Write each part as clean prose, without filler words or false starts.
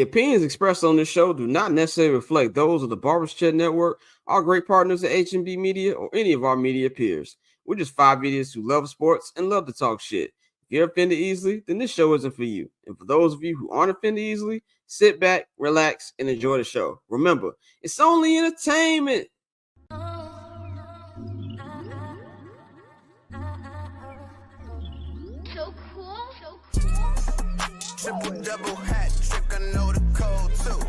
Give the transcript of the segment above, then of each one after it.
opinions expressed on this show do not necessarily reflect those of the Barbers Chat Network, our great partners at H&B Media, or any of our media peers. We're just five idiots who love sports and love to talk shit. If you're offended easily, then this show isn't for you. And for those of you who aren't offended easily, sit back, relax, and enjoy the show. Remember, it's only entertainment. So cool. Triple double hat trick, I know the code too.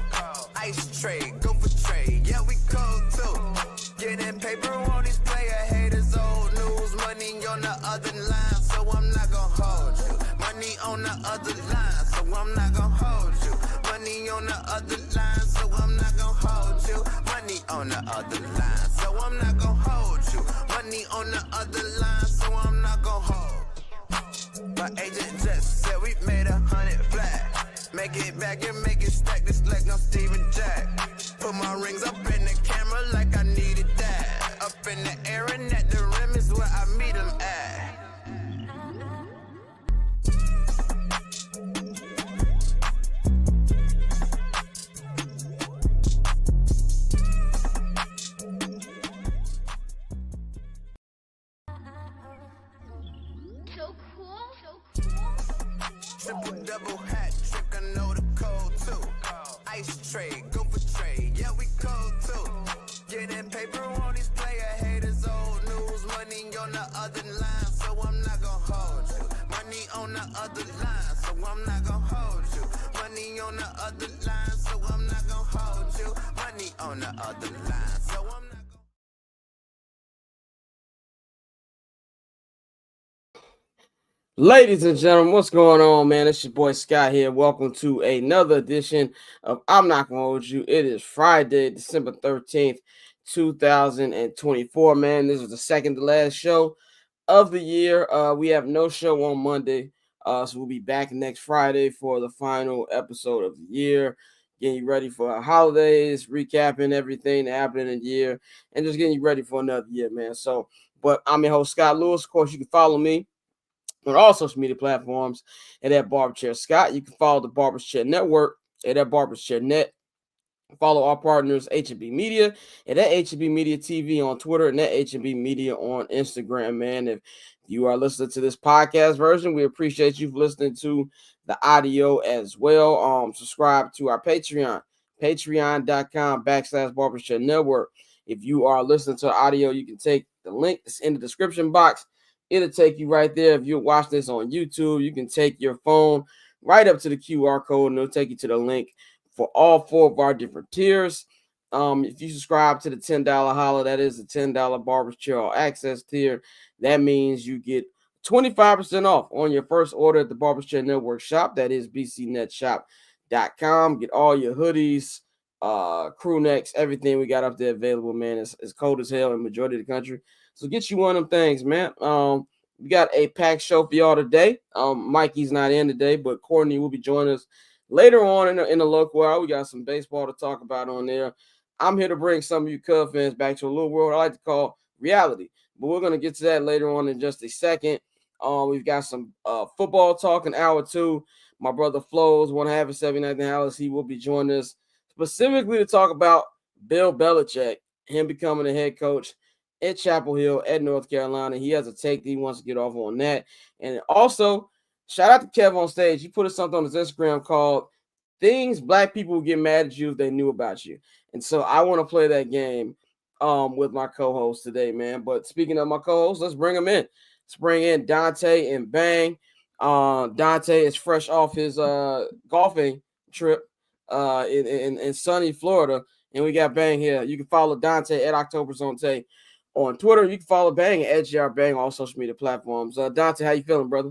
Ice trade, go for trade, yeah we cold too. Getting paper on these player haters, old news, money on the other line, so I'm not gonna hold you. Money on the other line, so I'm not gonna hold you. Money on the other line, so I'm not gonna hold you. Money on the other line, so I'm not gonna hold you. Money on the other line, so I'm not gonna hold. My agent just said we made 100 flat. Make it back and make it stack, this like no Steven Jack. Put my rings up in the camera like I needed that. Up in the air and at the rim is where I meet them at. So cool. Triple double hat trick, I know the code too. Ice trade, go for trade, yeah we cold too. Getting paper on these player haters, old news, money on the other line, so I'm not gonna hold you. Money on the other line, so I'm not gonna hold you. Money on the other line, so I'm not gonna hold you. Money on the other line, so I'm not gonna. Ladies and gentlemen, what's going on, man? It's your boy Scott here. Welcome to another edition of I'm Not Gonna Hold You. It is Friday, December 13th, 2024, man. This is the second to last show of the year. We have no show on Monday, so we'll be back next Friday for the final episode of the year. Getting you ready for our holidays, recapping everything that happened in the year, and just getting you ready for another year, man. But I'm your host, Scott Lewis. Of course, you can follow me on all social media platforms at Barber Chair Scott. You can follow the Barbers Chair Network at Barbers Chair Net. Follow our partners, H&B Media, and at H&B Media TV on Twitter, and at H&B Media on Instagram, man. If you are listening to this podcast version, we appreciate you for listening to the audio as well. Subscribe to our Patreon, patreon.com/Barbers Chair Network. If you are listening to audio, you can take the link that's in the description box. It'll take you right there. If you're watching this on YouTube, you can take your phone right up to the QR code, and it'll take you to the link for all four of our different tiers. If you subscribe to the $10 holla, that is the $10 Barber's Chair All Access tier. That means you get 25% off on your first order at the Barber's Chair Network shop. That is bcnetshop.com. Get all your hoodies, crew necks, everything we got up there available, man. It's cold as hell in the majority of the country. So get you one of them things, man. We got a packed show for y'all today. Mikey's not in today, but Courtney will be joining us later on in the local hour. We got some baseball to talk about on there. I'm here to bring some of you Cub fans back to a little world I like to call reality. But we're going to get to that later on in just a second. We've got some football talk in hour two. My brother Flows, one half of 79 Halas, he will be joining us specifically to talk about Bill Belichick, him becoming the head coach at Chapel Hill at North Carolina. He has a take that he wants to get off on that. And also, shout out to Kev on stage. He put something on his Instagram called Things Black People Would Get Mad at You If They Knew About You. And so I want to play that game with my co-host today, man. But speaking of my co-host, let's bring him in. Let's bring in Dante and Bang. Dante is fresh off his golfing trip in sunny Florida. And we got Bang here. You can follow Dante at Octoberzonte on Twitter. You can follow Bang at JR Bang on all social media platforms. Dante, how you feeling, brother?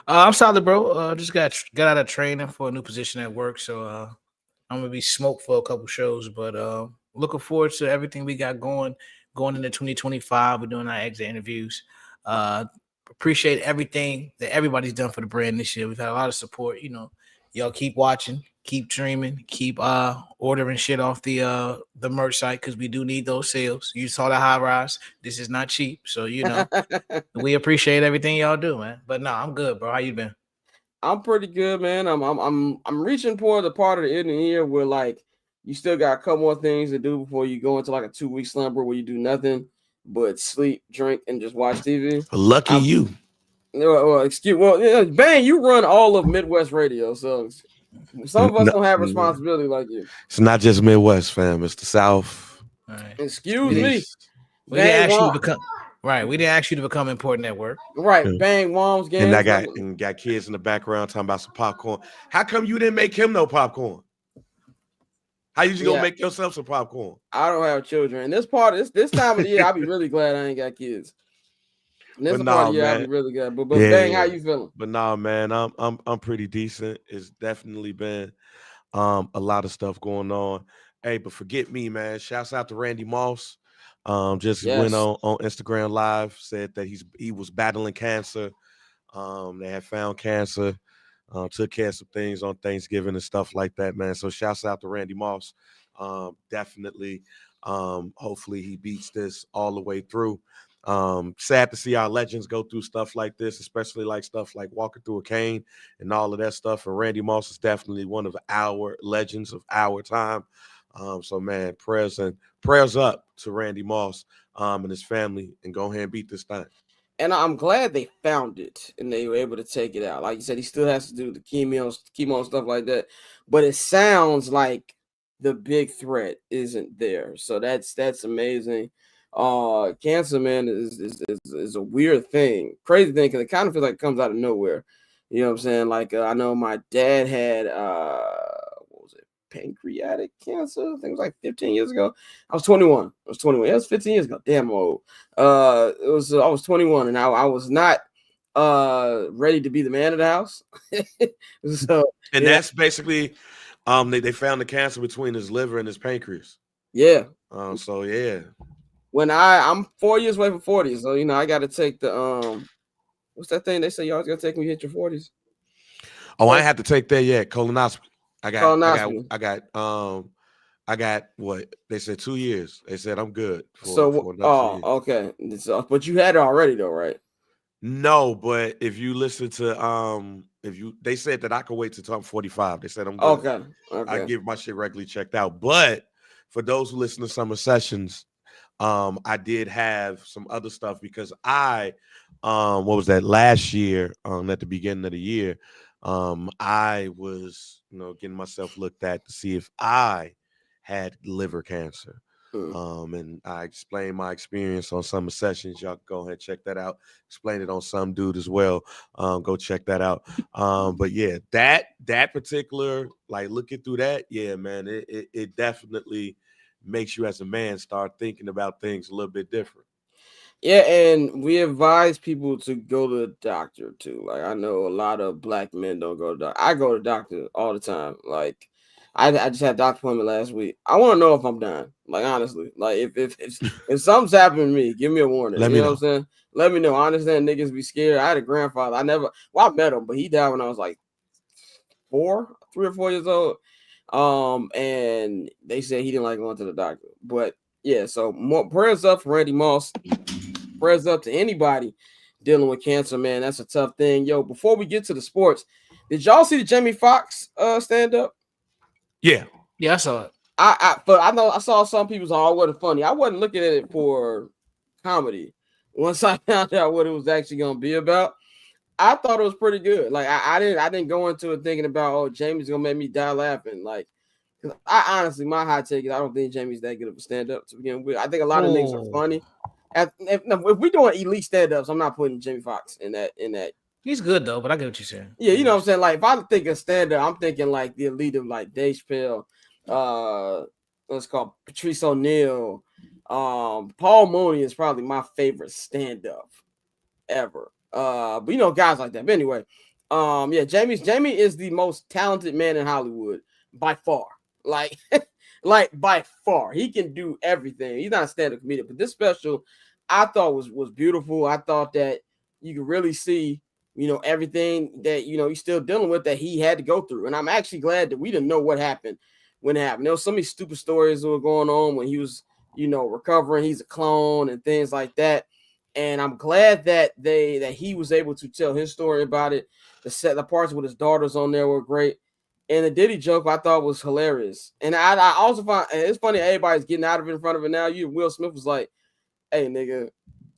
I'm solid, bro. Just got out of training for a new position at work, so I'm gonna be smoked for a couple shows. But looking forward to everything we got going into 2025. We're doing our exit interviews. Appreciate everything that everybody's done for the brand this year. We've had a lot of support. You know, y'all keep watching, keep dreaming, keep ordering shit off the merch site because we do need those sales. You saw the high rise. This is not cheap, so you know we appreciate everything y'all do, man. But no, I'm good, bro. How you been? I'm pretty good, man. I'm reaching for the part of the end of the year where like you still got a couple more things to do before you go into like a 2 week slumber where you do nothing but sleep, drink, and just watch TV. Lucky I'm you. Bang, you run all of Midwest radio, so some of us don't have responsibility like you. It's not just Midwest, fam. It's the South. All right. Excuse me. East. We didn't Bang ask you to Wom- become right. We didn't ask you to become important at work. right, Yeah. Bang Wom's game. And I got kids in the background talking about some popcorn. How come you didn't make him no popcorn? How you just gonna make yourself some popcorn? I don't have children. And this time of the year, I'll be really glad I ain't got kids. And this part of the year, I'll be really good. But Bang, how you feeling? But nah, man, I'm pretty decent. It's definitely been a lot of stuff going on. Hey, but forget me, man. Shouts out to Randy Moss. Just went on Instagram Live, said that he was battling cancer. They had found cancer, took care of some things on Thanksgiving and stuff like that, man. So shouts out to Randy Moss. Definitely. Hopefully he beats this all the way through. Sad to see our legends go through stuff like this, especially like stuff like walking through a cane and all of that stuff. And Randy Moss is definitely one of our legends of our time. So man, prayers up to Randy Moss and his family, and go ahead and beat this thing. And I'm glad they found it and they were able to take it out. Like you said, he still has to do the chemo and stuff like that. But it sounds like the big threat isn't there. So that's amazing. Cancer, man, is a weird thing, crazy thing, because it kind of feels like it comes out of nowhere. You know what I'm saying? Like I know my dad had pancreatic cancer. I think it was like 15 years ago. I was 21. Yeah, it was 15 years ago. Damn old. I was 21 and I was not ready to be the man of the house. So that's basically they found the cancer between his liver and his pancreas. Yeah. So yeah. When I'm 4 years away from 40, so I got to take the what's that thing they say you always got to take when you hit your 40s? Oh, I ain't have to take that yet. Colonoscopy. I got what they said 2 years. They said I'm good. Okay. But you had it already though, right? No, but if you listen to they said that I could wait till I'm 45. They said I'm good. Okay. I give my shit regularly checked out. But for those who listen to Summer Sessions, I did have some other stuff because what was that last year? At the beginning of the year, I was getting myself looked at to see if I had liver cancer. And I explained my experience on Summer Sessions. Y'all go ahead and check that out. Explain it on Some Dude as well. Go check that out. But yeah, that particular, like looking through that, yeah, man, it definitely makes you as a man start thinking about things a little bit different. Yeah, and we advise people to go to the doctor too. Like I know a lot of black men don't go to the doctor. I go to the doctor all the time. Like I just had a doctor appointment last week. I want to know if I'm dying. Like honestly, like if something's happening to me, give me a warning. You know what I'm saying? Let me know. I understand niggas be scared. I had a grandfather. I met him, but he died when I was like 3 or 4 years old. And they said he didn't like going to the doctor. But yeah, so more prayers up for Randy Moss. Prayers up to anybody dealing with cancer, man. That's a tough thing. Yo, before we get to the sports, did y'all see the Jamie Foxx stand up? Yeah, I saw it. But I know I saw some people say, "Oh, it wasn't funny." I wasn't looking at it for comedy. Once I found out what it was actually gonna be about, I thought it was pretty good. Like I didn't go into it thinking about, oh, Jamie's gonna make me die laughing. Like, I honestly, my hot take is I don't think Jamie's that good of a stand-up to begin with. I think a lot of niggas are funny. If we're doing elite stand-ups, I'm not putting Jamie Foxx in that. He's good though, but I get what you're saying. Yeah, you know what I'm saying? Like if I think of stand-up, I'm thinking like the elite of like Dave Chappelle, what's called Patrice O'Neal. Paul Mooney is probably my favorite stand-up ever. But guys like that. But anyway, yeah, Jamie is the most talented man in Hollywood by far. Like by far. He can do everything. He's not a stand-up comedian, but this special I thought was beautiful. I thought that you could really see, everything that he's still dealing with that he had to go through. And I'm actually glad that we didn't know what happened when it happened. There was so many stupid stories that were going on when he was, recovering. He's a clone and things like that. And I'm glad that he was able to tell his story about it. The parts with his daughters on there were great. And the Diddy joke I thought was hilarious. And I also find it's funny everybody's getting out of it in front of it now. Will Smith was like, hey nigga,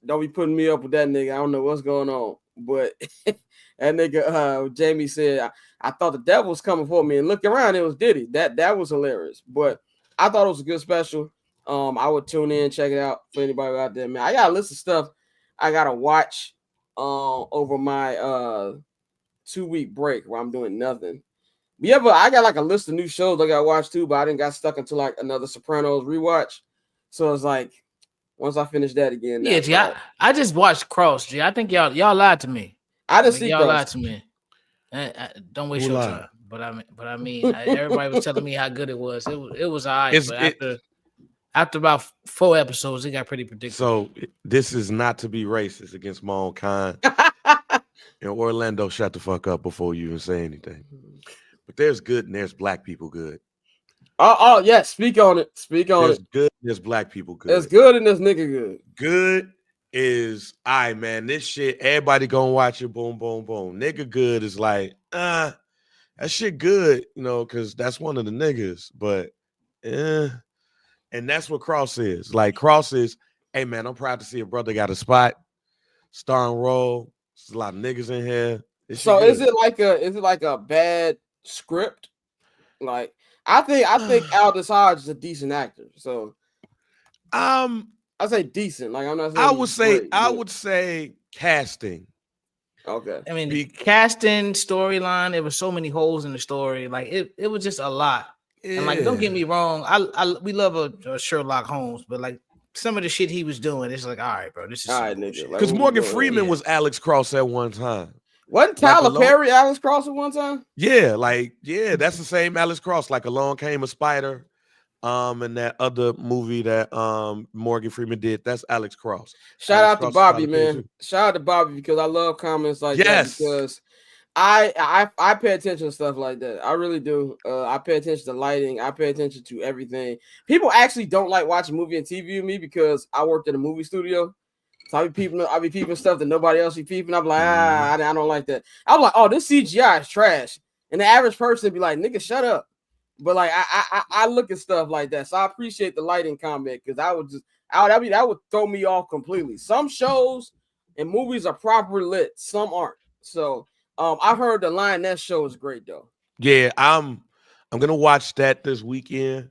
don't be putting me up with that nigga. I don't know what's going on. But that nigga Jamie said, I thought the devil was coming for me, and look around, it was Diddy. That was hilarious. But I thought it was a good special. I would tune in, check it out for anybody out there, man. I got a list of stuff I gotta watch over my 2-week break where I'm doing nothing. But yeah, but I got like a list of new shows I gotta watch too, but I didn't got stuck into like another Sopranos rewatch. So it's like once I finish that again. Yeah, G, I just watched Cross, G. I think y'all lied to me. I didn't see y'all Cross. Lied to me. Don't waste your time. But I mean, everybody was telling me how good it was. It was all right, but after about 4 episodes, it got pretty predictable. So this is not to be racist against my own kind. In Orlando, shut the fuck up before you even say anything. But there's good and there's black people good. Oh yeah, speak on it. There's good, there's black people good. There's good and there's nigga good. Good is man, this shit, everybody gonna watch it, boom, boom, boom. Nigga good is like, that shit good, because that's one of the niggas, but and that's what Cross is. Like Cross is, hey man, I'm proud to see a brother got a spot, starring role. There's a lot of niggas in here. So is it like a bad script? Like I think Aldous Hodge is a decent actor. So I say decent. Like I'm not saying I would say casting. Okay. I mean, the casting, storyline, there were so many holes in the story. Like it was just a lot. Yeah. And like, don't get me wrong, we love a Sherlock Holmes, but like some of the shit he was doing, it's like, all right, bro, this is all right, nigga. Because Morgan Freeman was Alex Cross at one time. Wasn't Tyler Perry Alex Cross at one time? Yeah, that's the same Alex Cross. Like Along Came a Spider, and that other movie that Morgan Freeman did. That's Alex Cross. Shout out to Bobby, man. Shout out to Bobby because I love comments like that because I pay attention to stuff like that. I really do. I pay attention to lighting. I pay attention to everything. People actually don't like watching movie and TV with me because I worked in a movie studio. So I be peeping stuff that nobody else be peeping. I'm like, I don't like that. I'm like, oh, this CGI is trash. And the average person be like, nigga, shut up. But like I look at stuff like that. So I appreciate the lighting comment because that would throw me off completely. Some shows and movies are properly lit, some aren't. So I heard the Lioness show is great though. Yeah, I'm gonna watch that this weekend.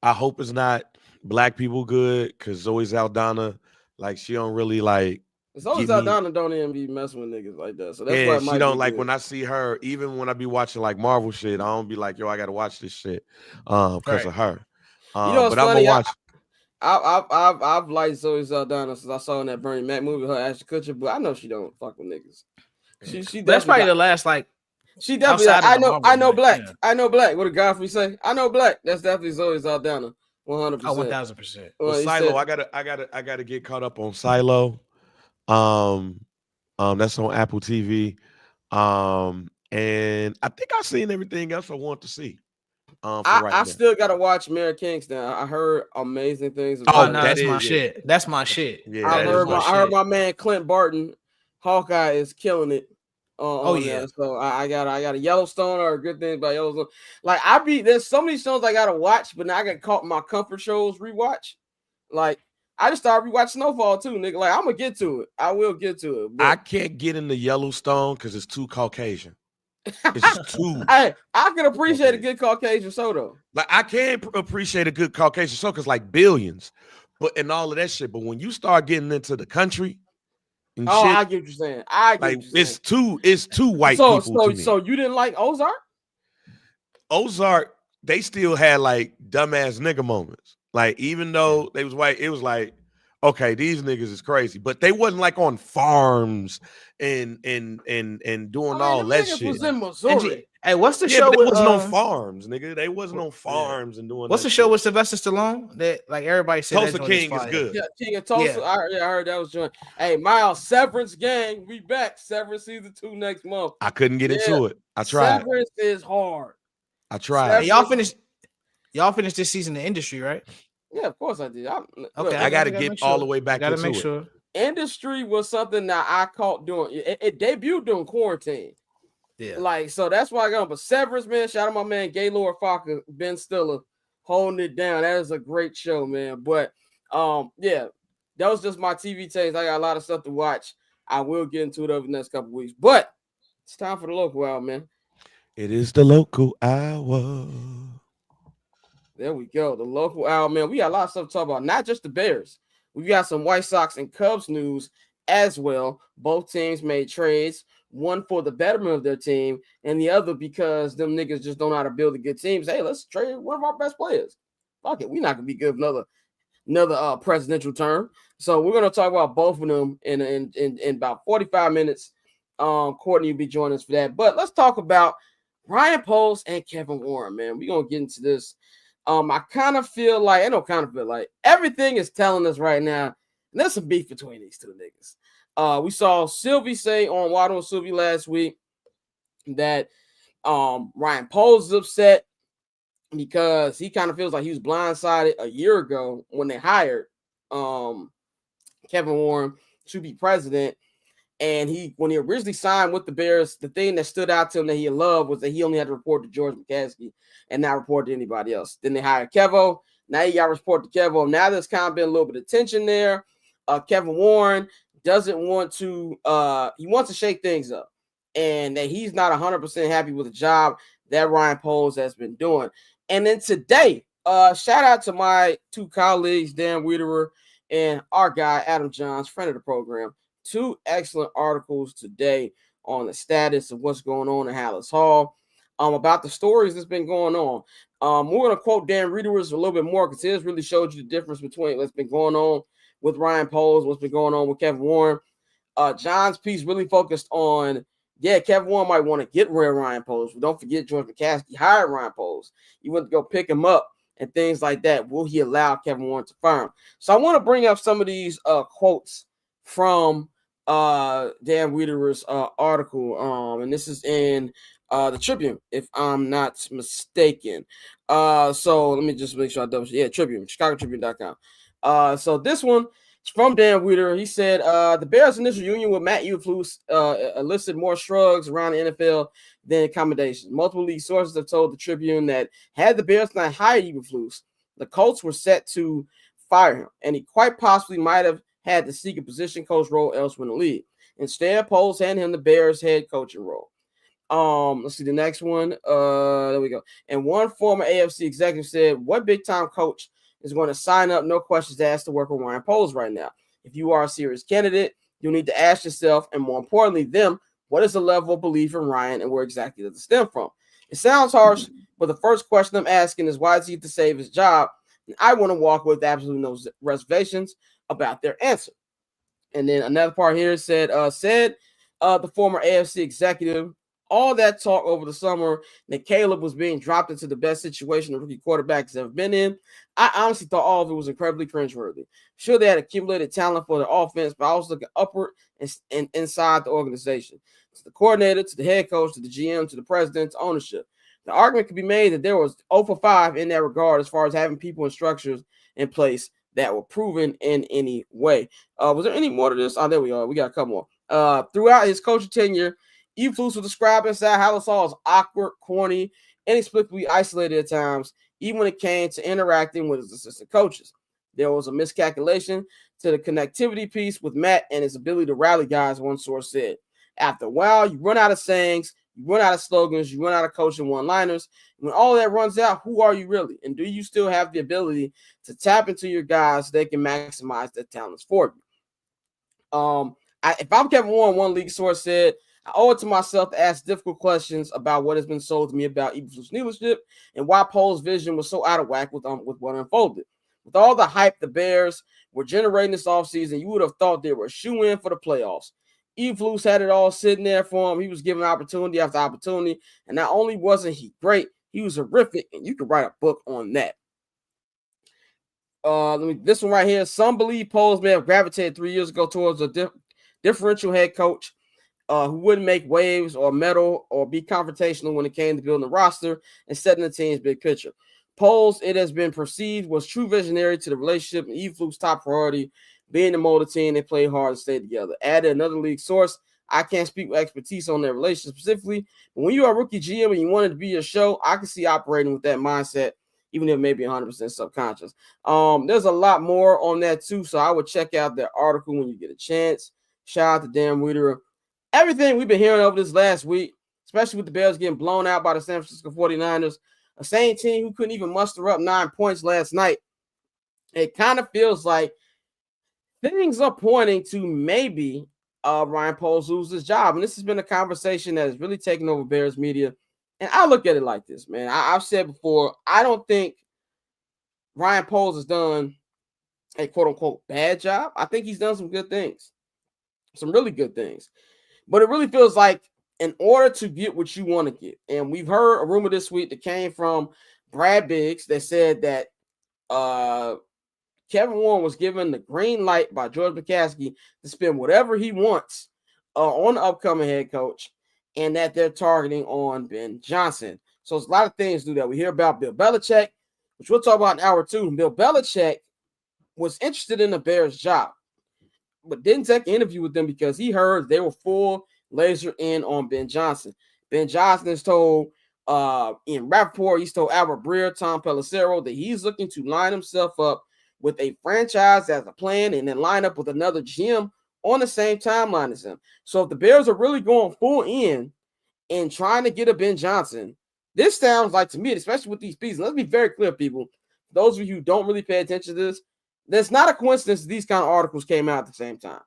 I hope it's not black people good because Zoe Saldana, like she don't really like. Zoe Saldana don't even be messing with niggas like that. So that's why she don't like good. When I see her, even when I be watching like Marvel shit, I don't be like, yo, I gotta watch this shit because of her. What's funny? I've liked Zoe Saldana since I saw in that Bernie Mac movie, her Ashton Kutcher, but I know she don't fuck with niggas. She that's probably the last like. She definitely. Like, I know black. Yeah. I know black. What did Godfrey say? I know black. That's definitely Zoe Saldana. 100%. 1000%. Well, Silo, I gotta get caught up on Silo. That's on Apple TV. And I think I've seen everything else I want to see. I still gotta watch Mary Kingston. I heard amazing things. That's my shit. That's my shit. Yeah, I heard my man Clint Barton, Hawkeye, is killing it. Yeah. So I got a Yellowstone or good things about Yellowstone. Like there's so many shows I gotta watch, but now I got caught in my comfort shows rewatch. Like I just started rewatching Snowfall too, nigga. Like I'm gonna get to it. I will get to it. But I can't get into Yellowstone because it's too Caucasian. It's too. Hey, I can appreciate a good Caucasian show though. Like I can appreciate a good Caucasian show because like Billions, and all of that shit. But when you start getting into the country. Shit, I get what you're saying. It's too white people. So you didn't like Ozark? Ozark, they still had like dumbass nigga moments. Like even though they was white, it was like, okay, these niggas is crazy. But they wasn't like on farms and doing all that shit. Was in Missouri. Hey, what's the show? But it wasn't on farms, nigga. They wasn't on farms and doing. What's the show with Sylvester Stallone? That like everybody said. Tulsa King is good. Yeah, King of Tulsa. Yeah. I heard that was joined. Hey, Miles, Severance gang, we back. Severance season 2 next month. I couldn't get into it. I tried. Severance is hard. I tried. Hey, y'all finished this season in the industry, right? Yeah, of course I did. I got to get all the way back into it. Sure. industry was something that I caught doing. It debuted during quarantine. Yeah. Like, so that's why I got on. But Severance, man, shout out my man Gaylord Fokker, Ben Stiller, holding it down. That is a great show, man. But yeah, that was just my TV taste. I got a lot of stuff to watch. I will get into it over the next couple weeks. But it's time for the local hour, man. It is the local hour. There we go. The local hour, man. We got a lot of stuff to talk about. Not just the Bears. We got some White Sox and Cubs news as well. Both teams made trades. One for the betterment of their team, and the other because them niggas just don't know how to build a good team. Hey, let's trade one of our best players. Fuck it. We're not gonna be good another presidential term. So we're gonna talk about both of them in about 45 minutes. Courtney will be joining us for that. But let's talk about Ryan Poles and Kevin Warren, man. We're gonna get into this. I kind of feel like everything is telling us right now, and there's some beef between these two niggas. We saw Sylvie say on Waddle and Sylvie last week that Ryan Poles is upset because he kind of feels like he was blindsided a year ago when they hired Kevin Warren to be president. And when he originally signed with the Bears, the thing that stood out to him that he loved was that he only had to report to George McCaskey and not report to anybody else. Then they hired Kevo. Now you got to report to Kevo. Now there's kind of been a little bit of tension there. Kevin Warren doesn't want to he wants to shake things up, and that he's not 100% happy with the job that Ryan Poles has been doing. And then today, shout out to my two colleagues, Dan Wiederer and our guy Adam Johns, friend of the program. Two excellent articles today on the status of what's going on in Halas Hall, about the stories that's been going on. We're going to quote Dan Wiederer a little bit more because his really showed you the difference between what's been going on with Ryan Poles, what's been going on with Kevin Warren. John's piece really focused on, Kevin Warren might want to get rid of Ryan Poles. But don't forget George McCaskey hired Ryan Poles. He went to go pick him up and things like that. Will he allow Kevin Warren to fire him? So I want to bring up some of these quotes from Dan Wiederer's article. And this is in the Tribune, if I'm not mistaken. So let me just make sure I double check. Yeah, Tribune, ChicagoTribune.com. So this one is from Dan Wiederer. He said, the Bears' initial union with Matt Eberflus elicited more shrugs around the NFL than accommodations. Multiple league sources have told the Tribune that had the Bears not hired Eberflus, the Colts were set to fire him, and he quite possibly might have had to seek a position coach role elsewhere in the league. Instead, Poles handed him the Bears head coaching role. Let's see the next one. There we go. And one former AFC executive said, what big time coach is going to sign up, no questions asked, to work with Ryan Poles right now? If you are a serious candidate, you'll need to ask yourself, and more importantly, them, what is the level of belief in Ryan and where exactly does it stem from? It sounds harsh, but the first question I'm asking is, why is he to save his job? And I want to walk with absolutely no reservations about their answer. And then another part here said the former AFC executive, all that talk over the summer that Caleb was being dropped into the best situation a rookie quarterback has ever been in, I honestly thought all of it was incredibly cringeworthy. Sure, they had accumulated talent for the offense, but I was looking upward and inside the organization, to the coordinator, to the head coach, to the GM, to the president, to ownership. The argument could be made that there was 0 for 5 in that regard as far as having people and structures in place that were proven in any way. Was there any more to this? Oh, there we are. We got a couple more. Throughout his coaching tenure, Eberflus was described inside Halas Hall as awkward, corny, inexplicably isolated at times, even when it came to interacting with his assistant coaches. There was a miscalculation to the connectivity piece with Matt and his ability to rally guys, one source said. After a while, you run out of sayings, you run out of slogans, you run out of coaching one-liners. When all that runs out, who are you really? And do you still have the ability to tap into your guys so they can maximize their talents for you? If I'm Kevin Warren, one league source said, I owe it to myself to ask difficult questions about what has been sold to me about Eberflus' leadership and why Poles' vision was so out of whack with what unfolded. With all the hype the Bears were generating this offseason, you would have thought they were a shoe-in for the playoffs. Eberflus had it all sitting there for him. He was given opportunity after opportunity, and not only wasn't he great, he was horrific, and you could write a book on that. This one right here. Some believe Poles may have gravitated 3 years ago towards a differential head coach who wouldn't make waves or meddle or be confrontational when it came to building the roster and setting the team's big picture. Poles, it has been perceived, was true visionary to the relationship, and Eberflus' top priority being the motor team, they play hard and stay together. Added another league source. I can't speak with expertise on their relationship specifically, but when you are a rookie GM and you want it to be your show, I can see operating with that mindset, even if maybe 100% subconscious. There's a lot more on that too, so I would check out their article when you get a chance. Shout out to Dan Wiederer. Everything we've been hearing over this last week, especially with the Bears getting blown out by the San Francisco 49ers, a same team who couldn't even muster up 9 points last night, it kind of feels like things are pointing to maybe Ryan Poles lose his job. And this has been a conversation that has really taken over Bears media. And I look at it like this, man. I've said before, I don't think Ryan Poles has done a quote-unquote bad job. I think he's done some good things, some really good things. But it really feels like in order to get what you want to get, and we've heard a rumor this week that came from Brad Biggs that said that Kevin Warren was given the green light by George McCaskey to spend whatever he wants on the upcoming head coach, and that they're targeting on Ben Johnson. So it's a lot of things to do that. We hear about Bill Belichick, which we'll talk about in hour 2. Bill Belichick was interested in the Bears job, but didn't take an interview with them because he heard they were full laser in on Ben Johnson. Ben Johnson is told in Rappaport, he's told Albert Breer, Tom Pelissero that he's looking to line himself up with a franchise as a plan and then line up with another GM on the same timeline as him. So if the Bears are really going full in and trying to get a Ben Johnson, this sounds like to me, especially with these pieces, let's be very clear, people, those of you who don't really pay attention to this, that's not a coincidence that these kind of articles came out at the same time.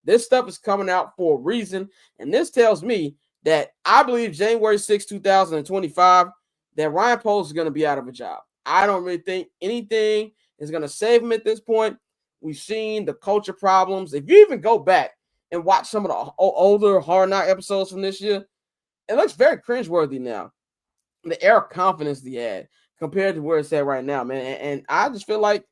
This stuff is coming out for a reason, and this tells me that I believe January 6, 2025, that Ryan Poles is going to be out of a job. I don't really think anything is going to save him at this point. We've seen the culture problems. If you even go back and watch some of the older Hard Knock episodes from this year, it looks very cringeworthy now. The air of confidence he had compared to where it's at right now, man. And I just feel like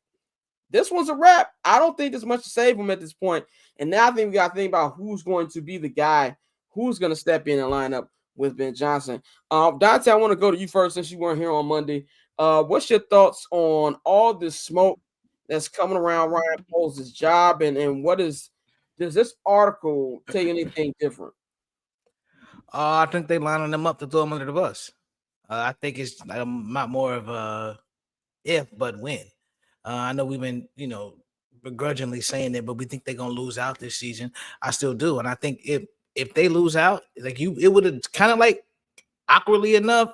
this one's a wrap. I don't think there's much to save him at this point. And now I think we got to think about who's going to be the guy who's going to step in and line up with Ben Johnson. Dante, I want to go to you first since you weren't here on Monday. What's your thoughts on all this smoke that's coming around Ryan Poles' job? And does this article tell you anything different? I think they lining them up to throw him under the bus. I think it's not more of a if, but when. I know we've been, begrudgingly saying that, but we think they're gonna lose out this season. I still do, and I think if they lose out, it would have kind of like awkwardly enough.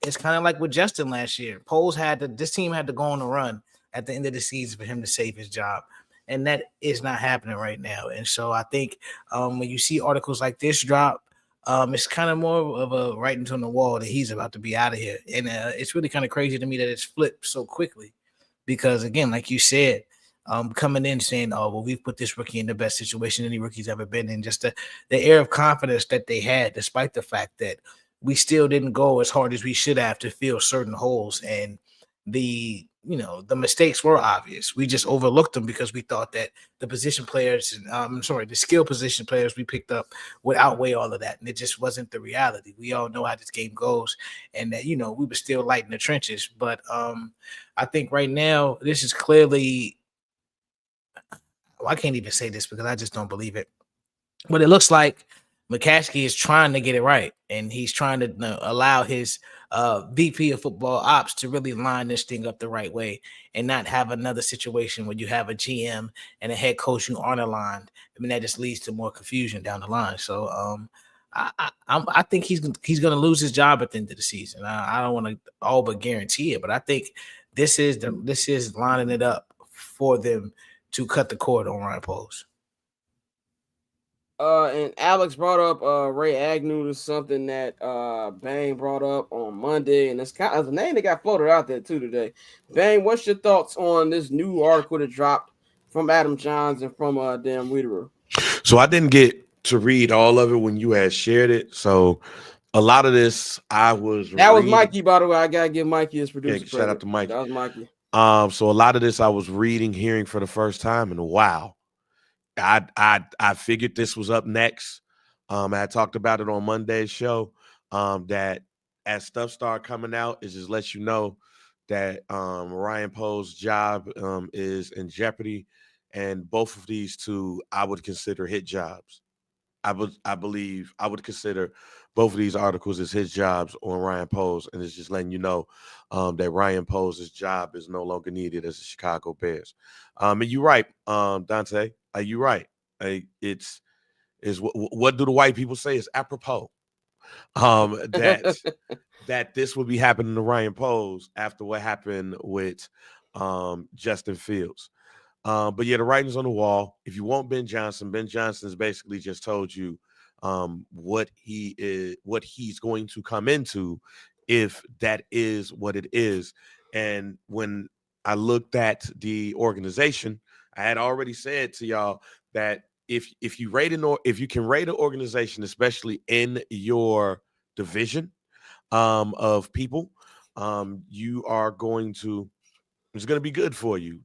It's kind of like with Justin last year. Poles this team had to go on a run at the end of the season for him to save his job, and that is not happening right now. And so I think when you see articles like this drop, it's kind of more of a writing on the wall that he's about to be out of here, and it's really kind of crazy to me that it's flipped so quickly. Because again, like you said, coming in saying, "Oh, well, we've put this rookie in the best situation any rookie's ever been in," just the air of confidence that they had, despite the fact that we still didn't go as hard as we should have to fill certain holes, and the mistakes were obvious. We just overlooked them because we thought that the position players, the skill position players we picked up would outweigh all of that, and it just wasn't the reality. We all know how this game goes, and that we were still light in the trenches. But I think right now this is clearly. I can't even say this because I just don't believe it. But it looks like McCaskey is trying to get it right, and he's trying to allow his VP of football ops to really line this thing up the right way and not have another situation where you have a GM and a head coach who aren't aligned. I mean, that just leads to more confusion down the line. So I think he's going to lose his job at the end of the season. I don't want to all but guarantee it, but I think this is lining it up for them to cut the cord on Ryan Poles. And Alex brought up Ray Agnew to something that Bang brought up on Monday, and it's kind of a name that got floated out there too today. Bang, what's your thoughts on this new article that dropped from Adam Johns and from Dan Wiederer? So I didn't get to read all of it when you had shared it. So a lot of this was Mikey, by the way. I gotta give Mikey his producer. Shout out to Mikey. That was Mikey. So a lot of this I was hearing for the first time, and wow. I figured this was up next. I talked about it on Monday's show. That as stuff started coming out, it just lets you know that Ryan Poles' job is in jeopardy, And both of these two I would consider hit jobs. I would consider both of these articles as his jobs on Ryan Poles, and it's just letting you know that Ryan Poles' job is no longer needed as the Chicago Bears. And you're right, Dante. You're right. It's what do the white people say? It's apropos that this would be happening to Ryan Poles after what happened with Justin Fields. But yeah, the writing's on the wall. If you want Ben Johnson's basically just told you what he's going to come into if that is what it is. And when I looked at the organization, I had already said to y'all that if you can rate an organization, especially in your division of people, you are going to it's going to be good for you.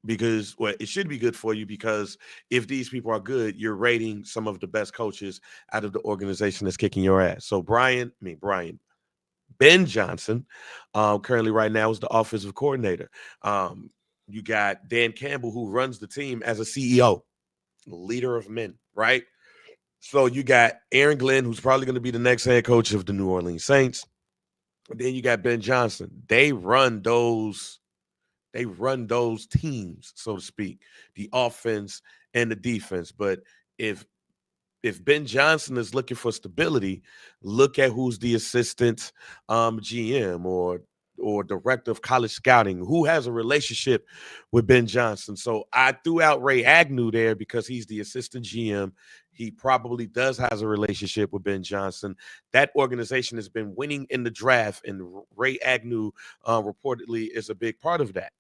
Because it should be good for you because if these people are good, you're rating some of the best coaches out of the organization that's kicking your ass. So Ben Johnson, currently right now is the offensive coordinator. You got Dan Campbell, who runs the team as a CEO, leader of men, right? So you got Aaron Glenn, who's probably going to be the next head coach of the New Orleans Saints. Then you got Ben Johnson. They run those teams, so to speak, the offense and the defense. But if Ben Johnson is looking for stability, look at who's the assistant GM or director of college scouting, who has a relationship with Ben Johnson. So I threw out Ray Agnew there because he's the assistant GM. He probably has a relationship with Ben Johnson. That organization has been winning in the draft, and Ray Agnew reportedly is a big part of that.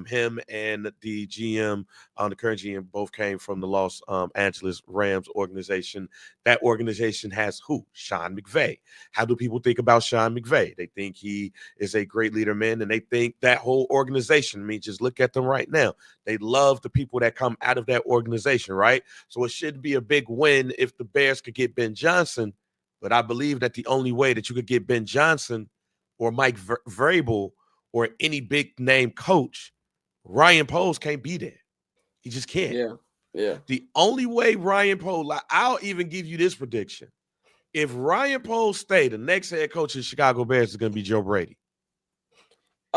Him and the GM, the current GM, both came from the Los Angeles Rams organization. That organization has who? Sean McVay. How do people think about Sean McVay? They think he is a great leader, man, and they think that whole organization, I mean, just look at them right now. They love the people that come out of that organization, right? So it should be a big win if the Bears could get Ben Johnson. But I believe that the only way that you could get Ben Johnson or Mike Vrabel or any big name coach, Ryan Poles can't be there. He just can't. Yeah. The only way Ryan Poles, I'll even give you this prediction. If Ryan Poles stay, the next head coach of the Chicago Bears is going to be Joe Brady.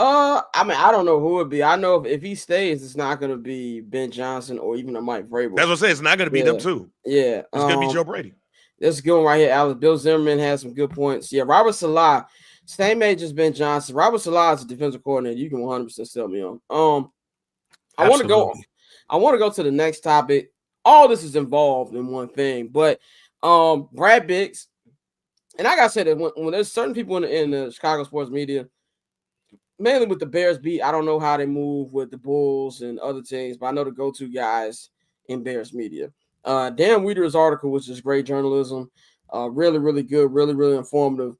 I mean, I don't know who it would be. I know if he stays, it's not going to be Ben Johnson or even a Mike Vrabel. That's what I'm saying. It's not going to be them two. Yeah. It's going to be Joe Brady. This is good one right here, Alex. Bill Zimmerman has some good points. Yeah, Robert Salah, same age as Ben Johnson. Robert Salah is a defensive coordinator. You can 100% sell me on. I want to go to the next topic. All this is involved in one thing, but Brad Biggs, and I gotta say that when there's certain people in the Chicago sports media, mainly with the Bears beat, I don't know how they move with the Bulls and other teams, but I know the go-to guys in Bears media. Dan Wieder's article was just great journalism, really, really good, really, really informative.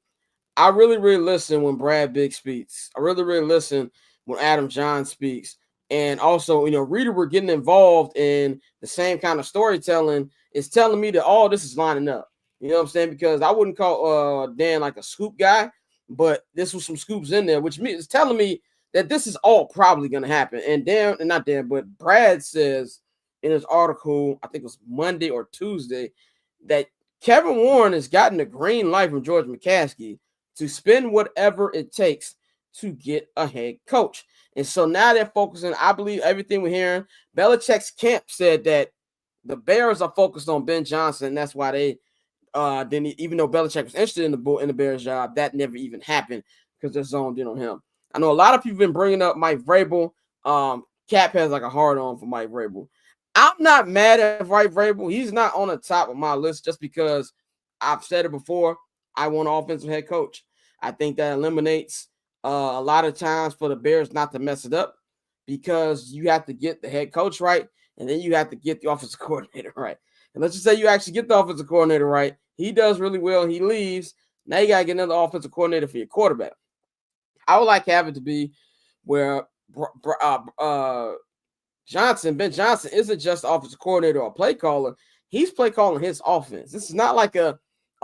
I really, really listen when Brad Biggs speaks. I really, really listen when Adam Johns speaks. And also, Reader were getting involved in the same kind of storytelling. It's telling me that all this is lining up. You know what I'm saying? Because I wouldn't call Dan like a scoop guy, but this was some scoops in there, which is telling me that this is all probably going to happen. And but Brad says in his article, I think it was Monday or Tuesday, that Kevin Warren has gotten a green light from George McCaskey to spend whatever it takes to get a head coach. And so now they're focusing, I believe everything we're hearing, Belichick's camp said that the Bears are focused on Ben Johnson, and that's why they even though Belichick was interested in the Bears job, that never even happened because they're zoned in on him. I know a lot of people have been bringing up Mike Vrabel. Cap has like a hard on for Mike Vrabel. I'm not mad at Mike Vrabel. He's not on the top of my list just because I've said it before. I want an offensive head coach. I think that eliminates a lot of times for the Bears not to mess it up because you have to get the head coach right, and then you have to get the offensive coordinator right. And let's just say you actually get the offensive coordinator right. He does really well. He leaves. Now you got to get another offensive coordinator for your quarterback. I would like to have it to be where Ben Johnson isn't just offensive coordinator or play caller. He's play calling his offense. This is not like a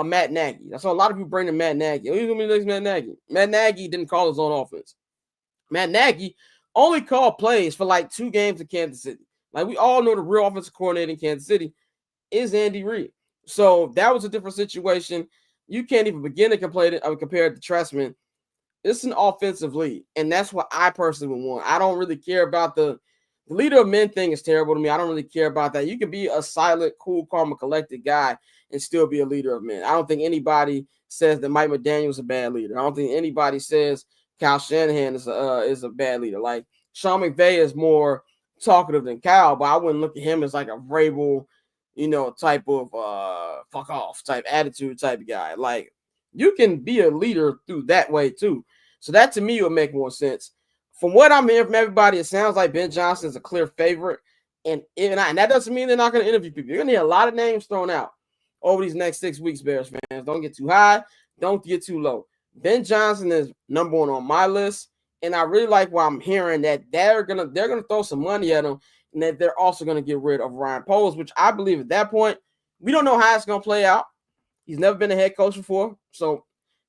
Matt Nagy. That's why a lot of people bring in Matt Nagy. Who's going to be next Matt Nagy? Matt Nagy didn't call his own offense. Matt Nagy only called plays for like 2 games in Kansas City. Like, we all know the real offensive coordinator in Kansas City is Andy Reid. So that was a different situation. You can't even begin to compare it to Trestman. It's an offensive lead, and that's what I personally would want. I don't really care about the leader of men thing is terrible to me. I don't really care about that. You can be a silent, cool, calm, and collected guy and still be a leader of men. I don't think anybody says that Mike McDaniel is a bad leader. I don't think anybody says Kyle Shanahan is a bad leader. Like, Sean McVay is more talkative than Kyle, but I wouldn't look at him as like a Vrabel, type of fuck off type attitude type of guy. Like, you can be a leader through that way too. So that to me would make more sense. From what I'm hearing from everybody, it sounds like Ben Johnson is a clear favorite. And that doesn't mean they're not going to interview people. You're going to hear a lot of names thrown out over these next 6 weeks, Bears fans. Don't get too high. Don't get too low. Ben Johnson is number one on my list. And I really like what I'm hearing, that they're gonna throw some money at him, and that they're also going to get rid of Ryan Poles, which I believe at that point, we don't know how it's going to play out. He's never been a head coach before. So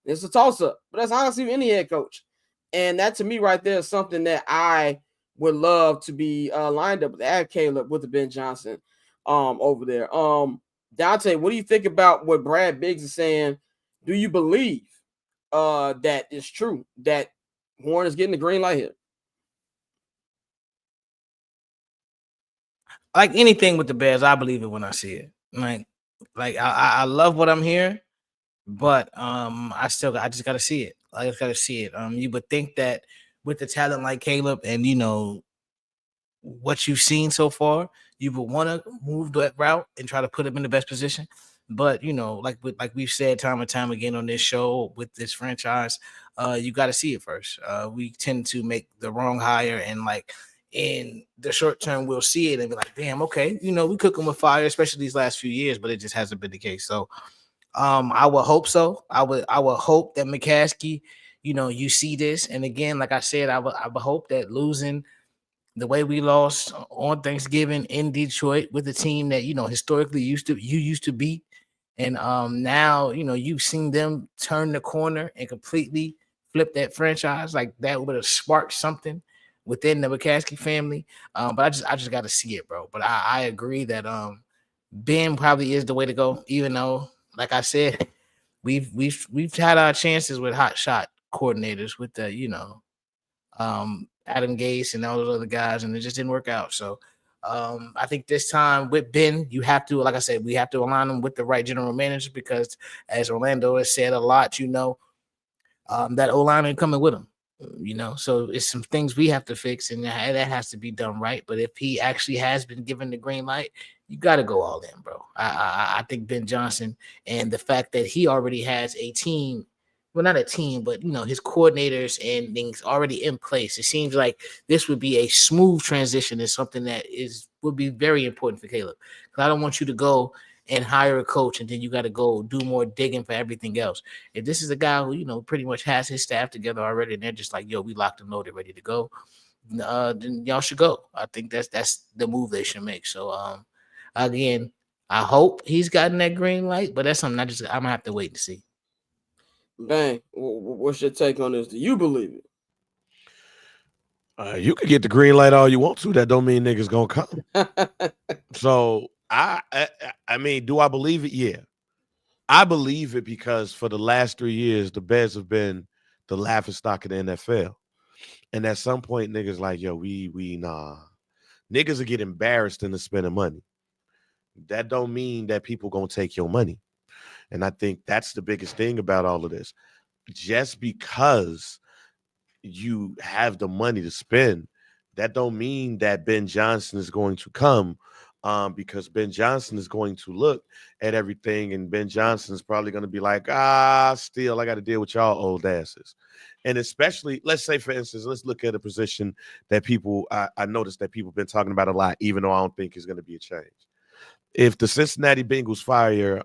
it's a toss-up. But that's honestly any head coach. And that to me right there is something that I would love to be lined up with. Add Caleb with the Ben Johnson over there. Dante, what do you think about what Brad Biggs is saying? Do you believe that it's true that Warren is getting the green light here? Like anything with the Bears, I believe it when I see it. Like I love what I'm hearing, but I just gotta see it. I just gotta see it. You would think that with the talent like Caleb and what you've seen so far, you would want to move that route and try to put him in the best position. But like we've said time and time again on this show with this franchise, you got to see it first. We tend to make the wrong hire, and like in the short term, we'll see it and be like, "Damn, okay, we cook them with fire," especially these last few years. But it just hasn't been the case. So, I would hope so. I would hope that McCaskey, you see this, and again, like I said, I would hope that losing the way we lost on Thanksgiving in Detroit with a team that historically used to beat, and now you've seen them turn the corner and completely flip that franchise. Like, that would have sparked something within the McCaskey family. But I just got to see it, bro. But I agree that Ben probably is the way to go, even though, like I said, we've had our chances with hot shot coordinators with the Adam Gase and all those other guys, and it just didn't work out. So I think this time with Ben, you have to, like I said, we have to align him with the right general manager, because as Orlando has said a lot, that O-line ain't coming with him. So it's some things we have to fix, and that has to be done right. But if he actually has been given the green light, you got to go all in, bro. I think Ben Johnson, and the fact that he already has a team, well, not a team, but his coordinators and things already in place. It seems like this would be a smooth transition. Is something that would be very important for Caleb. Because I don't want you to go and hire a coach and then you got to go do more digging for everything else. If this is a guy who pretty much has his staff together already, and they're just like, yo, we locked and loaded, ready to go, then y'all should go. I think that's the move they should make. So again, I hope he's gotten that green light, but that's something I'm gonna have to wait to see. Bang, what's your take on this? Do you believe it? You could get the green light all you want to. That don't mean niggas gonna come. So I mean, do I believe it? Yeah, I believe it, because for the last 3 years, the Bears have been the laughingstock of the NFL. And at some point, niggas like, yo, we nah. Niggas are getting embarrassed into spending money. That don't mean that people gonna take your money. And I think that's the biggest thing about all of this. Just because you have the money to spend, that don't mean that Ben Johnson is going to come, because Ben Johnson is going to look at everything, and Ben Johnson is probably going to be like, still, I got to deal with y'all old asses. And especially, let's say, for instance, let's look at a position that I noticed that people have been talking about a lot, even though I don't think is going to be a change. If the Cincinnati Bengals fire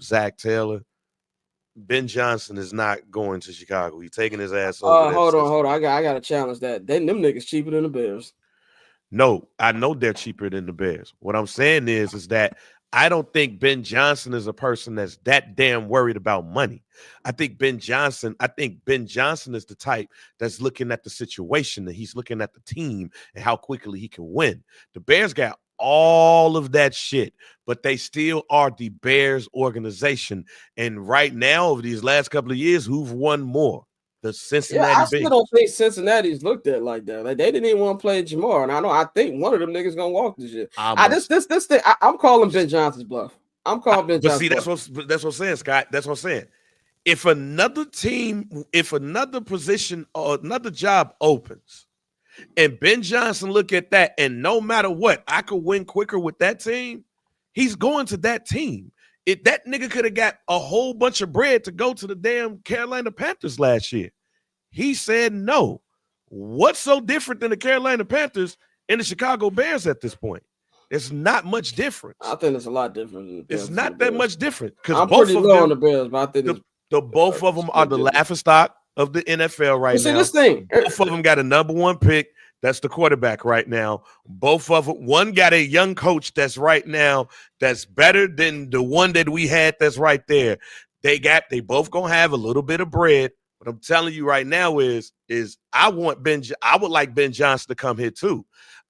Zach Taylor, Ben Johnson is not going to Chicago. He's taking his ass over. Hold on. I got to challenge that. Them niggas cheaper than the Bears. No, I know they're cheaper than the Bears. What I'm saying is that I don't think Ben Johnson is a person that's that damn worried about money. I think Ben Johnson is the type that's looking at the situation, and he's looking at the team and how quickly he can win. The Bears got all of that shit, but they still are the Bears organization. And right now, over these last couple of years, who've won more? The Cincinnati I still Bengals. don't think Cincinnati's looked at like that. Like they didn't even want to play Jamar, and I think one of them niggas gonna walk this shit. This thing. I'm calling Ben Johnson's bluff. I'm calling Ben Johnson's bluff. That's what I'm saying, Scott. That's what I'm saying. If another team, if another position or another job opens, and Ben Johnson look at that, and no matter what, I could win quicker with that team, he's going to that team. If that nigga could have got a whole bunch of bread to go to the damn Carolina Panthers last year. He said no. What's so different than the Carolina Panthers and the Chicago Bears at this point? It's not much difference. I think it's a lot different. It's not that much different because I'm both pretty of low them, on the Bears, but I think both of them are the laughingstock of the NFL right now. This thing, both of them got a number one pick. That's the quarterback right now. Both of them, one got a young coach that's right now that's better than the one that we had that's right there. They both gonna have a little bit of bread. What I'm telling you right now is I would like Ben Johnson to come here too.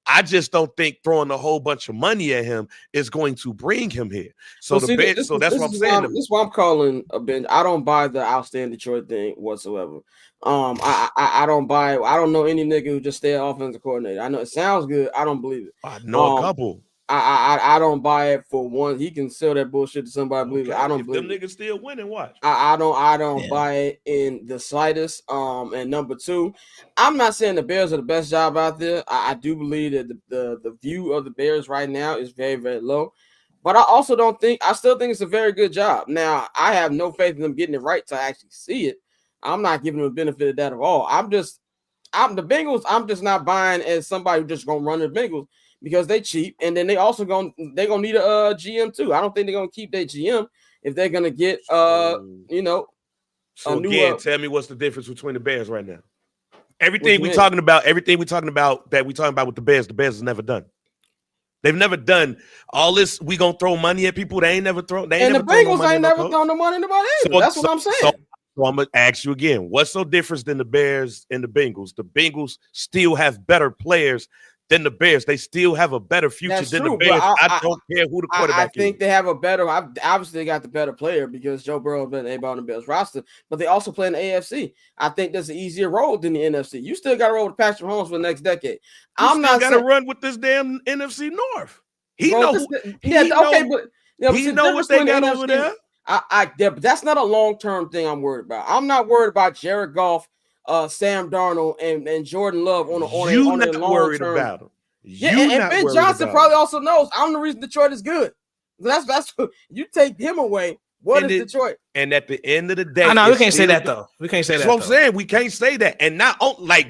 I just don't think throwing a whole bunch of money at him is going to bring him here. So that's what I'm saying. This is why I'm calling a Ben. I don't buy the outstanding Detroit thing whatsoever. I don't buy it. I don't know any nigga who just stay offensive coordinator. I know it sounds good. I don't believe it. I know a couple. I don't buy it for one. He can sell that bullshit to somebody. Believe it. I don't believe them niggas still winning. Watch. I don't buy it in the slightest. And number two, I'm not saying the Bears are the best job out there. I do believe that the view of the Bears right now is very, very low. But I still think it's a very good job. Now, I have no faith in them getting it right to actually see it. I'm not giving them the benefit of that at all. I'm the Bengals. I'm just not buying as somebody who's just gonna run the Bengals because they cheap, and then they're gonna need a GM too. I don't think they're gonna keep their GM if they're gonna get So again, tell me what's the difference between the Bears right now? Everything we're talking about with the Bears has never done. They've never done all this. We gonna throw money at people. They ain't never thrown. And the Bengals ain't never thrown no money in the ball either. That's what I'm saying. So I'm gonna ask you again. What's so different than the Bears and the Bengals? The Bengals still have better players than the Bears. They still have a better future than the Bears. I don't care who the quarterback is. I think they have a better. Obviously, they got the better player because Joe Burrow has been able on the Bears roster, but they also play in the AFC. I think that's an easier road than the NFC. You still got to roll with Patrick Mahomes for the next decade. I'm not got to run with this damn NFC North. He know what they got over there. But that's not a long-term thing I'm worried about. I'm not worried about Jared Goff, Sam Darnold, and Jordan Love on a long term. About him. And Ben Johnson probably also knows I'm the reason Detroit is good. That's you take him away. What is Detroit? And at the end of the day, we can't say that though. We can't say that. That's what I'm saying. We can't say that, and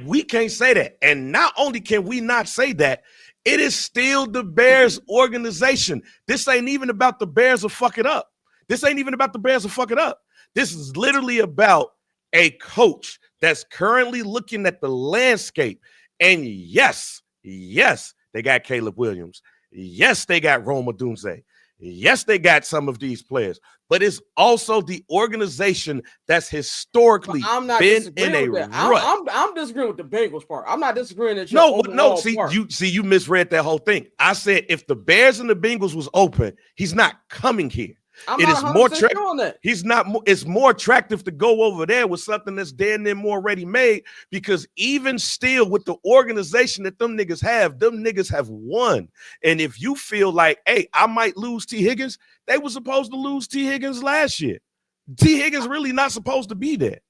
we can't say that, and not only can we not say that, it is still the Bears organization. This ain't even about the Bears will fuck it up. This ain't even about the Bears will fuck it up. This is literally about a coach that's currently looking at the landscape. And yes, they got Caleb Williams. Yes, they got Roma Dunze. Yes, they got some of these players. But it's also the organization that's historically been in a rut. I'm disagreeing with the Bengals part. I'm not disagreeing that. You misread that whole thing. I said if the Bears and the Bengals was open, he's not coming here. It's more attractive to go over there with something that's damn near more ready made, because even still with the organization that them niggas have won. And if you feel like, hey, I might lose T. Higgins, they were supposed to lose T. Higgins last year. T. Higgins really not supposed to be there.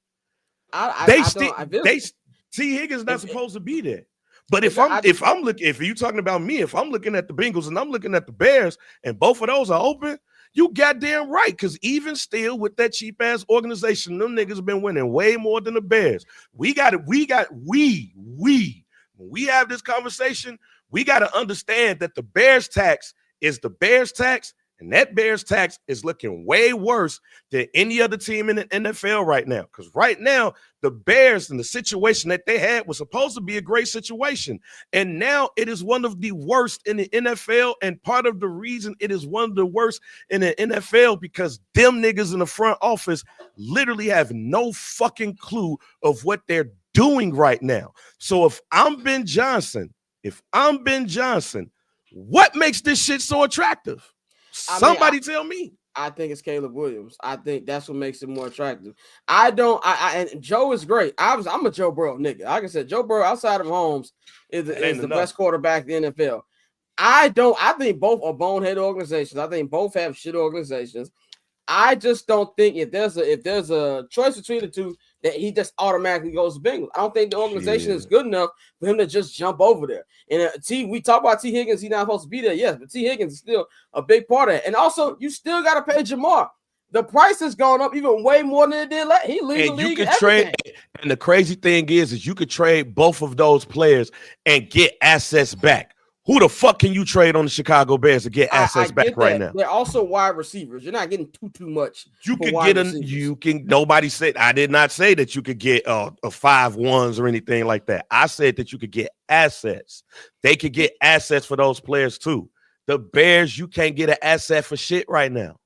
T. Higgins not supposed to be there. But if you talking about me, if I'm looking at the Bengals and I'm looking at the Bears, and both of those are open, you goddamn right, because even still with that cheap ass organization, them niggas have been winning way more than the Bears. When we have this conversation, we got to understand that the Bears tax is the Bears tax, And that Bears tax is looking way worse than any other team in the NFL right now. Because right now, the Bears and the situation that they had was supposed to be a great situation. And now it is one of the worst in the NFL. And part of the reason it is one of the worst in the NFL because them niggas in the front office literally have no fucking clue of what they're doing right now. So if I'm Ben Johnson, what makes this shit so attractive? Somebody tell me. I think it's Caleb Williams. I think that's what makes it more attractive. And Joe is great. I'm a Joe Burrow nigga. Like I said, Joe Burrow outside of Mahomes is the best quarterback in the NFL. I think both are bonehead organizations. I think both have shit organizations. I just don't think if there's a choice between the two that he just automatically goes to Bengals. I don't think the organization is good enough for him to just jump over there. And we talk about T. Higgins, he's not supposed to be there, yes, but T. Higgins is still a big part of it. And also, you still got to pay Jamar. The price has gone up even way more than it did. He leads the league. You can trade, and the crazy thing is you could trade both of those players and get assets back. Who the fuck can you trade on the Chicago Bears to get assets back right now? They're also wide receivers. You're not getting too much. You can get them. You can. Nobody said. I did not say that you could get a 5-1s or anything like that. I said that you could get assets. They could get assets for those players too. The Bears, you can't get an asset for shit right now.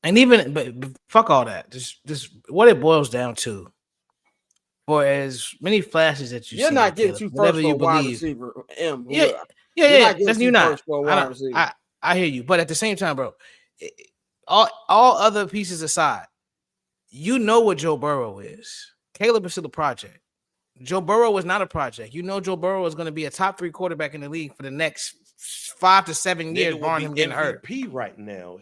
And even, but fuck all that. Just what it boils down to. For as many flashes that you're not getting too first for a wide receiver. Yeah, that's you not. I hear you, but at the same time, bro, all other pieces aside, you know what Joe Burrow is. Caleb is still a project. Joe Burrow is not a project. You know Joe Burrow is going to be a top 3 quarterback in the league for the next 5 to 7 years, barring him getting hurt. Right now,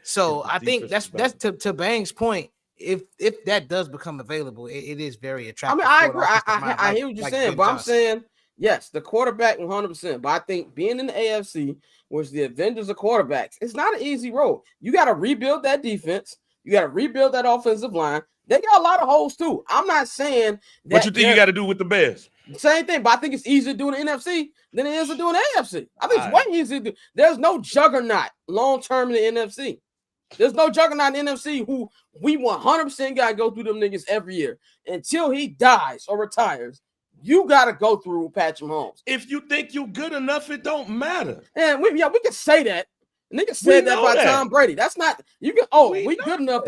So I think that's to Bang's point. If that does become available, it is very attractive. I agree. I hear what you're saying, but I'm saying. Yes, the quarterback 100%. But I think being in the AFC, which the Avengers of quarterbacks, it's not an easy road. You got to rebuild that defense. You got to rebuild that offensive line. They got a lot of holes too. I'm not saying that. What you think you got to do with the Bears? Same thing, but I think it's easier to do in the NFC than it is to do in the AFC. I think it's way easier to do. There's no juggernaut long term in the NFC. There's no juggernaut in the NFC who we 100% got to go through them niggas every year until he dies or retires. You got to go through Patrick Mahomes. If you think you're good enough, it don't matter. And we can say that. Niggas said that by Tom Brady. That's not you can. We good enough.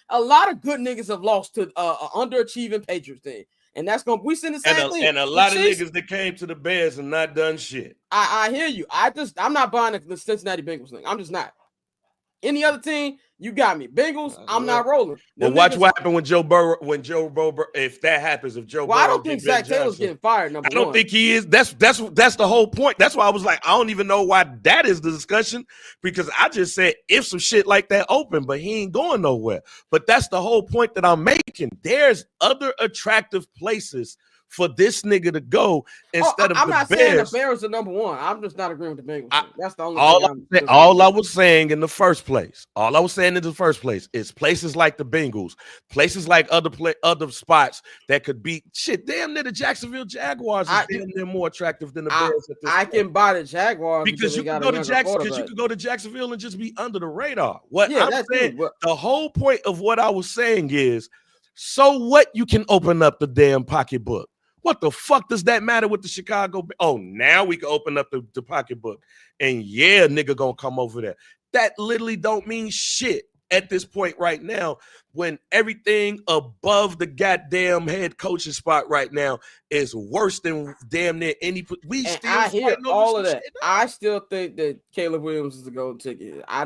A lot of good niggas have lost to underachieving Patriots team, and that's gonna. We send the same thing. And a lot of niggas that came to the Bears and not done shit. I hear you. I'm not buying the Cincinnati Bengals thing. I'm just not. Any other team, you got me. Bengals, I'm not rolling. Well, watch what happened when Joe Burrow. If that happens, if Joe Burrow. I don't think Zach Taylor's getting fired. I don't think he is. That's the whole point. That's why I was like, I don't even know why that is the discussion, because I just said if some shit like that open, but he ain't going nowhere. But that's the whole point that I'm making. There's other attractive places for this nigga to go instead of the Bears. I'm not saying the Bears are number one. I'm just not agreeing with the Bengals. That's the only thing. All I was saying in the first place is places like the Bengals, places like other spots that could be shit. Damn near the Jacksonville Jaguars is damn near more attractive than the Bears. I can buy the Jaguars because you can go to Jacksonville and just be under the radar. I'm saying, the whole point of what I was saying is, so what? You can open up the damn pocketbook. What the fuck does that matter with the Chicago? Oh, now we can open up the pocketbook. And yeah, nigga gonna come over there. That literally don't mean shit at this point right now, when everything above the goddamn head coaching spot right now is worse than damn near any. I hear all of that. I still think that Caleb Williams is the golden ticket. I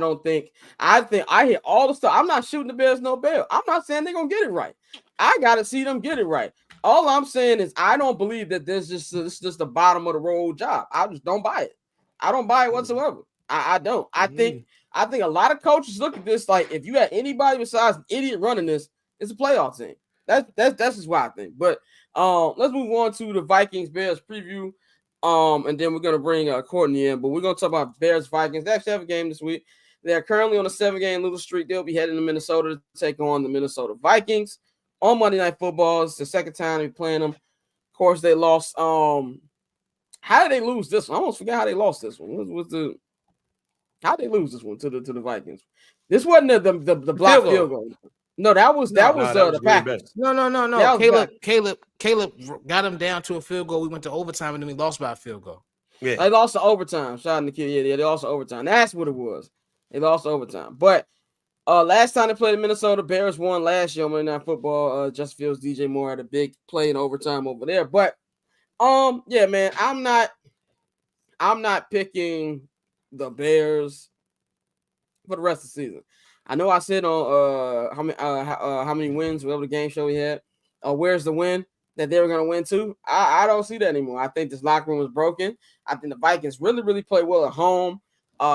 hear all the stuff. I'm not shooting the Bears no bail. I'm not saying they're gonna get it right. I gotta see them get it right. All I'm saying is I don't believe that this is just a bottom of the road job. I just don't buy it. I don't buy it whatsoever. I don't. I think a lot of coaches look at this like, if you had anybody besides an idiot running this, it's a playoff team. That's just what I think. But let's move on to the Vikings Bears preview. And then we're gonna bring Courtney in. But we're gonna talk about Bears Vikings. They actually have a game this week. They are currently on a 7-game losing streak. They'll be heading to Minnesota to take on the Minnesota Vikings on Monday Night Football. It's the second time they're playing them. Of course, they lost. How did they lose this one? I almost forgot how they lost this one. How they lose this one to the Vikings? This wasn't the block field goal. No, that was the Packers. No. Caleb got him down to a field goal. We went to overtime and then we lost by a field goal. Yeah, they lost to overtime. Shout out to the kid. Yeah, they lost to overtime. That's what it was. They lost to overtime. But last time they played in Minnesota, Bears won last year on Monday Night Football. Justin Fields, DJ Moore had a big play in overtime over there. But yeah, man, I'm not picking the Bears for the rest of the season. I know I said on how many wins, whatever the game show we had. Where's the win that they were going to win to? I don't see that anymore. I think this locker room is broken. I think the Vikings really, really play well at home.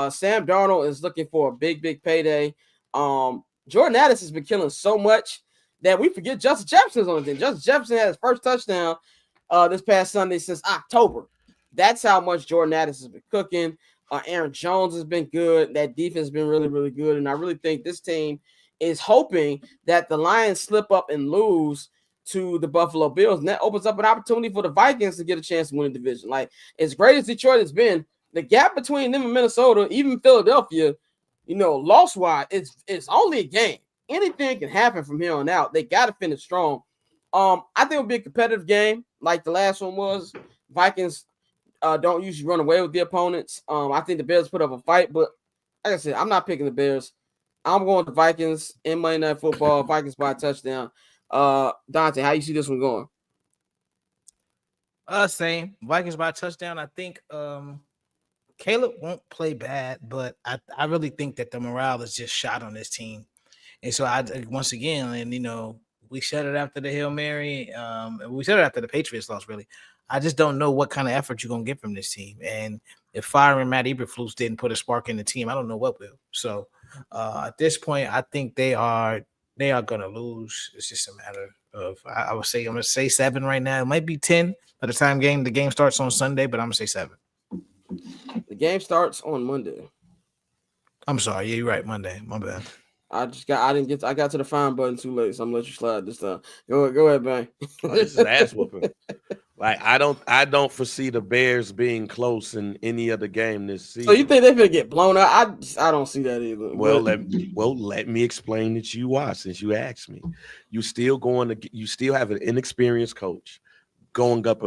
Sam Darnold is looking for a big, big payday. Jordan Addis has been killing so much that we forget Justin Jefferson's on the team. Justin Jefferson had his first touchdown this past Sunday since October. That's how much Jordan Addis has been cooking. Aaron Jones has been good. That defense has been really, really good. And I really think this team is hoping that the Lions slip up and lose to the Buffalo Bills. And that opens up an opportunity for the Vikings to get a chance to win the division. Like, as great as Detroit has been, the gap between them and Minnesota, even Philadelphia, loss-wise, it's only a game. Anything can happen from here on out. They got to finish strong. I think it'll be a competitive game like the last one was. Vikings don't usually run away with the opponents. I think the Bears put up a fight, but like I said, I'm not picking the Bears. I'm going to Vikings in Monday Night Football. Vikings by a touchdown. Dante, how you see this one going? Same. Vikings by a touchdown. I think Caleb won't play bad, but I really think that the morale is just shot on this team. And so once again, and we said it after the Hail Mary. We said it after the Patriots lost, really. I just don't know what kind of effort you're going to get from this team. And if firing Matt Eberflus didn't put a spark in the team, I don't know what will. So at this point, I think they are going to lose. It's just a matter of, I'm going to say 7 right now. It might be 10 by the time the game starts on Sunday, but I'm going to say 7. The game starts on Monday. I'm sorry. Yeah, you're right. Monday. My bad. I got to the fine button too late, so I'm gonna let you slide this time. Go ahead, man. This is ass whooping. Like I don't foresee the Bears being close in any other game this season. So you think they're gonna get blown out? I don't see that either. Well, let me explain it to you why. Since you asked me, you still have an inexperienced coach going up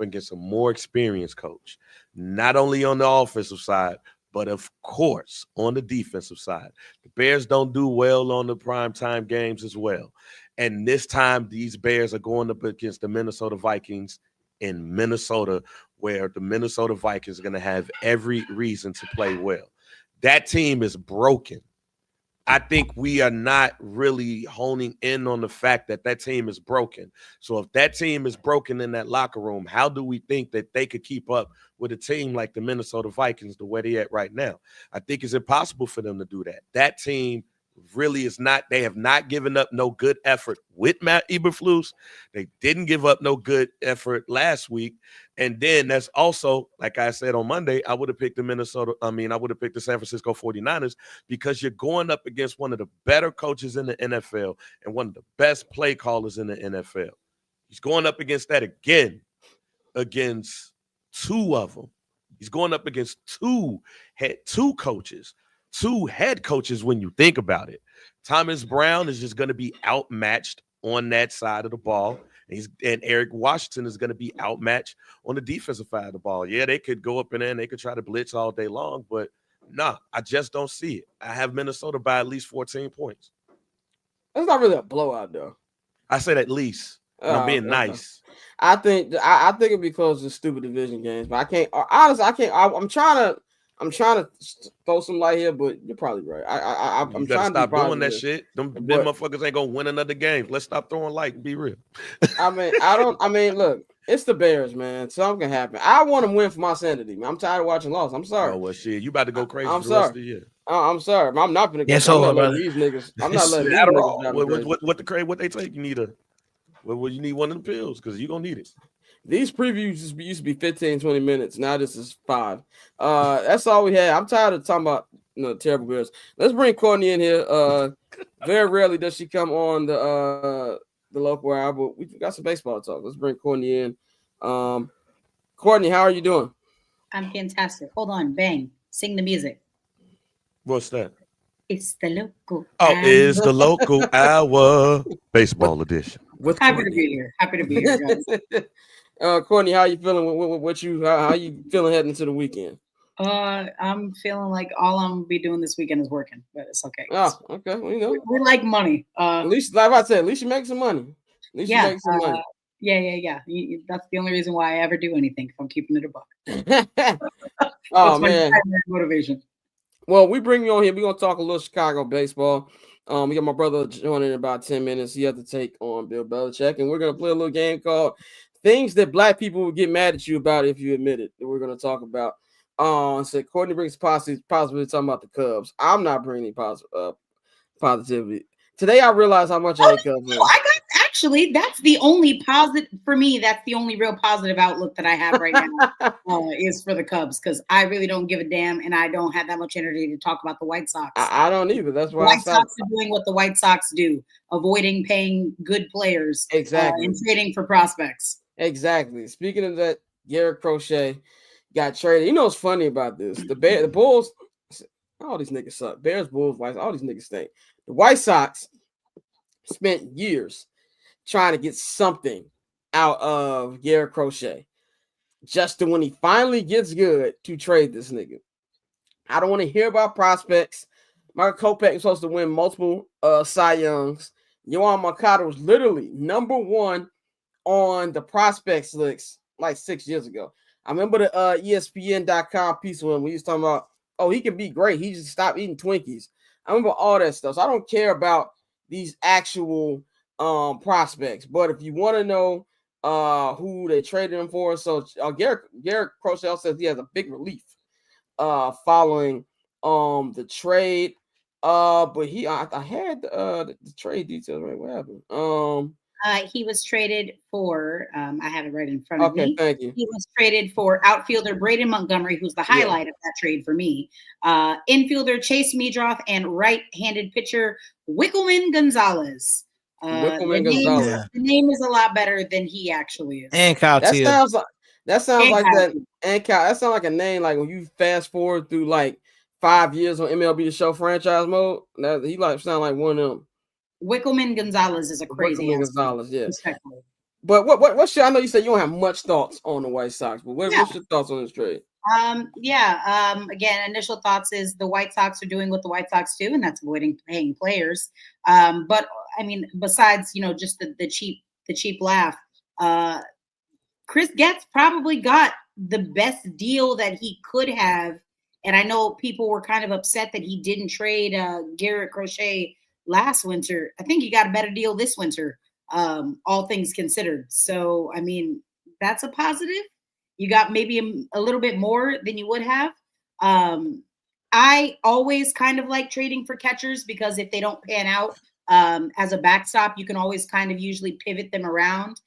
against a more experienced coach, not only on the offensive side. But of course, on the defensive side, the Bears don't do well on the primetime games as well. And this time, these Bears are going up against the Minnesota Vikings in Minnesota, where the Minnesota Vikings are going to have every reason to play well. That team is broken. I think we are not really honing in on the fact that team is broken. So if that team is broken in that locker room, how do we think that they could keep up with a team like the Minnesota Vikings the way they're at right now? I think it's impossible for them to do that. That team really is not. They have not given up no good effort with Matt Eberflus. They didn't give up no good effort last week. And then that's also, like I said on Monday, I would have picked the San Francisco 49ers because you're going up against one of the better coaches in the NFL and one of the best play callers in the NFL. He's going up against that again, against 2 of them. He's going up against 2 coaches, 2 head coaches when you think about it. Thomas Brown is just going to be outmatched on that side of the ball. And Eric Washington is going to be outmatched on the defensive side of the ball. Yeah, they could go up in there and they could try to blitz all day long, but nah, I just don't see it. I have Minnesota by at least 14 points. That's not really a blowout, though. I said at least. I'm being nice. I think it'd be close to stupid division games, but I can't. Honestly, I can't. I'm trying to throw some light here, but you're probably right. I'm trying to stop doing that shit. Them motherfuckers ain't gonna win another game. Let's stop throwing light and be real. Look, it's the Bears, man. Something can happen. I want them to win for my sanity, man. I'm tired of watching loss. I'm sorry. Oh well, shit, you about to go crazy I'm for sorry. the rest of the year. I'm sorry. I'm not gonna get these niggas. I'm not letting these niggas. What they take? You need you need one of the pills because you're gonna need it. These previews used to be 15, 20 minutes. Now this is 5. That's all we had. I'm tired of talking about terrible Bears. Let's bring Courtney in here. Very rarely does she come on the local hour, but we got some baseball talk. Let's bring Courtney in. Courtney, how are you doing? I'm fantastic. Hold on, bang. Sing the music. What's that? It's the local. Is the local hour baseball edition. Happy to be here. Happy to be here, guys. Courtney, how you feeling? How you feeling heading into the weekend? I'm feeling like all I'm gonna be doing this weekend is working, but it's okay. Oh, okay. Well, you know, we like money. At least, like I said, at least you make some money. At least you make some money. Yeah. That's the only reason why I ever do anything. If I'm keeping it a buck. Oh man, motivation. Well, we bring you on here. We're gonna talk a little Chicago baseball. We got my brother joining in about 10 minutes. He has to take on Bill Belichick, and we're gonna play a little game called "Things That Black People Would Get Mad at You About If You Admit It." That we're gonna talk about. So Courtney brings positivity talking about the Cubs. I'm not bringing positivity. Today I realized how much I hate Cubs. Actually, that's the only positive for me. That's the only real positive outlook that I have right now is for the Cubs, because I really don't give a damn, and I don't have that much energy to talk about the White Sox. I don't either. That's why the White Sox are doing what the White Sox do, avoiding paying good players, exactly, and trading for prospects. Exactly. Speaking of that, Garrett Crochet got traded. You know what's funny about this? The Bulls, all these niggas suck. Bears, Bulls, White, all these niggas stink. The White Sox spent years trying to get something out of Garrett Crochet, just to when he finally gets good to trade this nigga. I don't want to hear about prospects. Michael Kopech was supposed to win multiple Cy Youngs. Yohan Moncada was literally number one on the prospects list like 6 years ago. I remember the ESPN.com piece when we was talking about, oh, he can be great. He just stopped eating Twinkies. I remember all that stuff. So I don't care about these actual prospects. But if you want to know who they traded him for, so Garrett Crochet says he has a big relief following the trade. But I had the trade details right. What happened? He was traded for, I have it right in front of me. Okay, thank you. He was traded for outfielder Braden Montgomery, who's the highlight of that trade for me. Infielder Chase Meadroth and right-handed pitcher Wickelman Gonzalez. The name is a lot better than he actually is. And Kyle that sounds like that sounds like a name like when you fast forward through like 5 years on MLB The Show franchise mode. He sound like one of them. Wickelman Gonzalez is a crazy Gonzalez, yeah. But what's your? I know you said you don't have much thoughts on the White Sox, but what's your thoughts on this trade? Again, initial thoughts is the White Sox are doing what the White Sox do, and that's avoiding paying players. But I mean, besides just the cheap laugh, Chris Getz probably got the best deal that he could have. And I know people were kind of upset that he didn't trade Garrett Crochet last winter. I think he got a better deal this winter, all things considered. So, I mean, that's a positive. You got maybe a little bit more than you would have. I always kind of like trading for catchers because if they don't pan out as a backstop, you can always kind of usually pivot them around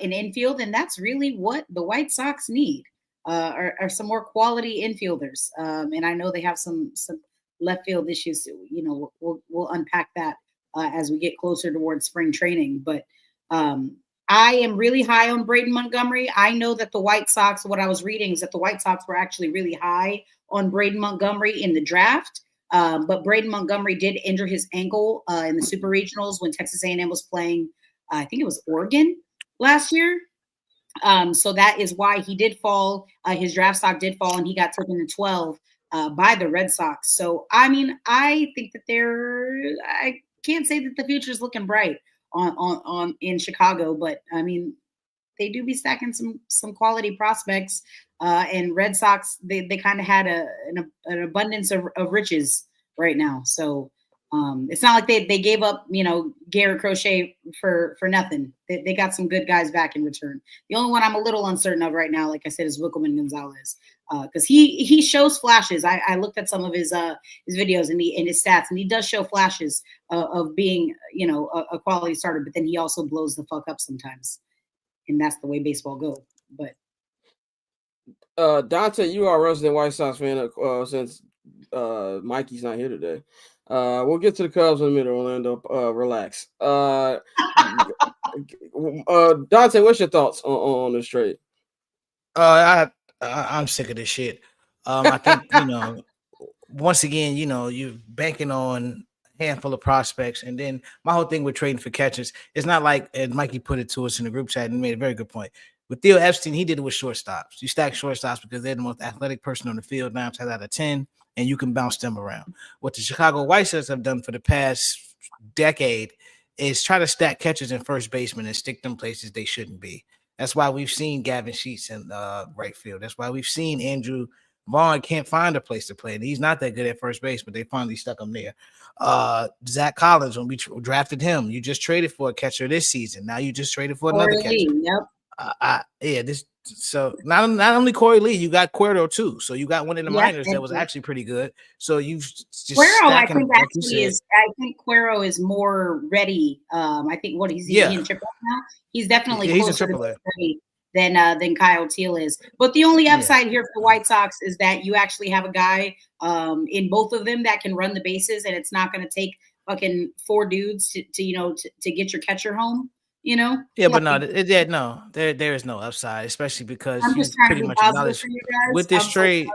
in infield. And that's really what the White Sox need are some more quality infielders. And I know they have some left field issues. We'll unpack that as we get closer towards spring training. But I am really high on Braden Montgomery. I know that the White Sox, what I was reading is that the White Sox were actually really high on Braden Montgomery in the draft. But Braden Montgomery did injure his ankle in the Super Regionals when Texas A&M was playing, I think it was Oregon last year. So that is why he did fall. His draft stock did fall, and he got taken to 12 by the Red Sox. So, I mean, I think that I can't say that the future is looking bright on in Chicago, but I mean, they do be stacking some quality prospects. And Red Sox, they kind of had an abundance of riches right now. So it's not like they gave up, Garrett Crochet for nothing. They got some good guys back in return. The only one I'm a little uncertain of right now, like I said, is Wickelman Gonzalez, because he shows flashes. I looked at some of his videos and his stats, and he does show flashes of being, a quality starter. But then he also blows the fuck up sometimes, and that's the way baseball goes. But Dante, you are a resident White Sox fan since Mikey's not here today. We'll get to the Cubs in a minute, Orlando. Relax. Dante, what's your thoughts on this trade? I'm sick of this shit. I think once again, you're banking on a handful of prospects. And then my whole thing with trading for catchers, it's not like, and Mikey put it to us in the group chat and made a very good point. With Theo Epstein, he did it with shortstops. You stack shortstops because they're the most athletic person on the field 9 times out of 10, and you can bounce them around. What the Chicago White Sox have done for the past decade is try to stack catchers and first basemen and stick them places they shouldn't be. That's why we've seen Gavin Sheets in right field. That's why we've seen Andrew Vaughn can't find a place to play. And he's not that good at first base, but they finally stuck him there. Zach Collins, when we drafted him, you just traded for a catcher this season. Now you just traded for another catcher. Yep. So not only Corey Lee, you got Cuero too. So you got one in the minors that was actually pretty good. So you've just Cuero, I think Cuero is more ready. I think he's in AAA now. He's definitely closer to ready than Kyle Teal is. But the only upside here for the White Sox is that you actually have a guy in both of them that can run the bases, and it's not going to take fucking 4 dudes to get your catcher home. But there is no upside, especially because you pretty much acknowledge with this trade.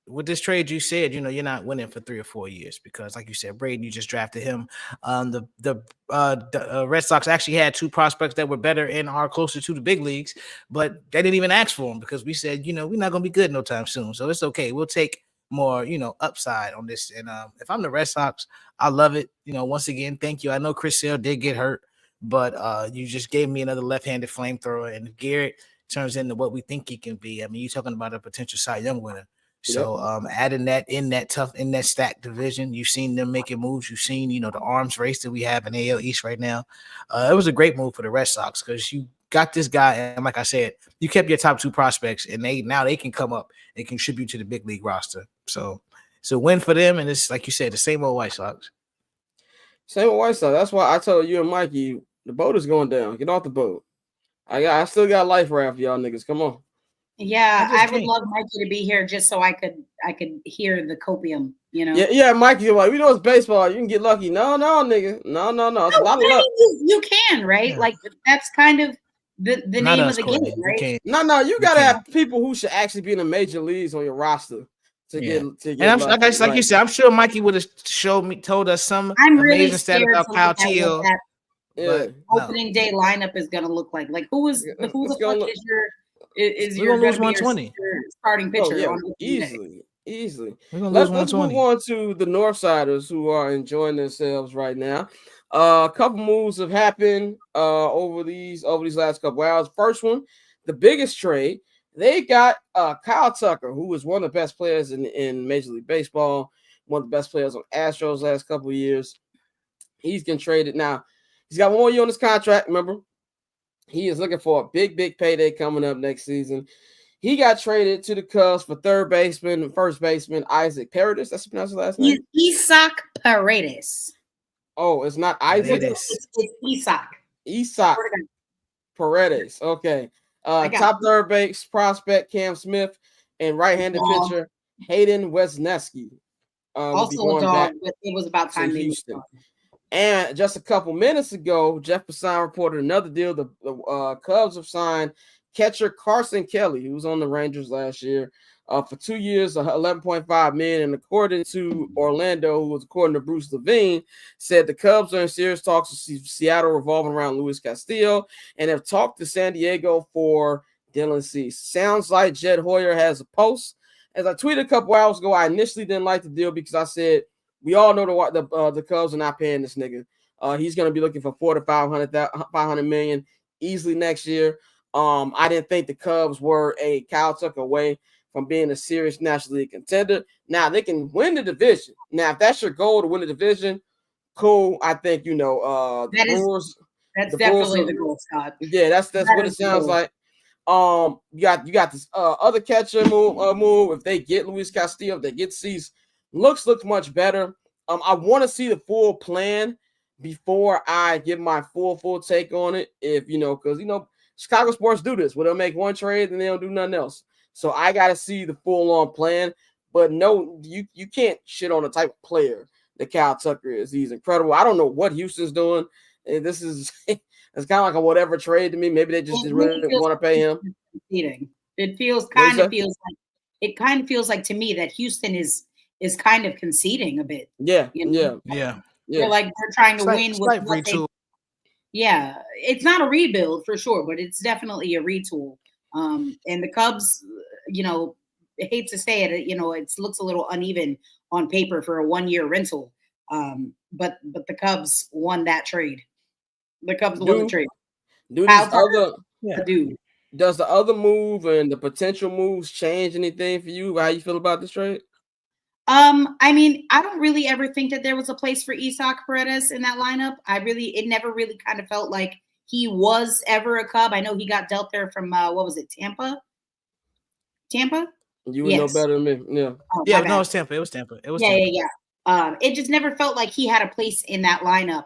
With this trade, you said you're not winning for 3 or 4 years because, like you said, Braden, you just drafted him. The Red Sox actually had 2 prospects that were better and are closer to the big leagues, but they didn't even ask for them because we said we're not going to be good no time soon, so it's okay. We'll take more upside on this. And if I'm the Red Sox, I love it. Once again, thank you. I know Chris Sale did get hurt, but you just gave me another left-handed flamethrower, and Garrett turns into what we think he can be. I mean, you're talking about a potential Cy Young winner. So adding that in that stacked division, you've seen them making moves. You've seen, the arms race that we have in AL East right now. It was a great move for the Red Sox because you got this guy, and like I said, you kept your top 2 prospects, and now they can come up and contribute to the big league roster. So win for them, and it's like you said, the same old White Sox. Same old White Sox. That's why I told you and Mikey, the boat is going down. Get off the boat. I still got life raft, y'all niggas. Come on. Yeah, I would love Mikey to be here just so I could hear the copium, Yeah, Mikey, like, we know it's baseball. You can get lucky. No, nigga. No. It's a lot of luck. You can, right? Yeah. Like, that's kind of the name of the game, right? No, you gotta have people who should actually be in the major leagues on your roster to get. And like you said, I'm sure Mikey would have told us some amazing stat about Kyle Teal. Opening day lineup is gonna look like who the fuck is your lose 120 starting pitcher? Easily. Let's move on to the Northsiders who are enjoying themselves right now. A couple moves have happened over these last couple hours. First one, the biggest trade, they got Kyle Tucker, who was one of the best players in Major League Baseball, one of the best players on Astros last couple of years. He's getting traded now. He's got 1 more year on his contract. Remember, he is looking for a big payday coming up next season. He got traded to the Cubs for third baseman and first baseman Isaac Paredes. That's pronounced his last name. Isaac Paredes. Oh, it's not Isaac. It's Isaac. Isaac Paredes. Okay. Top third base prospect Cam Smith and right-handed pitcher Hayden Wesneski. Also a dog, but it was about time Houston. And just a couple minutes ago, Jeff Passan reported another deal. The Cubs have signed catcher Carson Kelly, who was on the Rangers last year, for 2 years, $11.5 million. And according to Orlando, who was according to Bruce Levine, said the Cubs are in serious talks with Seattle revolving around Luis Castillo and have talked to San Diego for Dylan Cease. Sounds like Jed Hoyer has a post. As I tweeted a couple hours ago, I initially didn't like the deal because I said, we all know the Cubs are not paying this nigga. He's going to be looking for $400 to $500 million easily next year. I didn't think the Cubs were a Kyle Tucker away from being a serious National League contender. Now, they can win the division. Now, if that's your goal to win the division, cool. I think, Brewers. That's definitely the goal, Scott. Yeah, that's what it sounds like. You got this other catcher move. If they get Luis Castillo, if they get Cease, looks much better. I want to see the full plan before I give my full take on it. If because Chicago sports do this, where they'll make one trade and they don't do nothing else. So I got to see the full-on plan. But no, you can't shit on the type of player that Kyle Tucker is. He's incredible. I don't know what Houston's doing. And this is it's kind of like a whatever trade to me. Maybe they just really want to pay him. It kind of feels like to me that Houston is is kind of conceding a bit. Yeah, you know? Yeah. They're like they're trying to win with what retool. Yeah, it's not a rebuild for sure, but it's definitely a retool. And the Cubs, I hate to say it, it looks a little uneven on paper for a 1-year rental. But the Cubs won that trade. The Cubs won the trade. Does the other move and the potential moves change anything for you? How you feel about this trade? I mean, I don't really ever think that there was a place for Isaac Paredes in that lineup. It never really kind of felt like he was ever a Cub. I know he got dealt there from what was it, Tampa? You would know better than me. Yeah. Oh, yeah, no, it was Tampa. It was Tampa. Yeah. It just never felt like he had a place in that lineup.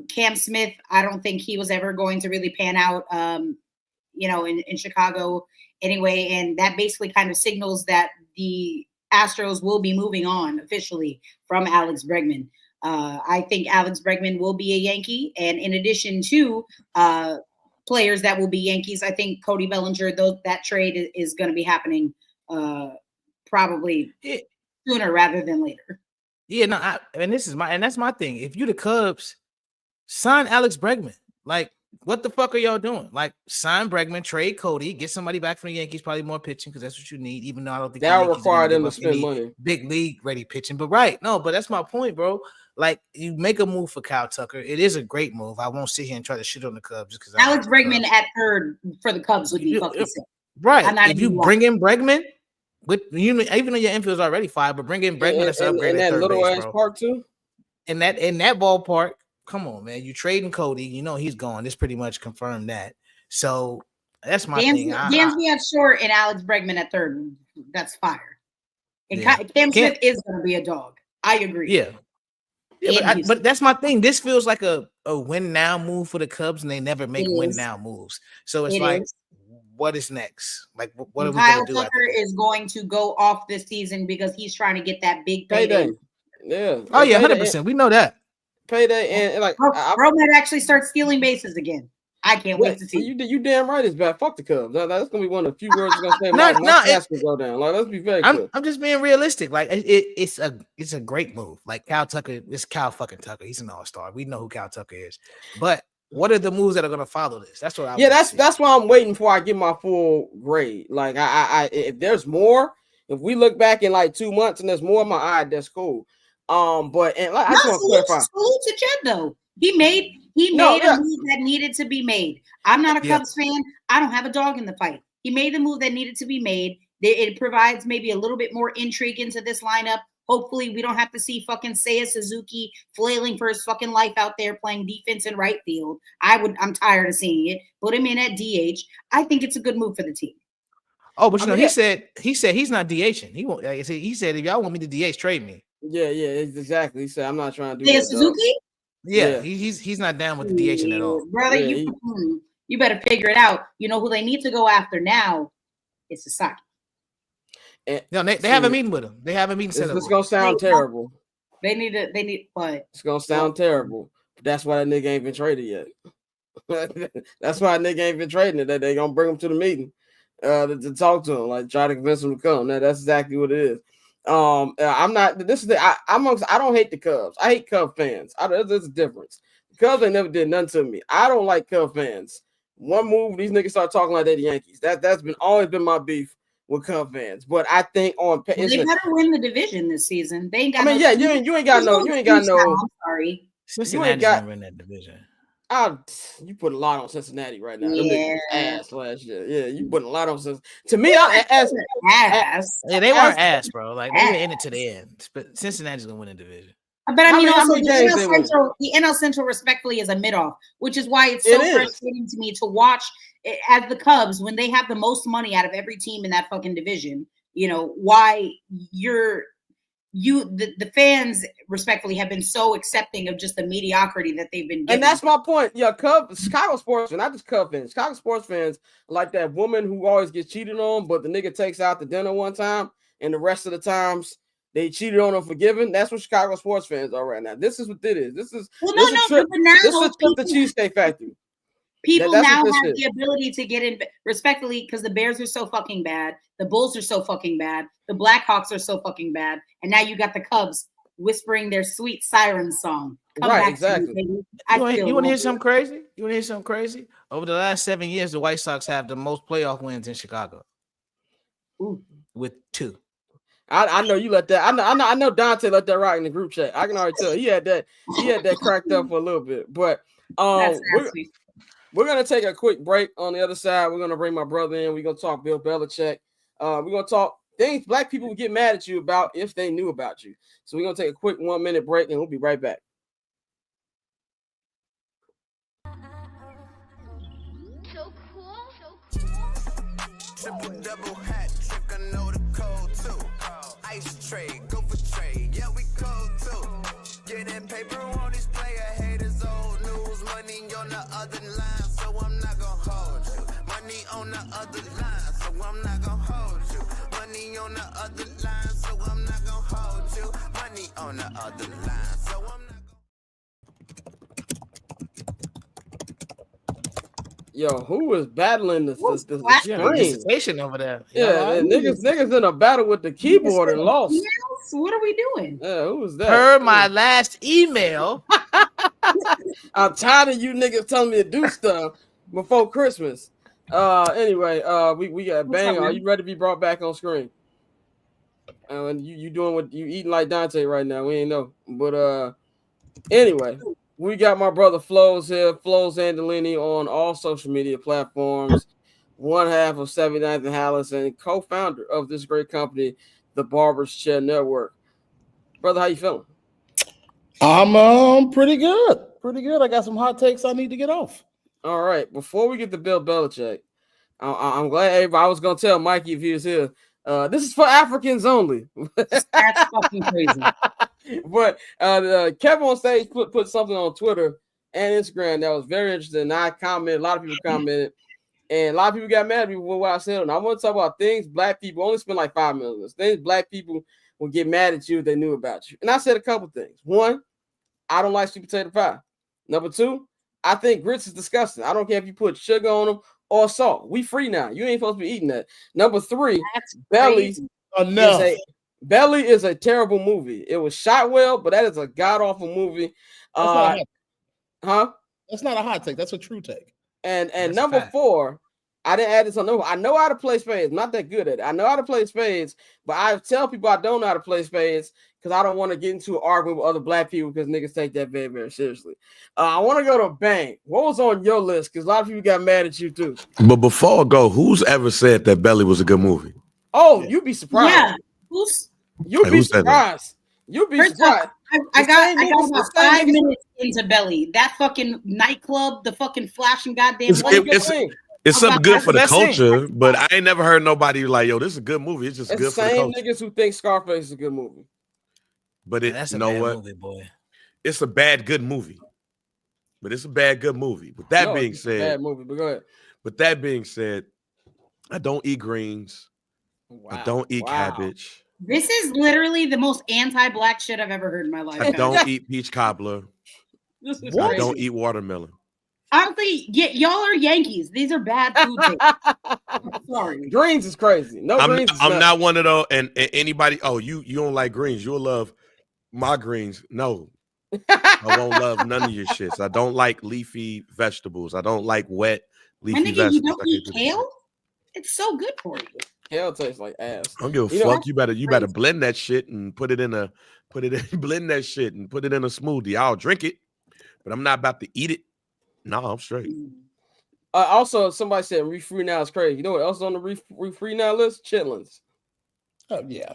Cam Smith, I don't think he was ever going to really pan out, in Chicago anyway. And that basically kind of signals that the Astros will be moving on officially from Alex Bregman. I think Alex Bregman will be a Yankee. And in addition to players that will be Yankees, I think Cody Bellinger, that trade is going to be happening probably sooner rather than later. Yeah, no, that's my thing. If you the Cubs, sign Alex Bregman. Like, what the fuck are y'all doing? Like, sign Bregman, trade Cody, get somebody back from the Yankees, probably more pitching because that's what you need. Even though I don't think that will require them to spend money, big league ready pitching. But but that's my point, bro. Like, you make a move for Kyle Tucker. It is a great move. I won't sit here and try to shit on the Cubs because Alex Bregman at third for the Cubs would be fucking sick. Right. If you bring in Bregman, even though your infield's already fine, but bring in Bregman, that's an upgrade at third base, bro. Park too. In that ballpark, come on, man. You trading Cody, he's gone. This pretty much confirmed that. So that's my thing. Dansby at short and Alex Bregman at third. That's fire. And Cam Smith is going to be a dog. I agree. Yeah. But that's my thing. This feels like a win now move for the Cubs, and they never make win now moves. So it's like, what is next? Like, what are we going to do? Kyle Tucker is going to go off this season because he's trying to get that big payday. Yeah. Oh yeah, 100%. We know that. Payday and like bro might actually start stealing bases again. I can't wait to see. You damn right it's bad. Fuck the Cubs. That's gonna be one of the few words you're gonna say. It's go down. Like, let's be very clear. I'm just being realistic. Like, it's a great move. Like, Kyle Tucker, it's Kyle fucking Tucker. He's an all-star. We know who Kyle Tucker is. But what are the moves that are gonna follow this? That's what that's why I'm waiting before I get my full grade. Like, I if there's more, if we look back in like 2 months and there's more, that's cool. But I just want to clarify. Salute to Jed though. He made a move that needed to be made. I'm not a Cubs fan. I don't have a dog in the fight. He made the move that needed to be made. It provides maybe a little bit more intrigue into this lineup. Hopefully, we don't have to see fucking Seiya Suzuki flailing for his fucking life out there playing defense in right field. I'm tired of seeing it. Put him in at DH. I think it's a good move for the team. Oh, but he said he's not DHing. He won't. He said if y'all want me to DH, trade me. Yeah, exactly. He said I'm not trying to do that. Suzuki? Yeah, he's not down with the DHing at all. Brother, you better figure it out. You know who they need to go after now? It's Sasaki. No, they have a meeting with him. They have a meeting set up. It's gonna sound terrible. They need what? It's gonna sound terrible. That's why that nigga ain't been traded yet. That's why that nigga ain't been trading it. They gonna bring him to the meeting to talk to him, like try to convince him to come. That's exactly what it is. I'm not. This is I don't hate the Cubs. I hate Cub fans. There's a difference. The Cubs ain't never did nothing to me. I don't like Cub fans. One move, these niggas start talking like they're the Yankees. That's always been my beef with Cub fans. But I think they better win the division this season. They ain't got. You ain't got no. I'm sorry. Cincinnati's gonna win that division. You put a lot on Cincinnati right now. Yeah. Ass last year. Yeah, you put a lot on Cincinnati. To me, ass. Yeah, they weren't ass, bro. Like, they were in it to the end. But Cincinnati's gonna win the division. But I mean, also the NL Central respectfully is a mid-off, which is why it's so frustrating to me to watch as the Cubs when they have the most money out of every team in that fucking division. You know why the fans respectfully have been so accepting of just the mediocrity that they've been getting. And that's my point. Yeah, Chicago sports fans, not just Cub fans. Chicago sports fans like that woman who always gets cheated on, but the nigga takes out to dinner one time, and the rest of the times they cheated on them forgiven. That's what Chicago sports fans are right now. This is what it is. This is a trip to Cheesesteak Factory. People now have the ability to get in respectfully because the Bears are so fucking bad. The Bulls are so fucking bad. The Blackhawks are so fucking bad. And now you got the Cubs whispering their sweet siren song. Come right, back exactly. to me, You want to hear something crazy? You want to hear something crazy? Over the last 7 years, the White Sox have the most playoff wins in Chicago. Ooh. With 2. I know you let that. I know Dante let that rock in the group chat. I can already tell he had that cracked up for a little bit. But we're gonna take a quick break. On the other side, we're gonna bring my brother in. We're gonna talk Bill Belichick. We're gonna talk things black people would get mad at you about if they knew about you. So we're gonna take a quick 1 minute break and we'll be right back. So cool. Triple double hat trick, I know the code too. Ice trade, go for trade, yeah we cold too. Getting paper on these player haters, old news, money on the other line, so I'm not gonna hold you. Money on the other line, so I'm not gonna hold you. Money on the other line, so I'm not gonna hold you. Money on the other line, so I'm not gonna. Yo, who was battling the screen over there? Yeah, niggas in a battle with the keyboard and lost. What are we doing? Yeah, who was that? Per my last email. I'm tired of you niggas telling me to do stuff before Christmas. Anyway, we got Bang. Are you ready to be brought back on screen? And you doing what you eating like Dante right now? We ain't know, but anyway. We got my brother Flows here, Flows Andolini on all social media platforms, one half of 79th and Halas and co-founder of this great company, the Barber's Chair Network. Brother, how you feeling? I'm pretty good. I got some hot takes I need to get off. All right. Before we get to Bill Belichick, I'm glad everybody. I was going to tell Mikey if he was here. This is for Africans only. That's fucking crazy. But Kevin on stage put something on Twitter and Instagram that was very interesting. I commented, a lot of people commented, and a lot of people got mad at me for what I said. And I want to talk about things black people only spend like 5 minutes on this. Things black people will get mad at you if they knew about you. And I said a couple things. One, I don't like sweet potato pie. Number two, I think grits is disgusting. I don't care if you put sugar on them or salt. We free now. You ain't supposed to be eating that. Number three, Belly. Belly is a terrible movie. It was shot well, but that is a god-awful movie. That's not a hot take. That's a true take. And number four, I didn't add this on. I know how to play spades. I'm not that good at it. I know how to play spades, but I tell people I don't know how to play spades because I don't want to get into an argument with other black people because niggas take that very, very seriously. I want to go to Bang. What was on your list? Because a lot of people got mad at you too. But before I go, who's ever said that Belly was a good movie? Oh, you'd be surprised. Yeah. You'd be surprised. You'd be surprised. I got about 5 minutes into Belly. That fucking nightclub, the fucking flashing goddamn it's something good for the culture, but I ain't never heard nobody like, yo, this is a good movie. It's just good for the culture. Same niggas who think Scarface is a good movie. But that's a bad movie, boy. It's a bad good movie. But it's a bad good movie. With that being said, bad movie, but go ahead. With that being said, I don't eat greens. Wow. I don't eat cabbage. This is literally the most anti-black shit I've ever heard in my life. I don't eat peach cobbler. I don't eat watermelon. I don't think y'all are Yankees. These are bad food. Sorry. Greens is crazy. I'm not one of those. And anybody, you don't like greens. You'll love my greens. No. I won't love none of your shits. I don't like leafy vegetables. I don't like wet leafy vegetables. You don't eat kale? It's so good for you. Kale tastes like ass. I don't give a fuck. You better blend that shit and blend that shit and put it in a smoothie. I'll drink it, but I'm not about to eat it. No, I'm straight. Also, somebody said re-free now is crazy. You know what else is on the re-free now list? Chitlins. Oh yeah.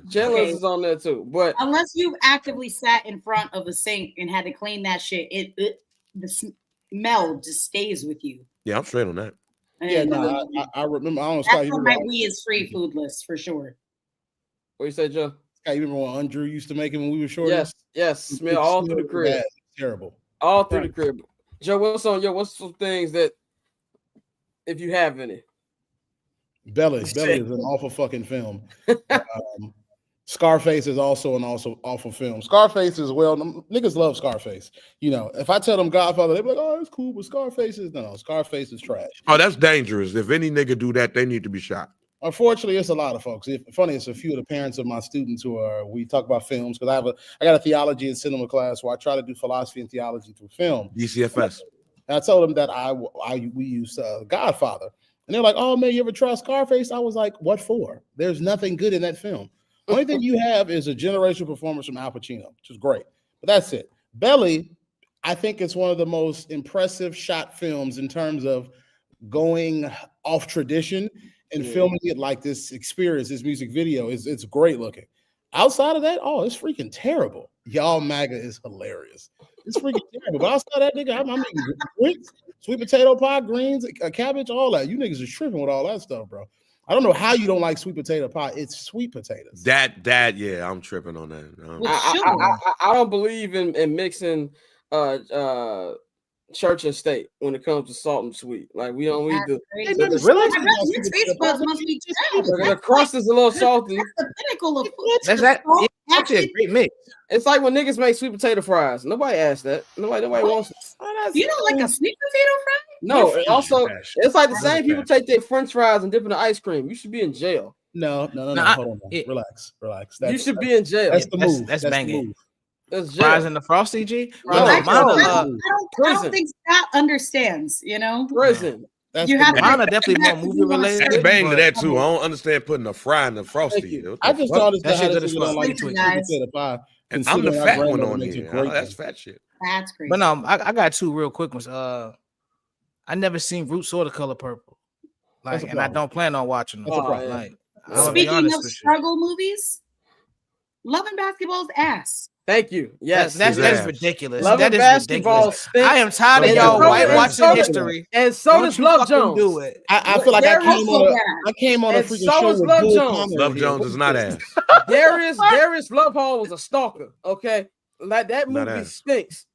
Chitlins is on there too. But unless you actively sat in front of a sink and had to clean that shit, the smell just stays with you. Yeah, I'm straight on that. Yeah, no, I remember. I don't know. That's on my We Is Free food list for sure. What you say, Joe? Scott, you remember when Andrew used to make it when we were short? Yes. Smell all through the crib. Bad. Terrible. All through the crib. Joe, what's some things that, if you have any? Belly is an awful fucking film. Scarface is also an awful film. Scarface is niggas love Scarface. You know, if I tell them Godfather, they be like, "Oh, it's cool," but Scarface is Scarface is trash. Oh, that's dangerous. If any nigga do that, they need to be shot. Unfortunately, it's a lot of folks. It's a few of the parents of my students we talk about films because I got a theology and cinema class where I try to do philosophy and theology through film. DCFS. And I told them that we use Godfather, and they're like, "Oh man, you ever try Scarface?" I was like, "What for? There's nothing good in that film. Only thing you have is a generational performance from Al Pacino, which is great, but that's it." Belly, I think it's one of the most impressive shot films in terms of going off tradition and filming it like this experience, this music video it's great looking. Outside of that, it's freaking terrible. Y'all MAGA is hilarious. It's freaking terrible. But outside that, nigga, I'm making grits, sweet potato pie, greens, cabbage, all that. You niggas are tripping with all that stuff, bro. I don't know how you don't like sweet potato pie. It's sweet potatoes. Yeah, I'm tripping on that. I don't believe in mixing church and state when it comes to salt and sweet. Like we don't need to. Really? Your taste buds must be The crust is a little salty. That's the pinnacle of food. That's actually a great mix. It's like when niggas make sweet potato fries. Nobody asked that. Nobody wants it. You don't like a sweet potato fry? No, and also it's like the same people take their French fries and dip in the ice cream. You should be in jail. No. Hold on. Relax. You should be in jail. That's the move. That's banging. That's fries in the Frosty, G. I don't think Scott understands. You know, prison. You have mine are definitely more movie related. That's bang to that too. I don't understand putting a fry in the Frosty. I just thought that shit good as fuck. Like sweet potato pie. And I'm the fat one on here. That's fat shit. That's crazy. But I got two real quick ones. I never seen Roots or The Color Purple. Like, and I don't plan on watching them. Like, speaking of struggle movies, Love and Basketball's ass. Thank you. Yes, that's ridiculous. Love that and is Basketball ridiculous. I am tired of y'all whitewashing history. And so does Love Jones. Do it. I feel like I came on a freaking show with Love Jones. Love Jones is not ass. Darius Love Hall was a stalker. Okay, like that movie stinks.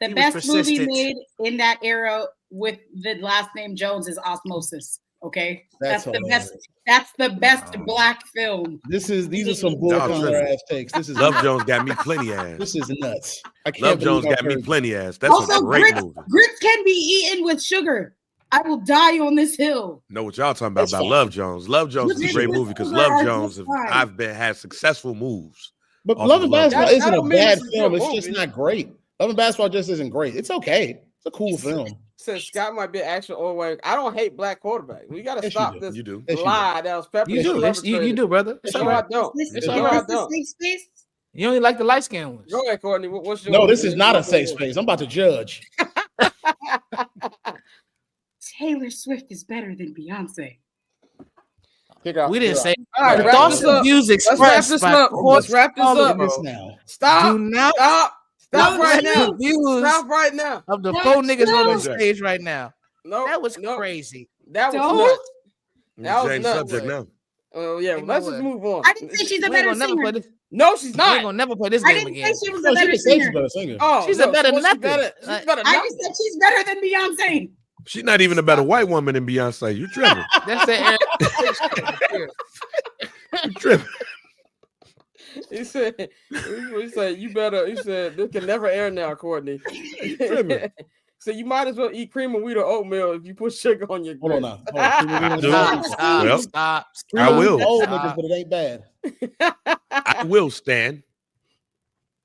The best movie made in that era with the last name Jones is Osmosis. Okay, that's the best. That's the best black film. These are some bull ass takes. This is Love Jones got me plenty ass. This is nuts. Love Jones got me plenty ass. That's also, a great movie. Grits can be eaten with sugar. I will die on this hill. Know what y'all talking about Love Jones? Love Jones is a great movie because Love Jones had successful moves. But Love and Basketball isn't a bad film. It's just not great. Love and Basketball just isn't great. It's okay. It's a cool film. Since Scott might be an actual overweight, I don't hate black quarterbacks. We got to stop this lie that was peppered. You do, brother. No, I don't. You only like the light skinned ones. Go ahead, Courtney. What's your No, this is not a safe space. I'm about to judge. Taylor Swift is better than Beyonce. We didn't say. All right, thoughts and views expressed. Let's wrap this up. Now. Stop. Do not Stop right now. Stop right now. Of the four niggas on the stage right now. No, that was crazy. That was nuts. That was nuts. Subject now. Oh yeah, let's just move on. I didn't say she's a better singer. No, she's not. We're gonna never play this game again. I didn't say she was a better singer. Oh, she's a better nothing. I just said she's better than Beyonce. She's not even a better white woman than Beyonce. You tripping? That's the You tripping? He said, you better. He said, this can never air now, Courtney. So you might as well eat cream of wheat or oatmeal if you put sugar on your grits. Hold on. Stop. I will. Old niggas, but it ain't bad. I will stand.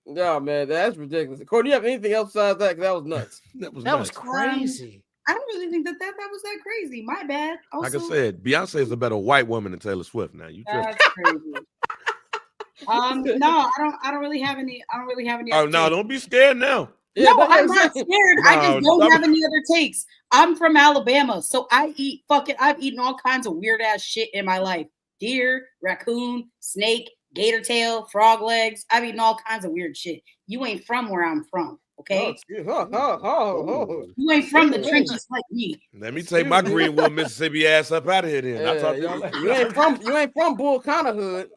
No, man, that's ridiculous. Courtney, you have anything else besides that? Because that was nuts. That was crazy. I don't really think that was that crazy. My bad. Also, like I said, Beyonce is a better white woman than Taylor Swift. Now you tripping. That's crazy. No, I don't really have any. Oh no, don't be scared now. Yeah, no, I'm not scared. I just don't have any other takes. I'm from Alabama, so I've eaten all kinds of weird ass shit in my life. Deer, raccoon, snake, gator tail, frog legs. I've eaten all kinds of weird shit. You ain't from where I'm from, okay? You ain't from the trenches like me. Let me take my Greenwood, Mississippi ass up out of here then. I'll talk to y'all later. You ain't from Bull Connor Hood.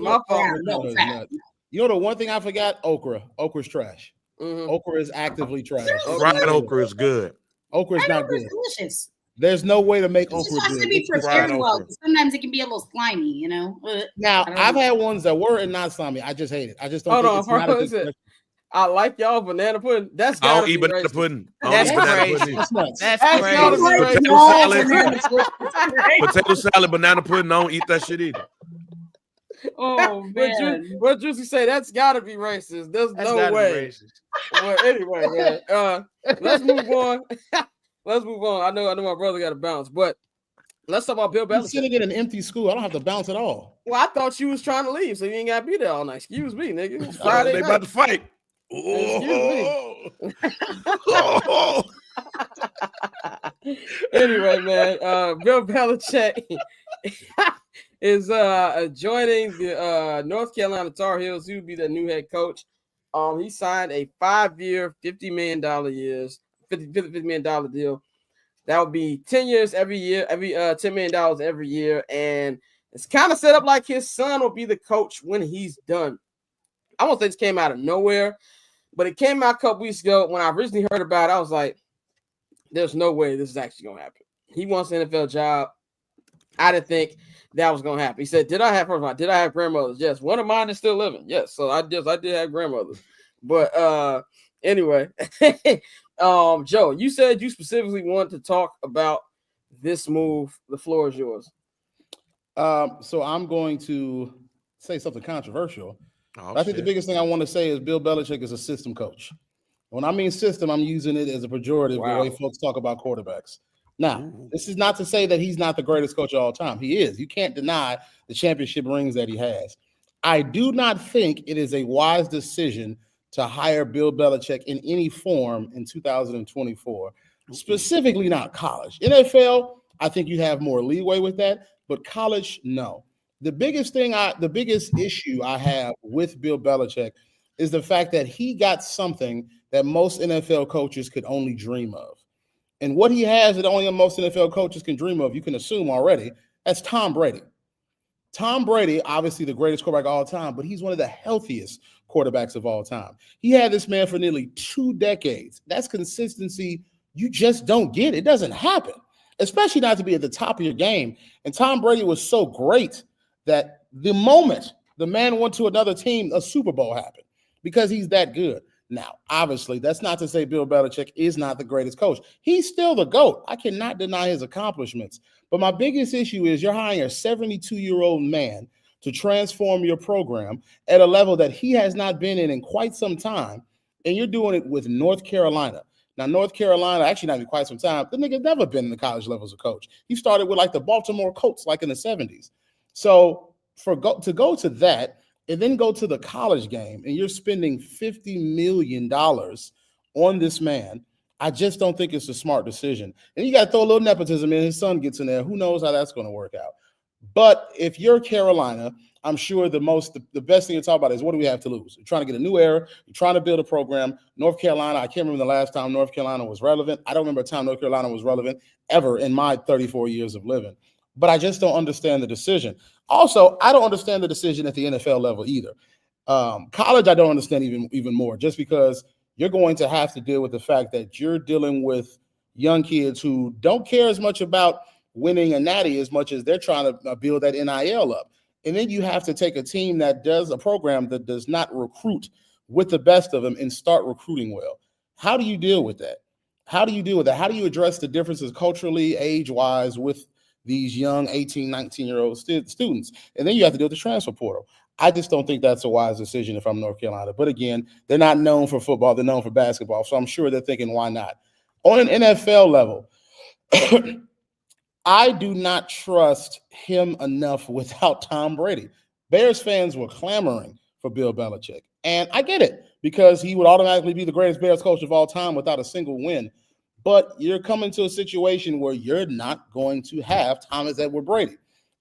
My fault. You know the one thing I forgot? Okra. Okra's trash. Okra is actively trash. Fried okra is good. Okra is not good. Delicious. There's no way to make It just okra has good. to be It's just prepared fried well. okra. 'Cause sometimes it can be a little slimy, you know. Now, I don't I've know. had ones that were and not slimy. I just hate it. I just don't Hold think on, it's not a bro. good Is it? question. I like y'all banana pudding. That's I gotta don't eat be banana racist. pudding. I don't That's eat banana crazy. pudding. That's nuts. That's That's crazy. gotta be Like, racist. Potato no, salad. banana twist is great. Potato salad, banana pudding. I don't eat that shit either. Oh man. What Juicy say? That's gotta be racist. There's That's no gotta be way. racist. Well, anyway, man. Let's move on. Let's move on. I know my brother got to bounce, but let's talk about Bill I'm Belichick. sitting in an empty school. I don't have to bounce at all. Well, I thought you was trying to leave, so you ain't got to be there all night. Excuse me, nigga. It's They Friday about night. to fight. Oh. Anyway, man, Bill Belichick is joining the North Carolina Tar Heels. He would be the new head coach. He signed a 5-year, $50 million $50 million deal. That would be 10 years every year, $10 million every year. And it's kind of set up like his son will be the coach when he's done. I won't say this came out of nowhere, but it came out a couple weeks ago. When I originally heard about it, I was like, there's no way this is actually going to happen. He wants an NFL job. I didn't think that was going to happen. He said, did I have grandmothers? Yes. One of mine is still living. Yes. So I did have grandmothers. But anyway, Joe, you said you specifically wanted to talk about this move. The floor is yours. So I'm going to say something controversial. I think the biggest thing I want to say is Bill Belichick is a system coach. When I mean system, I'm using it as a pejorative the way folks talk about quarterbacks. Now, this is not to say that he's not the greatest coach of all time. He is. You can't deny the championship rings that he has. I do not think it is a wise decision to hire Bill Belichick in any form in 2024, specifically not college. NFL, I think you have more leeway with that, but college, no. The biggest issue I have with Bill Belichick is the fact that he got something that most NFL coaches could only dream of. And what he has that only most NFL coaches can dream of, you can assume already, that's Tom Brady. Tom Brady, obviously the greatest quarterback of all time, but he's one of the healthiest quarterbacks of all time. He had this man for nearly 2 decades. That's consistency you just don't get. It doesn't happen, especially not to be at the top of your game. And Tom Brady was so great that the moment the man went to another team, a Super Bowl happened because he's that good. Now, obviously, that's not to say Bill Belichick is not the greatest coach. He's still the GOAT. I cannot deny his accomplishments. But my biggest issue is you're hiring a 72-year-old man to transform your program at a level that he has not been in quite some time, and you're doing it with North Carolina. Now, North Carolina, actually not in quite some time, the nigga's never been in the college level as a coach. He started with like the Baltimore Colts, like in the 70s. So to go to that, and then go to the college game, and you're spending $50 million on this man, I just don't think it's a smart decision. And you got to throw a little nepotism in. His son gets in there. Who knows how that's going to work out? But if you're Carolina, I'm sure the best thing to talk about is what do we have to lose? You're trying to get a new era. You're trying to build a program. North Carolina, I can't remember the last time North Carolina was relevant. I don't remember a time North Carolina was relevant ever in my 34 years of living. But I just don't understand the decision. Also, I don't understand the decision at the NFL level either. College, I don't understand even more, just because you're going to have to deal with the fact that you're dealing with young kids who don't care as much about winning a natty as much as they're trying to build that NIL up. And then you have to take a team that does a program that does not recruit with the best of them and start recruiting well. How do you deal with that? How do you address the differences culturally, age-wise with these young 18, 19-year-old students? And then you have to deal with the transfer portal. I just don't think that's a wise decision if I'm North Carolina. But again, they're not known for football. They're known for basketball. So I'm sure they're thinking, why not? On an NFL level, I do not trust him enough without Tom Brady. Bears fans were clamoring for Bill Belichick. And I get it, because he would automatically be the greatest Bears coach of all time without a single win. But you're coming to a situation where you're not going to have Thomas Edward Brady.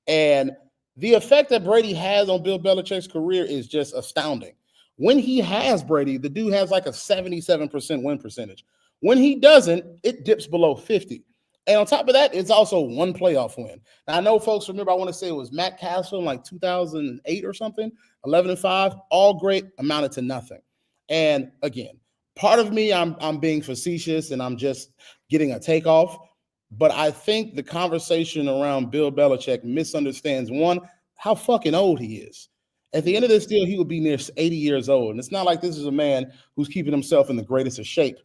And the effect that Brady has on Bill Belichick's career is just astounding. When he has Brady, the dude has like a 77% win percentage. When he doesn't, it dips below 50. And on top of that, it's also one playoff win. Now, I know folks remember, I want to say it was Matt Castle in like 2008 or something, 11-5, all great, amounted to nothing. And again, part of me, I'm being facetious and I'm just getting a takeoff. But I think the conversation around Bill Belichick misunderstands, one, how fucking old he is. At the end of this deal, he will be near 80 years old. And it's not like this is a man who's keeping himself in the greatest of shape.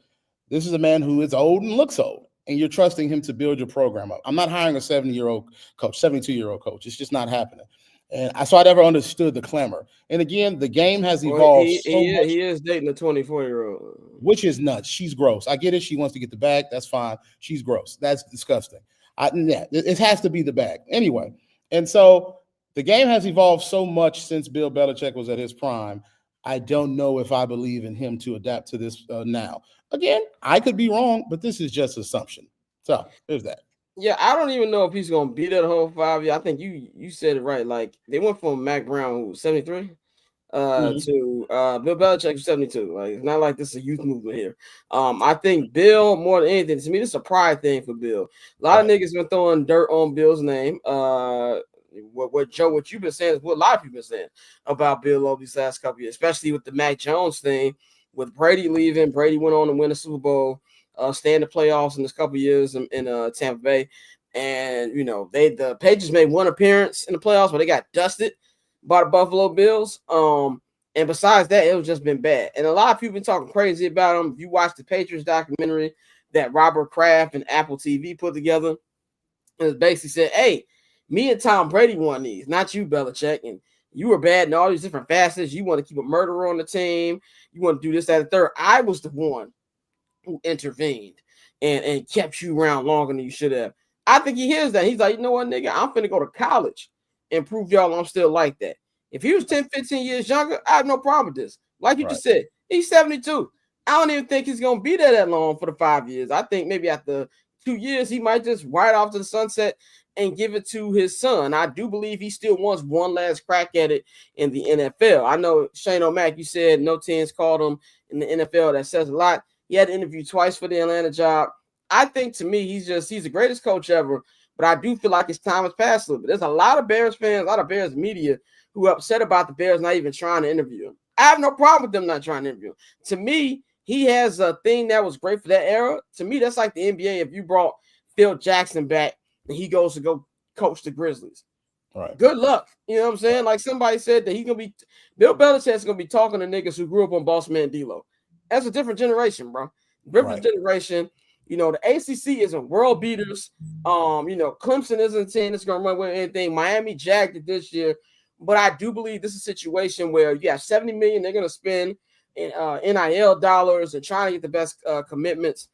This is a man who is old and looks old, and you're trusting him to build your program up. I'm not hiring a 70-year-old coach, 72-year-old coach. It's just not happening. And so I never understood the clamor. And again, the game has evolved much. He is dating a 24-year-old. Which is nuts. She's gross. I get it. She wants to get the bag. That's fine. She's gross. That's disgusting. It has to be the bag. Anyway, and so the game has evolved so much since Bill Belichick was at his prime. I don't know if I believe in him to adapt to this now. Again, I could be wrong, but this is just assumption. So there's that. Yeah, I don't even know if he's gonna be there the whole 5 years. I think you said it right. Like they went from Mac Brown, who was 73, to Bill Belichick, who's 72. Like it's not like this is a youth movement here. I think Bill, more than anything, to me, this is a pride thing for Bill. A lot of niggas been throwing dirt on Bill's name. What you've been saying is what a lot of people been saying about Bill over these last couple years, especially with the Mac Jones thing, with Brady leaving. Brady went on to win the Super Bowl. Stay in the playoffs in this couple years in Tampa Bay, and the Patriots made one appearance in the playoffs, but they got dusted by the Buffalo Bills. And besides that, it was just been bad. And a lot of people been talking crazy about him. If you watch the Patriots documentary that Robert Kraft and Apple TV put together, it basically said, "Hey, me and Tom Brady won these, not you, Belichick, and you were bad in all these different facets. You want to keep a murderer on the team. You want to do this, that, and third. I was the one who intervened and kept you around longer than you should have." I think he hears that. He's like, you know what, nigga, I'm finna go to college and prove y'all I'm still like that. If he was 10, 15 years younger, I have no problem with this. Like you just said, he's 72. I don't even think he's going to be there that long for the 5 years. I think maybe after 2 years, he might just ride off to the sunset and give it to his son. I do believe he still wants one last crack at it in the NFL. I know, Shane O'Mac, you said no teams called him in the NFL. That says a lot. He had to interview twice for the Atlanta job. I think, to me, he's the greatest coach ever, but I do feel like his time has passed a little bit. There's a lot of Bears fans, a lot of Bears media who are upset about the Bears not even trying to interview him. I have no problem with them not trying to interview him. To me, he has a thing that was great for that era. To me, that's like the NBA if you brought Phil Jackson back and he goes to go coach the Grizzlies. Right. Good luck. You know what I'm saying? Like somebody said that Bill Belichick's going to be talking to niggas who grew up on Boss Man D-Lo. That's a different generation, bro. Different generation. The ACC isn't world beaters. Clemson isn't a team that's going to run with anything. Miami jacked it this year. But I do believe this is a situation where you have $70 million they're going to spend in NIL dollars and trying to get the best commitments.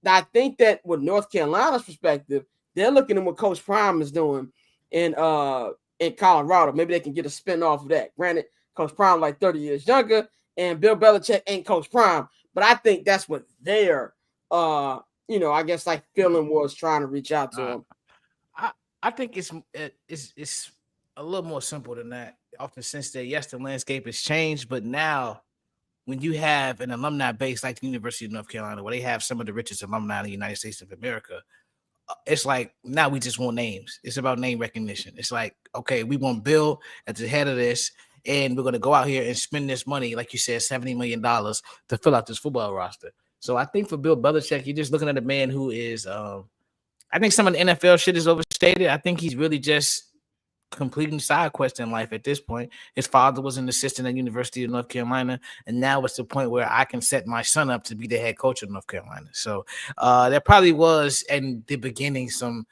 I think that with North Carolina's perspective, they're looking at what Coach Prime is doing in Colorado. Maybe they can get a spin off of that. Granted, Coach Prime like 30 years younger, and Bill Belichick ain't Coach Prime. But I think that's what their I guess like feeling was trying to reach out to him. I think it's a little more simple than that. Often since that, yes, the landscape has changed, but now when you have an alumni base like the University of North Carolina, where they have some of the richest alumni in the United States of America, it's like now we just want names. It's about name recognition. It's like, okay, we want Bill at the head of this, and we're going to go out here and spend this money, like you said, $70 million to fill out this football roster. So I think for Bill Belichick, you're just looking at a man who is, I think some of the NFL shit is overstated. I think he's really just completing side quests in life at this point. His father was an assistant at University of North Carolina, and now it's the point where I can set my son up to be the head coach of North Carolina. So there probably was in the beginning some,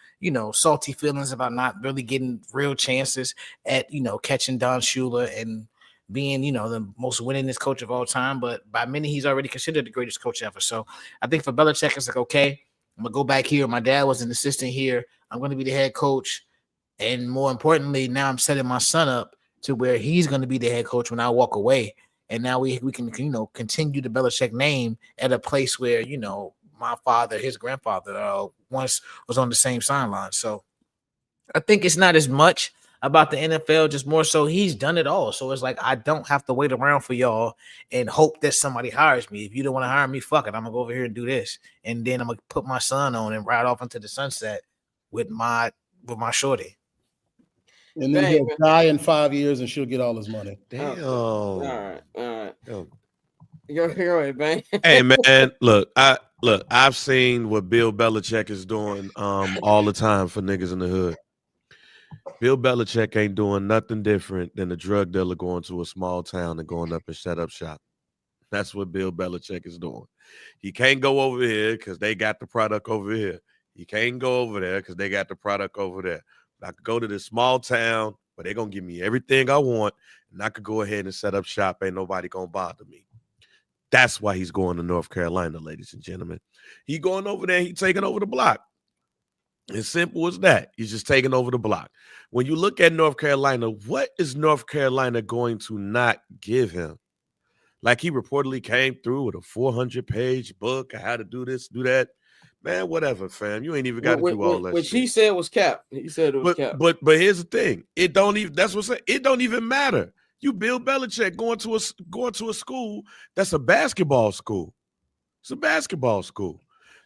salty feelings about not really getting real chances at, catching Don Shula and being, the most winningest coach of all time. But by many, he's already considered the greatest coach ever. So I think for Belichick, it's like, okay, I'm going to go back here. My dad was an assistant here. I'm going to be the head coach. And more importantly, now I'm setting my son up to where he's going to be the head coach when I walk away. And now we can, continue the Belichick name at a place where, my father, his grandfather once was on the same sideline. So I think it's not as much about the NFL, just more so he's done it all. So it's like, I don't have to wait around for y'all and hope that somebody hires me. If you don't want to hire me, fuck it. I'm going to go over here and do this. And then I'm going to put my son on and ride off into the sunset with my shorty. And then he'll die in 5 years and she'll get all his money. Damn. All right. Go ahead, Bang. Hey, man, look, Look, I've seen what Bill Belichick is doing all the time for niggas in the hood. Bill Belichick ain't doing nothing different than a drug dealer going to a small town and going up and set up shop. That's what Bill Belichick is doing. He can't go over here because they got the product over here. He can't go over there because they got the product over there. But I could go to this small town where they're going to give me everything I want, and I could go ahead and set up shop. Ain't nobody going to bother me. That's why he's going to North Carolina, ladies and gentlemen. He going over there, he taking over the block. As simple as that. He's just taking over the block. When you look at North Carolina, what is North Carolina going to not give him? Like he reportedly came through with a 400-page book, how to do this, do that. Man, whatever, fam. You ain't even got to do all that which shit. he said was cap. He said it was cap. But here's the thing. It don't even, that's what I'm saying. It don't even matter. You Bill Belichick going to a school that's a basketball school. It's a basketball school.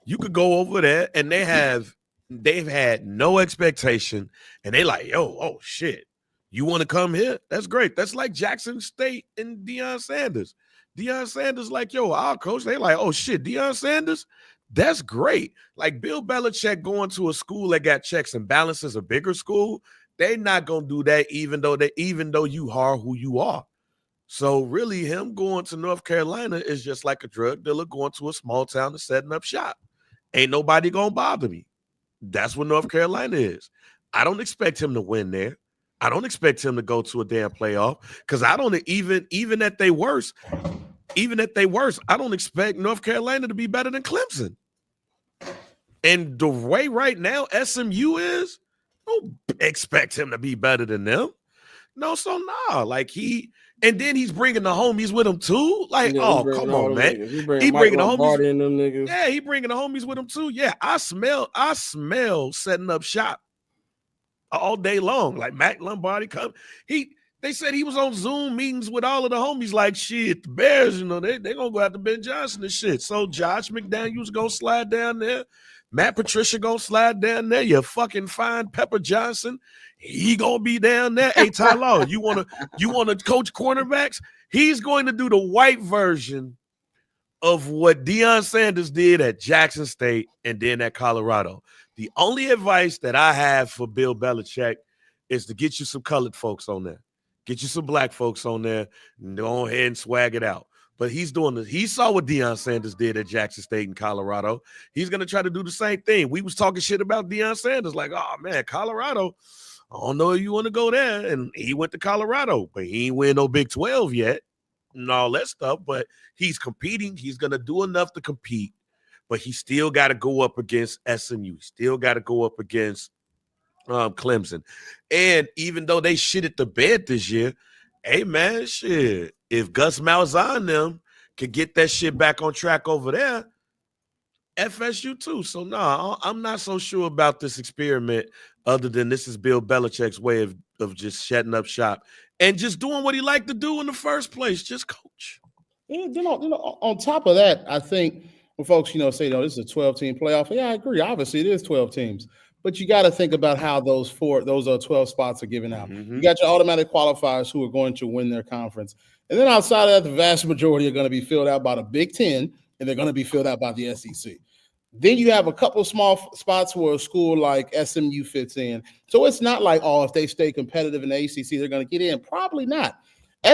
You could go over there and they've had no expectation, and they like, yo, oh shit. You want to come here? That's great. That's like Jackson State and Deion Sanders. Deion Sanders like, yo, our coach, they like, oh shit, Deion Sanders? That's great. Like Bill Belichick going to a school that got checks and balances, a bigger school, they not gonna do that even though you are who you are. So really him going to North Carolina is just like a drug dealer going to a small town and setting up shop. Ain't nobody gonna bother me. That's what North Carolina is. I don't expect him to win there. I don't expect him to go to a damn playoff because I don't even at their worst, I don't expect North Carolina to be better than Clemson. And the way right now SMU is, I don't expect him to be better than them. No, so nah. Like and then he's bringing the homies with him too. Like, yeah, oh, come on, man. He bringing the homies in them niggas. Yeah, he bringing the homies with him too. Yeah, I smell setting up shop all day long. Like Matt Lombardi come. They said he was on Zoom meetings with all of the homies. Like shit, the Bears, they gonna go after Ben Johnson and shit. So Josh McDaniels gonna slide down there. Matt Patricia gonna slide down there. You fucking fine Pepper Johnson. He gonna be down there. Hey, Tyler, you wanna coach cornerbacks? He's going to do the white version of what Deion Sanders did at Jackson State and then at Colorado. The only advice that I have for Bill Belichick is to get you some colored folks on there. Get you some black folks on there and go ahead and swag it out. But he's doing this. He saw what Deion Sanders did at Jackson State and Colorado. He's going to try to do the same thing. We was talking shit about Deion Sanders. Like, oh, man, Colorado, I don't know if you want to go there. And he went to Colorado, but he ain't win no Big 12 yet and all that stuff. But he's competing. He's going to do enough to compete. But he still got to go up against SMU. Still got to go up against Clemson. And even though they shitted the bed this year, hey, man, shit. If Gus Malzahn them could get that shit back on track over there, FSU too. So, no, I'm not so sure about this experiment other than this is Bill Belichick's way of just shutting up shop and just doing what he liked to do in the first place, just coach. Yeah, on top of that, I think when folks, say, this is a 12-team playoff, yeah, I agree. Obviously, it is 12 teams. But you got to think about how those 12 spots are given out. Mm-hmm. You got your automatic qualifiers who are going to win their conference. And then outside of that, the vast majority are going to be filled out by the Big Ten, and they're going to be filled out by the SEC. Then you have a couple of small spots where a school like SMU fits in. So it's not like, if they stay competitive in the ACC, they're going to get in. Probably not.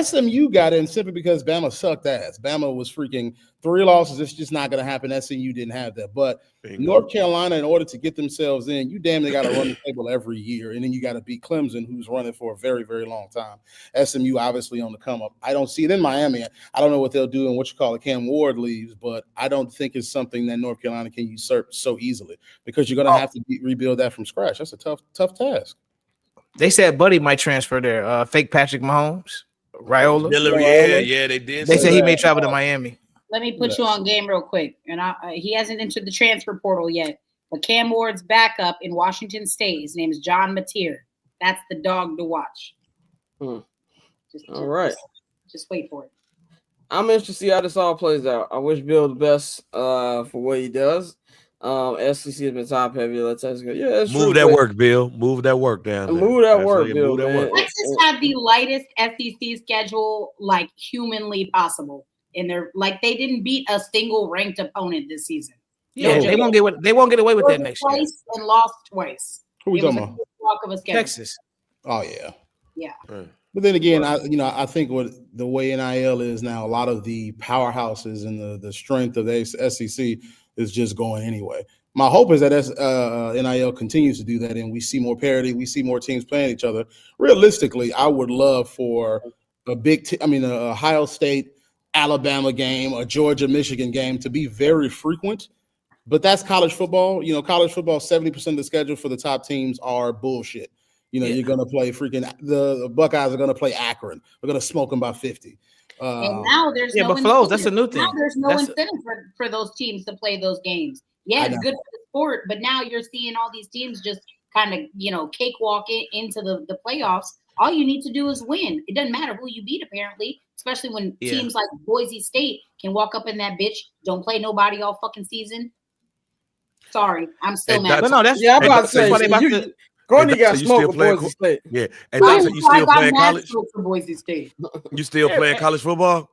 SMU got in simply because Bama sucked ass. Bama was freaking 3 losses. It's just not going to happen. SMU didn't have that. But North Carolina, in order to get themselves in, you damn near got to run the table every year. And then you got to beat Clemson, who's running for a very, very long time. SMU obviously on the come up. I don't see it in Miami. I don't know what they'll do and Cam Ward leaves, but I don't think it's something that North Carolina can usurp so easily because you're going to have to rebuild that from scratch. That's a tough task. They said Buddy might transfer there. Fake Patrick Mahomes. Raiola. Yeah, they did. They said he may travel to Miami. Let me put you on game real quick. And he hasn't entered the transfer portal yet. But Cam Ward's backup in Washington State, his name is John Mateer. That's the dog to watch. All right. Just wait for it. I'm interested to see how this all plays out. I wish Bill the best for what he does. SEC has been top heavy. Let's go. Yeah, move that work, Bill. Move that work down. Move that work, Bill. Texas had the lightest SEC schedule, humanly possible. And they didn't beat a single ranked opponent this season. Yeah, they won't get away with that next year. Twice and lost twice. Who we It was talking a about? good walk of a schedule. Texas. Oh yeah. Yeah. But then again, I think what the way NIL is now, a lot of the powerhouses and the strength of the SEC is just going anyway. My hope is that NIL continues to do that, and we see more parity. We see more teams playing each other. Realistically, I would love for a Ohio State, Alabama game, a Georgia, Michigan game to be very frequent. But that's college football. College football, 70% of the schedule for the top teams are bullshit. You're going to play the Buckeyes are going to play Akron. We're going to smoke them by 50. And now there's but Flows, that's a new thing. Now there's no incentive for those teams to play those games. Yeah, it's good for the sport, but now you're seeing all these teams just kind of, cakewalk into the playoffs. All you need to do is win. It doesn't matter who you beat, apparently, especially when teams like Boise State can walk up in that bitch, don't play nobody all fucking season. Sorry, I'm still mad. I'm about to say, Courtney got smoked for Boise State. Yeah, and that's you still playing college? For Boise State. You still playing college football?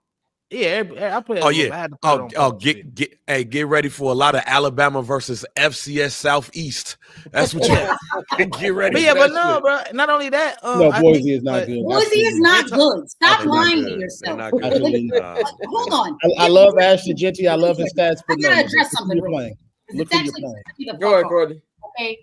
Yeah, I play. Oh yeah. Get ready for a lot of Alabama versus FCS Southeast. That's what you get ready. But no, bro. Not only that. No, Boise is not good. Boise is not good. Stop lying to yourself. Hold on. I love Ashton Jeanty. I love his stats. I gotta address something. Look who you're playing. Go ahead, Courtney. Okay.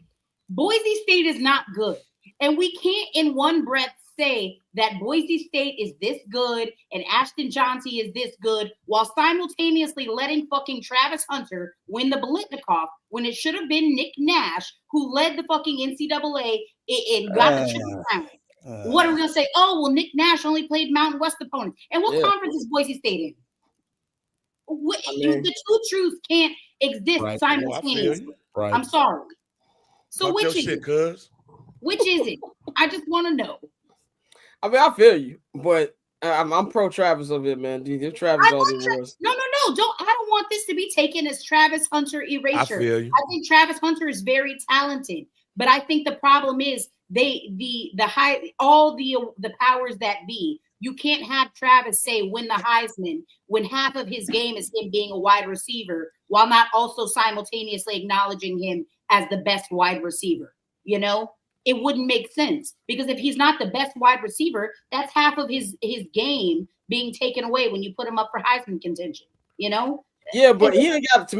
Boise State is not good. And we can't in one breath say that Boise State is this good and Ashton Jeanty is this good while simultaneously letting fucking Travis Hunter win the Biletnikoff when it should have been Nick Nash who led the fucking NCAA and got the triple crown. What are we going to say? Oh, well, Nick Nash only played Mountain West opponents. And what conference is Boise State in? The two truths can't exist simultaneously. Right. I'm sorry. So which is it? Which is it? I just want to know. I mean, I feel you, but I'm pro Travis over here, man. Dude, Travis all the worst. No. I don't want this to be taken as Travis Hunter erasure. I feel you. I think Travis Hunter is very talented, but I think the problem is the powers that be. You can't have Travis say win the Heisman when half of his game is him being a wide receiver while not also simultaneously acknowledging him as the best wide receiver. It wouldn't make sense because if he's not the best wide receiver, that's half of his game being taken away when you put him up for Heisman contention, Yeah, but he don't have to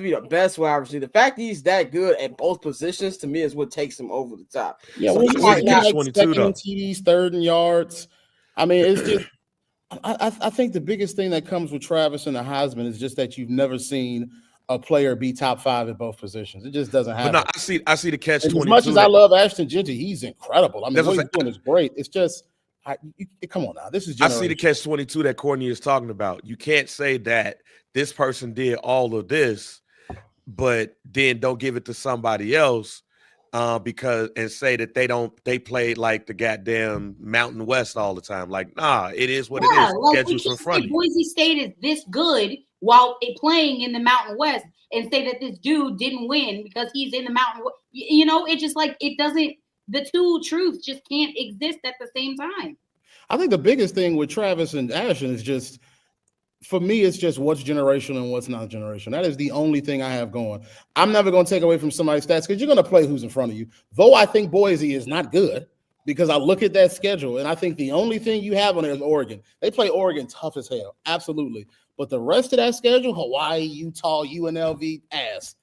be the best wide receiver. The fact that he's that good at both positions to me is what takes him over the top. Yeah, so he's like second in TDs, third in yards. I mean, it's just I think the biggest thing that comes with Travis and the Heisman is just that you've never seen a player be top 5 at both positions. It just doesn't happen. But no, I see the catch 22. As much as I love Ashton Jeanty, he's incredible. I mean, what he's doing is great. It's just, come on now. This is I see the catch 22 that Courtney is talking about. You can't say that this person did all of this, but then don't give it to somebody else because and say that they played like the goddamn Mountain West all the time. Like, nah, it is what it is. Schedule's in front of you. Boise State is this good while playing in the Mountain West and say that this dude didn't win because he's in the Mountain West. It just it doesn't, the two truths just can't exist at the same time. I think the biggest thing with Travis and Ashton is just, for me, it's just what's generational and what's not generational. That is the only thing I have going. I'm never going to take away from somebody's stats because you're going to play who's in front of you. Though I think Boise is not good because I look at that schedule and I think the only thing you have on there is Oregon. They play Oregon tough as hell. Absolutely. But the rest of that schedule, Hawaii, Utah, UNLV,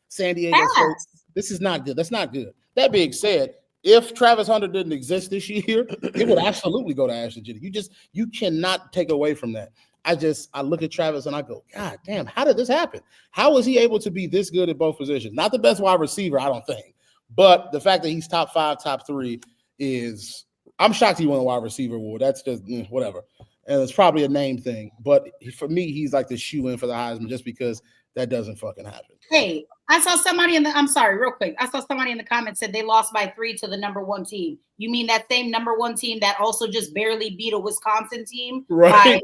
San Diego State, this is not good. That's not good. That being said, if Travis Hunter didn't exist this year, it would absolutely go to Ashton Jeanty. You cannot take away from that. I look at Travis and I go, God damn, how did this happen? How was he able to be this good at both positions? Not the best wide receiver, I don't think. But the fact that he's top 5, top 3 is, I'm shocked he won a wide receiver award. That's just whatever. And it's probably a name thing. But for me, he's like the shoe-in for the Heisman just because that doesn't fucking happen. Hey, I saw somebody I'm sorry, real quick. I saw somebody in the comments said they lost by 3 to the number 1 team. You mean that same number 1 team that also just barely beat a Wisconsin team? Right.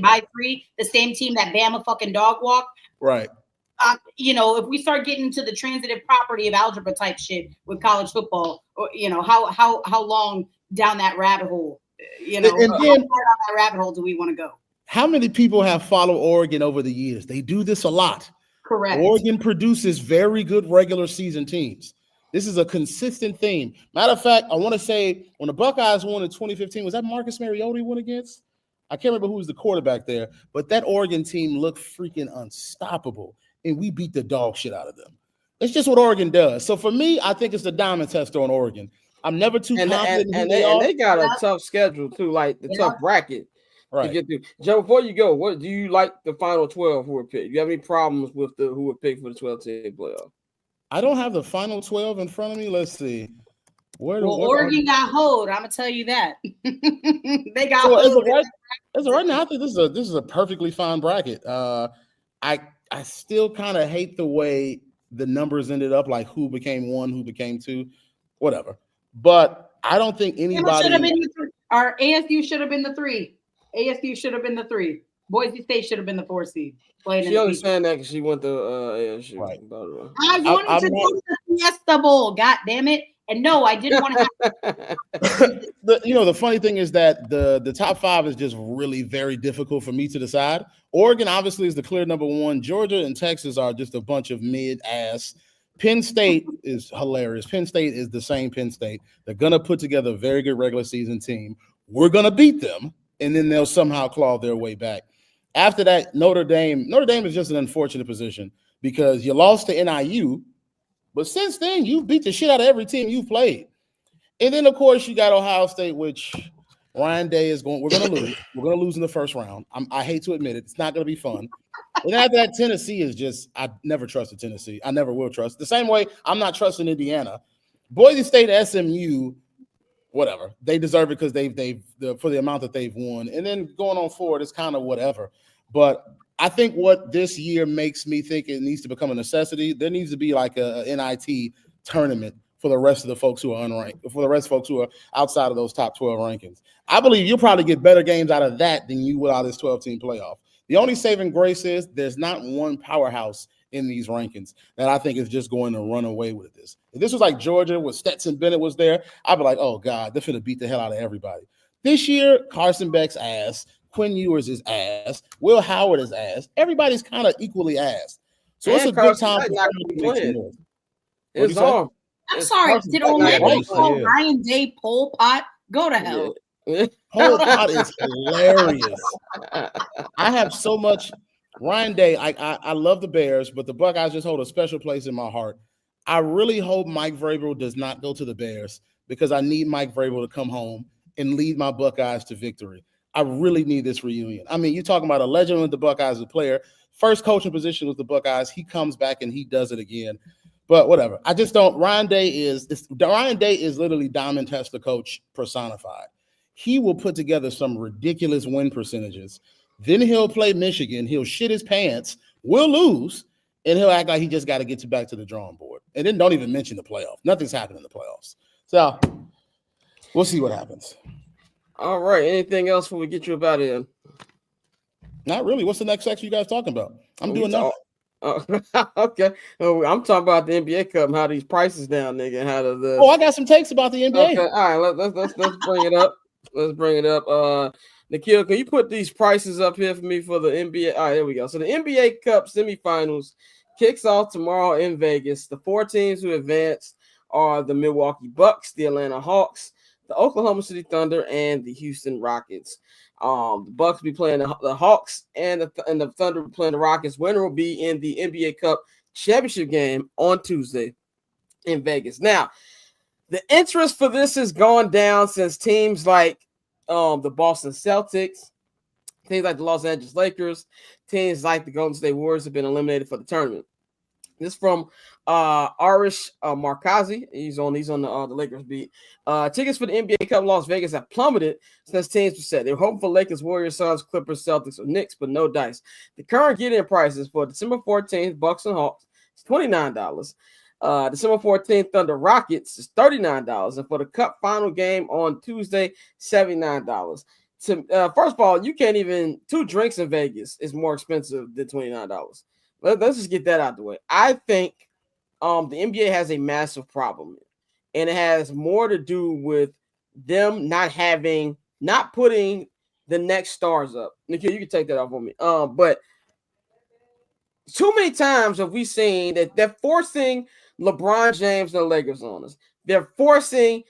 By 3, the same team that Bama fucking dog walked? Right. If we start getting to the transitive property of algebra type shit with college football, or how long down that rabbit hole, how far down that rabbit hole do we want to go? How many people have followed Oregon over the years? They do this a lot. Correct. Oregon produces very good regular season teams. This is a consistent theme. Matter of fact, I want to say when the Buckeyes won in 2015, was that Marcus Mariota won against? I can't remember who was the quarterback there, but that Oregon team looked freaking unstoppable, and we beat the dog shit out of them. It's just what Oregon does. So for me, I think it's the diamond tester on Oregon. I'm never too confident. And they got a tough schedule too, like the tough bracket to get through. Joe, before you go, what do you like the final 12 who were picked? Do you have any problems with who were picked for the 12-team playoff? I don't have the final 12 in front of me. Let's see. Oregon got hold. I'm gonna tell you that. They got hold. As of right now, I think this is a perfectly fine bracket. I still kind of hate the way the numbers ended up, like who became 1, who became 2, whatever. But I don't think anybody. Our ASU should have been the 3. ASU should have been the 3. Boise State should have been the 4 seed. She only saying that because she went to ASU. Right. I wanted to go to the Fiesta Bowl. God damn it! And no, I didn't want to. The funny thing is that the top 5 is just really very difficult for me to decide. Oregon obviously is the clear number 1. Georgia and Texas are just a bunch of mid-ass. Penn State is hilarious. Penn State is the same Penn State. They're gonna put together a very good regular season team. We're gonna beat them, and then they'll somehow claw their way back. After that, Notre Dame is just an unfortunate position because you lost to NIU, but since then you beat the shit out of every team you've played. And then of course you got Ohio State, which Ryan Day is going. We're gonna lose. We're gonna lose in the first round. I hate to admit it. It's not gonna be fun. And after that, Tennessee is just. I never trusted Tennessee. I never will trust. The same way I'm not trusting Indiana. Boise State, SMU, whatever. They deserve it because for the amount that they've won. And then going on forward, it's kind of whatever. But I think what this year makes me think it needs to become a necessity. There needs to be like a NIT tournament for the rest of the folks who are unranked, for the rest of folks who are outside of those top 12 rankings. I believe you'll probably get better games out of that than you will out of this 12-team playoff. The only saving grace is there's not one powerhouse in these rankings that I think is just going to run away with this. If this was like Georgia with Stetson Bennett was there, I'd be like, oh, God, they're finna beat the hell out of everybody. This year, Carson Beck's ass, Quinn Ewers is ass, Will Howard is ass. Everybody's kind of equally ass. So it's a good time for it's on. I'm sorry. Did Orlando call Ryan Day Pol Pot? Go to hell. Pol Pot is hilarious. I have so much. Ryan Day, I love the Bears, but the Buckeyes just hold a special place in my heart. I really hope Mike Vrabel does not go to the Bears because I need Mike Vrabel to come home and lead my Buckeyes to victory. I really need this reunion. I mean, you're talking about a legend with the Buckeyes, a player, first coaching position with the Buckeyes. He comes back and he does it again. But whatever. I just don't. Ryan Day is literally Diamond Tester coach personified. He will put together some ridiculous win percentages. Then he'll play Michigan. He'll shit his pants. We'll lose. And he'll act like he just got to get back to the drawing board. And then don't even mention the playoff. Nothing's happening in the playoffs. So we'll see what happens. All right. Anything else before we get you about it? Not really. What's the next section you guys talking about? I'm doing nothing. Okay. I'm talking about the NBA Cup and how these prices down, nigga. And how the I got some takes about the NBA. Okay. All right. Let's bring it up. Let's bring it up. Nikhil, can you put these prices up here for me for the NBA? All right, there we go. So the NBA Cup semifinals kicks off tomorrow in Vegas. The 4 teams who advanced are the Milwaukee Bucks, the Atlanta Hawks, the Oklahoma City Thunder, and the Houston Rockets. The Bucks will be playing the Hawks, and the Thunder will be playing the Rockets. Winner will be in the NBA Cup championship game on Tuesday in Vegas. Now, the interest for this has gone down since teams like the Boston Celtics, teams like the Los Angeles Lakers, teams like the Golden State Warriors have been eliminated for the tournament. This is from Arish Markazi. He's on the Lakers beat. Tickets for the NBA Cup in Las Vegas have plummeted since teams were set. They were hoping for Lakers, Warriors, Suns, Clippers, Celtics, or Knicks, but no dice. The current get-in prices for December 14th, Bucks and Hawks is $29. December 14th, Thunder Rockets is $39. And for the Cup final game on Tuesday, $79. First of all, you can't even 2 drinks in Vegas is more expensive than $29. Let's just get that out of the way. I think the NBA has a massive problem, and it has more to do with them not putting the next stars up. Nikhil, you can take that off on me. But Too many times have we seen that they're forcing LeBron James and the Lakers on us. They're forcing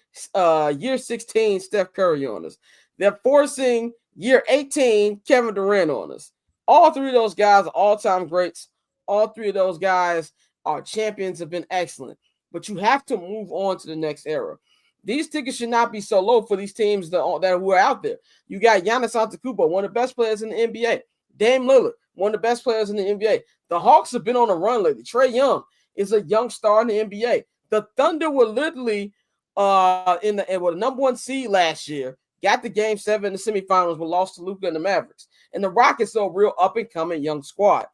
year 16 Steph Curry on us. They're forcing year 18 Kevin Durant on us. All three of those guys are all-time greats. All three of those guys are champions, have been excellent. But you have to move on to the next era. These tickets should not be so low for these teams that who are out there. You got Giannis Antetokounmpo, one of the best players in the NBA. Dame Lillard, one of the best players in the NBA. The Hawks have been on a run lately. Trae Young is a young star in the NBA. The Thunder were literally the number one seed last year, got the game 7 in the semifinals, but lost to Luka and the Mavericks. And the Rockets are a real up-and-coming young squad.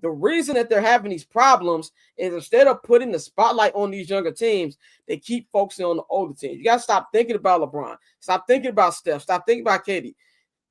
The reason that they're having these problems is instead of putting the spotlight on these younger teams, they keep focusing on the older teams. You got to stop thinking about LeBron. Stop thinking about Steph. Stop thinking about KD.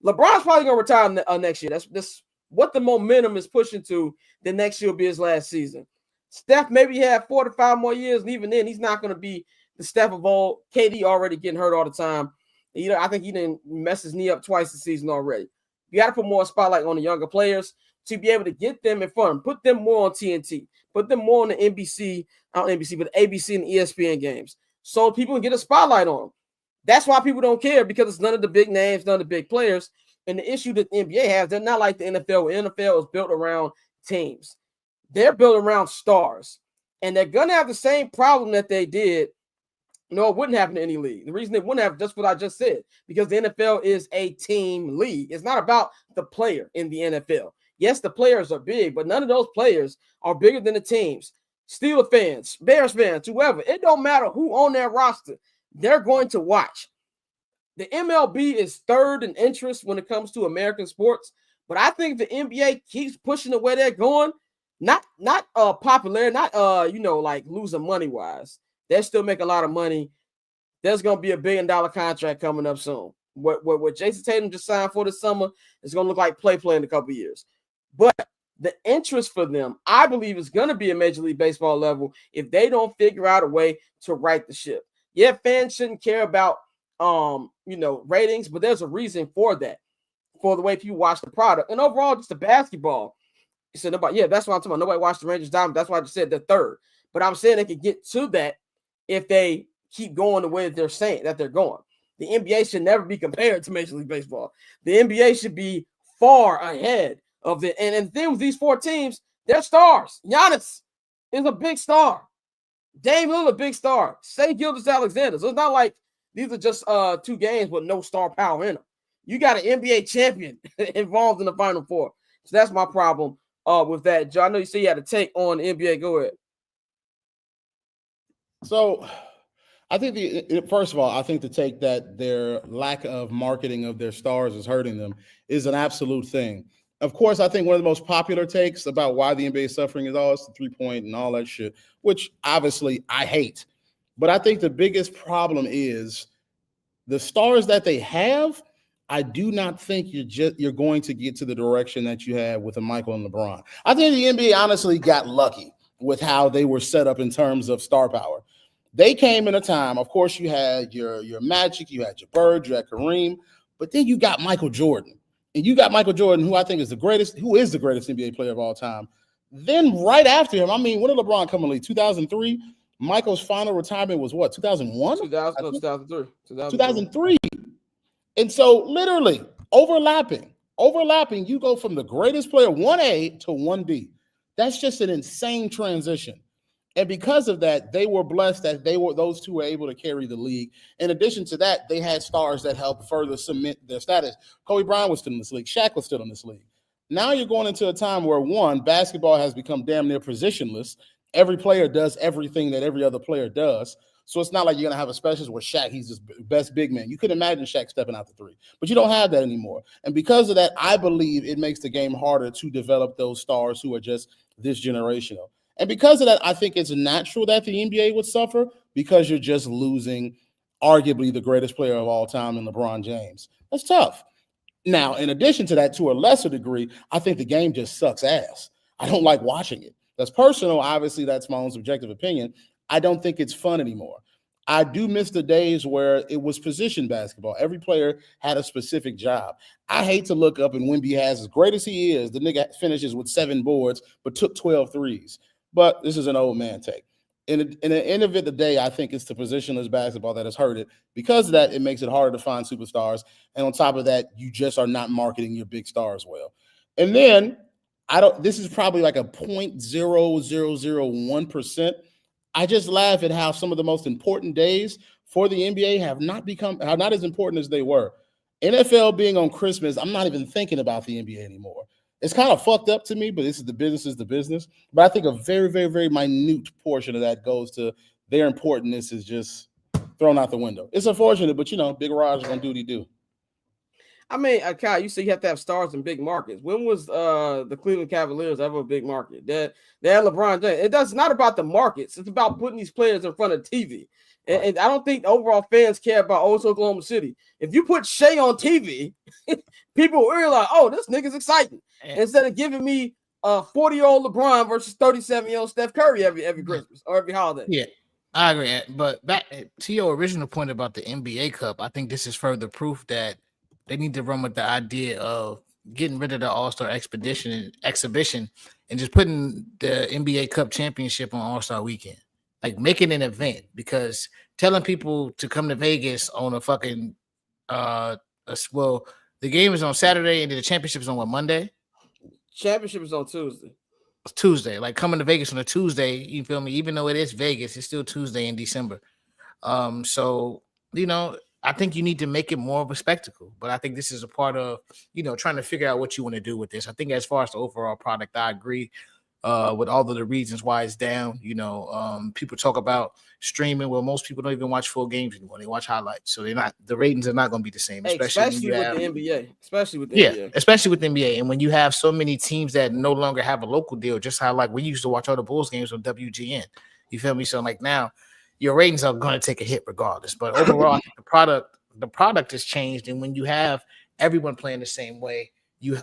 LeBron's probably going to retire next year. That's what the momentum is pushing to. The next year will be his last season. Steph maybe had 4 to 5 more years, and even then, he's not going to be the Steph of old. KD already getting hurt all the time. I think he didn't mess his knee up twice this season already. You got to put more spotlight on the younger players to be able to get them in front, put them more on TNT, put them more on the NBC, not NBC, but ABC and ESPN games, so people can get a spotlight on them. That's why people don't care, because it's none of the big names, none of the big players. And the issue that the NBA has, they're not like the NFL. The NFL is built around teams. They're built around stars. And they're going to have the same problem that they did. No, it wouldn't happen in any league. The reason they wouldn't have, just what I just said, because the NFL is a team league. It's not about the player in the NFL. Yes, the players are big, but none of those players are bigger than the teams. Steelers fans, Bears fans, whoever. It don't matter who on their roster. They're going to watch. The MLB is third in interest when it comes to American sports, but I think the NBA keeps pushing the way they're going. Not popular, not like losing money wise. They're still making a lot of money. There's going to be $1 billion contract coming up soon. What Jason Tatum just signed for this summer is going to look like play in a couple of years. But the interest for them, I believe, is going to be a Major League Baseball level if they don't figure out a way to right the ship. Yeah, fans shouldn't care about ratings, but there's a reason for that, for the way people watch the product. And overall, just the basketball. So that's what I'm talking about. Nobody watched the Rangers Diamond. That's why I just said they're third. But I'm saying they could get to that if they keep going the way that they're saying that they're going. The NBA should never be compared to Major League Baseball. The NBA should be far ahead of it. And then with these 4 teams, they're stars. Giannis is a big star. Dame Lillard, big star. Shai Gilgeous-Alexander. So it's not like these are just 2 games with no star power in them. You got an NBA champion involved in the Final Four. So that's my problem with that. Joe, I know you say you had a take on the NBA. Go ahead. So I think first of all, I think the take that their lack of marketing of their stars is hurting them is an absolute thing. Of course, I think one of the most popular takes about why the NBA is suffering is it's the 3-point and all that shit, which obviously I hate. But I think the biggest problem is the stars that they have. I do not think you're going to get to the direction that you had with a Michael and LeBron. I think the NBA honestly got lucky with how they were set up in terms of star power. They came in a time, of course, you had your Magic, you had your Bird, you had Kareem, but then you got Michael Jordan. And you got Michael Jordan, who I think is the greatest NBA player of all time. Then right after him, when did LeBron come in the league? 2003? Michael's final retirement was what, 2001? 2003. 2003. And so literally overlapping, you go from the greatest player, 1A to 1B. That's just an insane transition. And because of that, they were blessed that those two were able to carry the league. In addition to that, they had stars that helped further cement their status. Kobe Bryant was still in this league. Shaq was still in this league. Now you're going into a time where, one, basketball has become damn near positionless. Every player does everything that every other player does. So it's not like you're going to have a specialist where Shaq, he's the best big man. You could imagine Shaq stepping out the 3, but you don't have that anymore. And because of that, I believe it makes the game harder to develop those stars who are just this generational. And because of that, I think it's natural that the NBA would suffer because you're just losing arguably the greatest player of all time in LeBron James. That's tough. Now, in addition to that, to a lesser degree, I think the game just sucks ass. I don't like watching it. That's personal. Obviously, that's my own subjective opinion. I don't think it's fun anymore. I do miss the days where it was position basketball. Every player had a specific job. I hate to look up and Wemby has, as great as he is, the nigga finishes with 7 boards, but took 12 threes. But this is an old man take. In the end of the day, I think it's the positionless basketball that has hurt it. Because of that, it makes it harder to find superstars. And on top of that, you just are not marketing your big stars well. And then this is probably like a 0.0001%. I just laugh at how some of the most important days for the NBA have not as important as they were. NFL being on Christmas, I'm not even thinking about the NBA anymore. It's kind of fucked up to me, but this is the business. But I think a very, very, very minute portion of that goes to their importance is just thrown out the window. It's unfortunate, but Big Raj is gonna do what he do. I mean, Kyle, you say you have to have stars in big markets. When was the Cleveland Cavaliers ever a big market? They had LeBron James. It's not about the markets. It's about putting these players in front of TV. And I don't think overall fans care about Oklahoma City. If you put Shea on TV, people will realize, oh, this nigga's exciting. Instead of giving me a 40-year-old LeBron versus 37-year-old Steph Curry every Christmas or every holiday. Yeah, I agree. But back to your original point about the NBA Cup, I think this is further proof that they need to run with the idea of getting rid of the All-Star exhibition and just putting the NBA Cup championship on All-Star weekend. Like making an event, because telling people to come to Vegas on a fucking the game is on Saturday and then the championship is on what, Monday? Championship is on Tuesday. Tuesday, like coming to Vegas on a Tuesday, you feel me? Even though it is Vegas, it's still Tuesday in December. So I think you need to make it more of a spectacle, but I think this is a part of, trying to figure out what you want to do with this. I think as far as the overall product, I agree with all of the reasons why it's down. People talk about streaming. Well, most people don't even watch full games anymore. They watch highlights. So the ratings are not going to be the same, especially with the NBA. Especially with the NBA. And when you have so many teams that no longer have a local deal, just how like we used to watch all the Bulls games on WGN. You feel me? So like now, your ratings are going to take a hit regardless. But overall, the product has changed. And when you have everyone playing the same way, you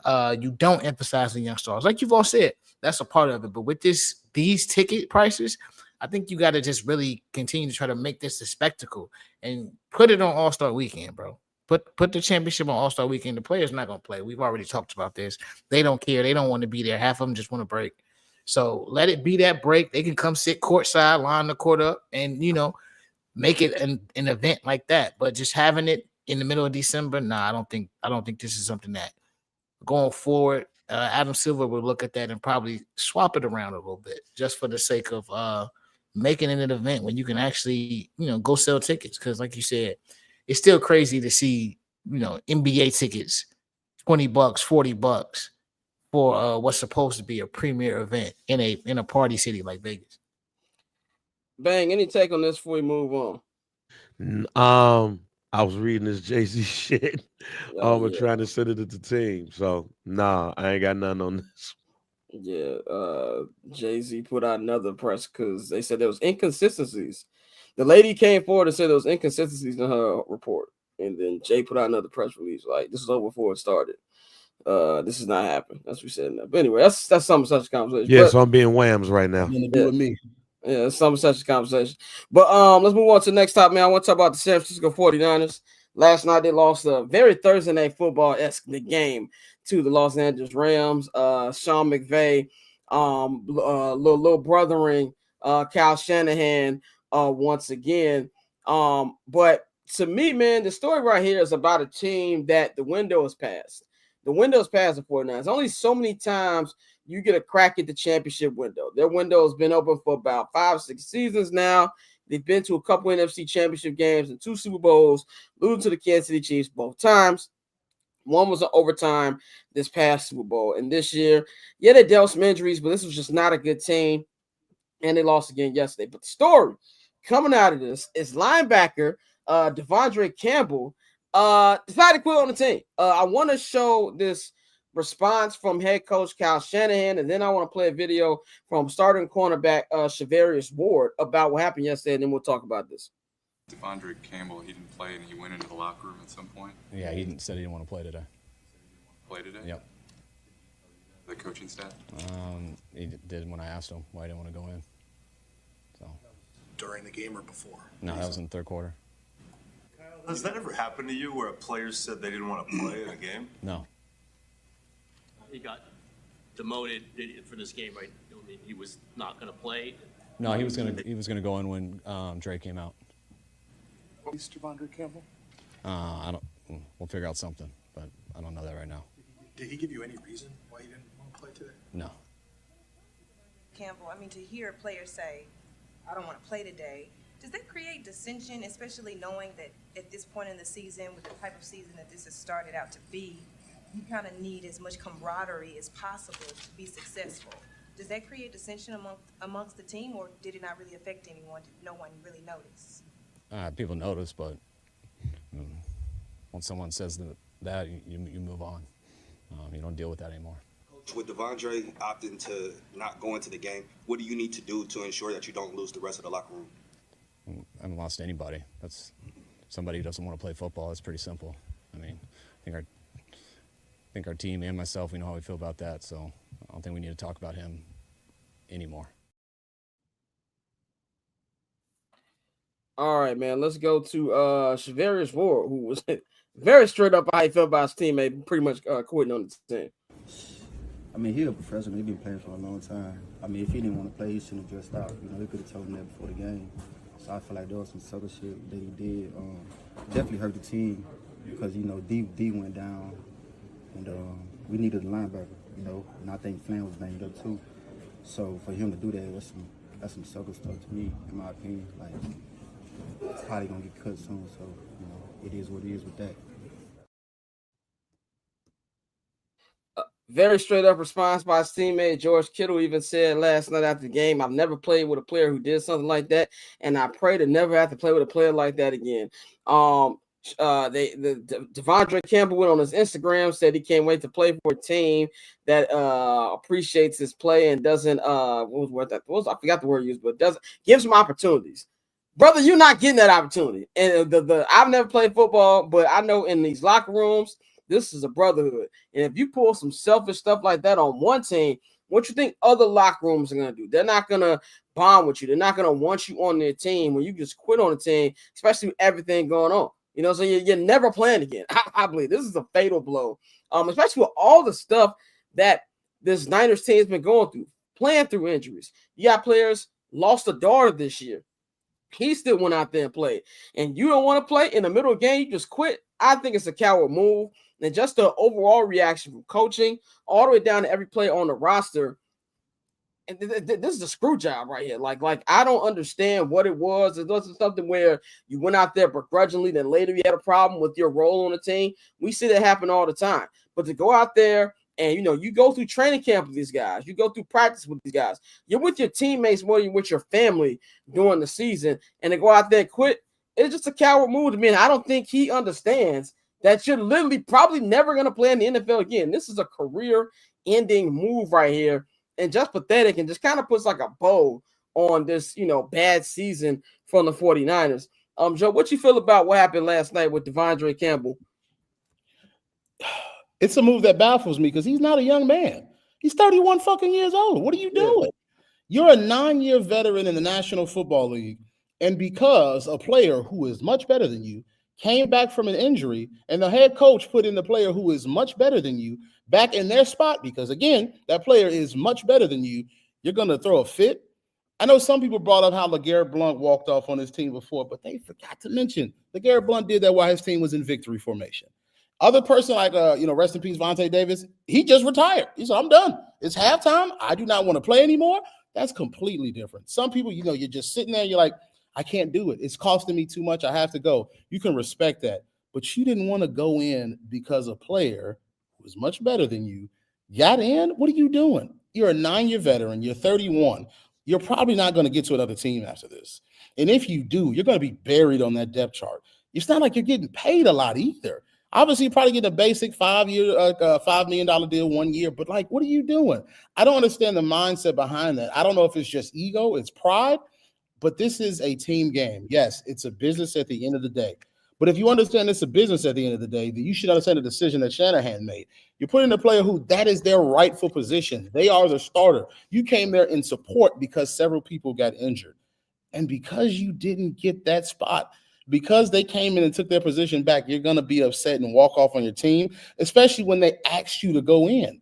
don't emphasize the young stars. Like you've all said, that's a part of it. But with these ticket prices, I think you got to just really continue to try to make this a spectacle and put it on All-Star weekend, bro. Put the championship on All-Star weekend. The players not going to play. We've already talked about this. They don't care. They don't want to be there. Half of them just want to break. So let it be that break. They can come sit courtside, line the court up, and make it an event like that. But just having it in the middle of December, nah, I don't think this is something that going forward. Adam Silver will look at that and probably swap it around a little bit, just for the sake of making it an event when you can actually go sell tickets. Because like you said, it's still crazy to see NBA tickets $20, $40 for what's supposed to be a premier event in a party city like Vegas. Bang, any take on this before we move on? I was reading this Jay-Z shit. We're trying to send it to the team. So nah, I ain't got nothing on this. Yeah, Jay-Z put out another press because they said there was inconsistencies. The lady came forward and said there was inconsistencies in her report. And then Jay put out another press release like this is over before it started. This is not happening. That's what we said. But anyway, that's some such conversation. Yeah, so I'm being whams right now. With me. Yeah, some such conversation. But let's move on to the next topic, man. I want to talk about the San Francisco 49ers. Last night they lost a very Thursday night football-esque game to the Los Angeles Rams. Sean McVay, little brothering Kyle Shanahan once again. But to me, man, the story right here is about a team that the window is passed. The window's past the 49ers. Only so many times you get a crack at the championship window. Their window has been open for about 5-6 seasons now. They've been to a couple NFC championship games and 2 Super Bowls, losing to the Kansas City Chiefs both times. One was an overtime this past Super Bowl. And this year, they dealt some injuries, but this was just not a good team. And they lost again yesterday. But the story coming out of this is linebacker Devondre Campbell decided to quit on the team. I want to show this response from head coach Kyle Shanahan, and then I want to play a video from starting cornerback Shavarius Ward about what happened yesterday, and then we'll talk about this. Devondre Campbell, he didn't play, and he went into the locker room at some point. Yeah, he said he didn't want to play today. Play today? Yep. The coaching staff? He did when I asked him why he didn't want to go in. So during the game or before? No, that was in the third quarter. Has that ever happened to you where a player said they didn't want to play in a game? No. He got demoted for this game, right? I mean, he was not going to play. No, he was gonna go in when Dre came out. Is Devondre Campbell? I don't. We'll figure out something, but I don't know that right now. Did he give you any reason why you didn't want to play today? No. Campbell, I mean, to hear players say, "I don't want to play today," does that create dissension, especially knowing that at this point in the season, with the type of season that this has started out to be, you kind of need as much camaraderie as possible to be successful? Does that create dissension amongst the team, or did it not really affect anyone? Did no one really notice? People notice, but when someone says that you move on. You don't deal with that anymore. With Devondre opting to not go into the game, what do you need to do to ensure that you don't lose the rest of the locker room? I haven't lost anybody. That's somebody who doesn't want to play football. It's pretty simple. I mean, I think our team and myself, we know how we feel about that. So I don't think we need to talk about him anymore. All right, man. Let's go to Shavarius Ward, who was very straight up how he felt about his teammate, pretty much quitting on the team. I mean, he's a professional. He's been playing for a long time. I mean, if he didn't want to play, he shouldn't have dressed out. You know, he could have told him that before the game. So I feel like there was some subtle shit that he did. Definitely hurt the team because, you know, D went down, and we needed a linebacker, you know, and I think Flynn was banged up too. So for him to do that, that's some subtle stuff to me, in my opinion. Like, it's probably going to get cut soon, so, you know, it is what it is with that. Very straight up response by his teammate. George Kittle even said last night after the game, "I've never played with a player who did something like that, and I pray to never have to play with a player like that again." Devondre Campbell went on his Instagram, said he can't wait to play for a team that appreciates his play and doesn't I forgot the word used, but doesn't gives him opportunities. Brother, you're not getting that opportunity. And I've never played football, but I know in these locker rooms, this is a brotherhood. And if you pull some selfish stuff like that on one team, what you think other locker rooms are going to do? They're not going to bond with you. They're not going to want you on their team when you just quit on the team, especially with everything going on. You know, so you're never playing again. I believe this is a fatal blow, especially with all the stuff that this Niners team has been going through, playing through injuries. You got players lost a daughter this year. He still went out there and played. And you don't want to play in the middle of the game, you just quit. I think it's a coward move. And just the overall reaction from coaching all the way down to every player on the roster. And this is a screw job right here. Like I don't understand what it was. It wasn't something where you went out there begrudgingly, then later you had a problem with your role on the team. We see that happen all the time. But to go out there and, you know, you go through training camp with these guys. You go through practice with these guys. You're with your teammates more than you're with your family during the season. And to go out there and quit, it's just a coward move to me. And I don't think he understands that you're literally probably never going to play in the NFL again. This is a career-ending move right here, and just pathetic, and just kind of puts like a bow on this, you know, bad season from the 49ers. Joe, what you feel about what happened last night with Devondre Campbell? It's a move that baffles me because he's not a young man. He's 31 fucking years old. What are you doing? You're a 9-year veteran in the National Football League, and because a player who is much better than you came back from an injury, and the head coach put in the player who is much better than you back in their spot because, again, that player is much better than you, you're going to throw a fit? I know some people brought up how LeGarrette Blount walked off on his team before, but they forgot to mention LeGarrette Blount did that while his team was in victory formation. Other person like, rest in peace, Vontae Davis, he just retired. He said, I'm done. It's halftime. I do not want to play anymore. That's completely different. Some people, you know, you're just sitting there, you're like, I can't do it. It's costing me too much. I have to go. You can respect that. But you didn't want to go in because a player who was much better than you got in. What are you doing? You're a 9-year veteran. You're 31. You're probably not going to get to another team after this. And if you do, you're going to be buried on that depth chart. It's not like you're getting paid a lot either. Obviously, you're probably getting a basic $5 million deal 1 year. But, like, what are you doing? I don't understand the mindset behind that. I don't know if it's just ego, it's pride. But this is a team game. Yes, it's a business at the end of the day. But if you understand it's a business at the end of the day, then you should understand the decision that Shanahan made. You're putting a player who that is their rightful position. They are the starter. You came there in support because several people got injured. And because you didn't get that spot, because they came in and took their position back, you're going to be upset and walk off on your team, especially when they asked you to go in.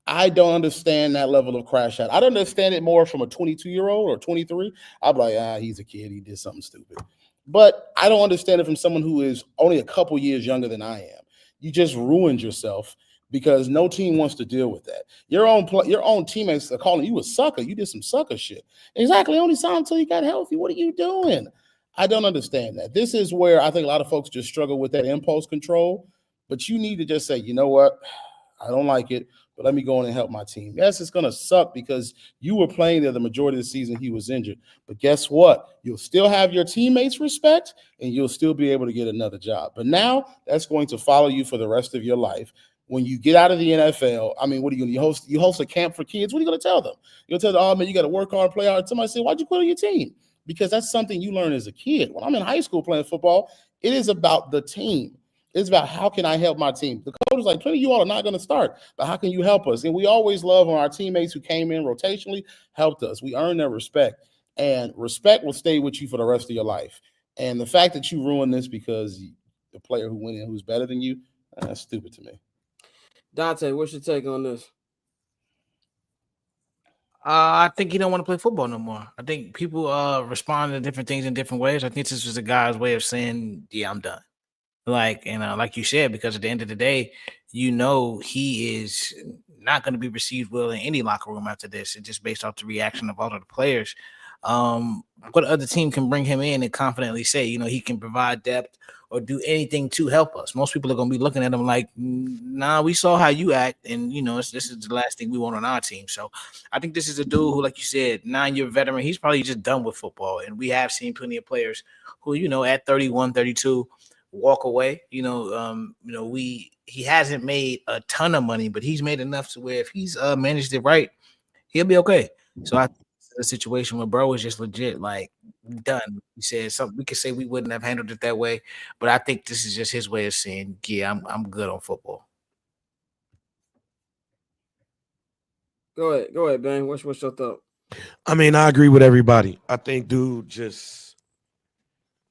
I don't understand that level of crash out. I don't understand it more from a 22-year-old or 23. I'm like, he's a kid. He did something stupid. But I don't understand it from someone who is only a couple years younger than I am. You just ruined yourself because no team wants to deal with that. Your own teammates are calling you a sucker. You did some sucker shit. Exactly. Only saw him until you got healthy. What are you doing? I don't understand that. This is where I think a lot of folks just struggle with that impulse control. But you need to just say, you know what? I don't like it, but let me go in and help my team. Yes, it's going to suck because you were playing there the majority of the season he was injured. But guess what? You'll still have your teammates' respect, and you'll still be able to get another job. But now that's going to follow you for the rest of your life. When you get out of the NFL, I mean, what are you going to do? You host a camp for kids? What are you going to tell them? You're going to tell them, oh, man, you got to work hard, play hard. Somebody say, why'd you quit on your team? Because that's something you learn as a kid. When I'm in high school playing football, it is about the team. It's about how can I help my team? The coach is like, plenty of you all are not going to start, but how can you help us? And we always love when our teammates who came in rotationally helped us. We earned their respect, and respect will stay with you for the rest of your life. And the fact that you ruined this because the player who went in who's better than you, that's stupid to me. Dante, what's your take on this? I think he don't want to play football no more. I think people respond to different things in different ways. I think this was a guy's way of saying, yeah, I'm done. Like you said, because at the end of the day, he is not going to be received well in any locker room after this. And just based off the reaction of all of the players, what other team can bring him in and confidently say, he can provide depth or do anything to help us? Most people are going to be looking at him like, nah, we saw how you act, and this is the last thing we want on our team. So I think this is a dude who, like you said, 9-year veteran. He's probably just done with football, and we have seen plenty of players who, at 31, 32. Walk away. He hasn't made a ton of money, but he's made enough to where if he's managed it right, he'll be okay. So I think it's a situation where bro is just legit like done. He said something. We could say we wouldn't have handled it that way, but I think this is just his way of saying, yeah, I'm good on football. Go ahead, Ben. What's your thought? I mean, I agree with everybody. I think dude just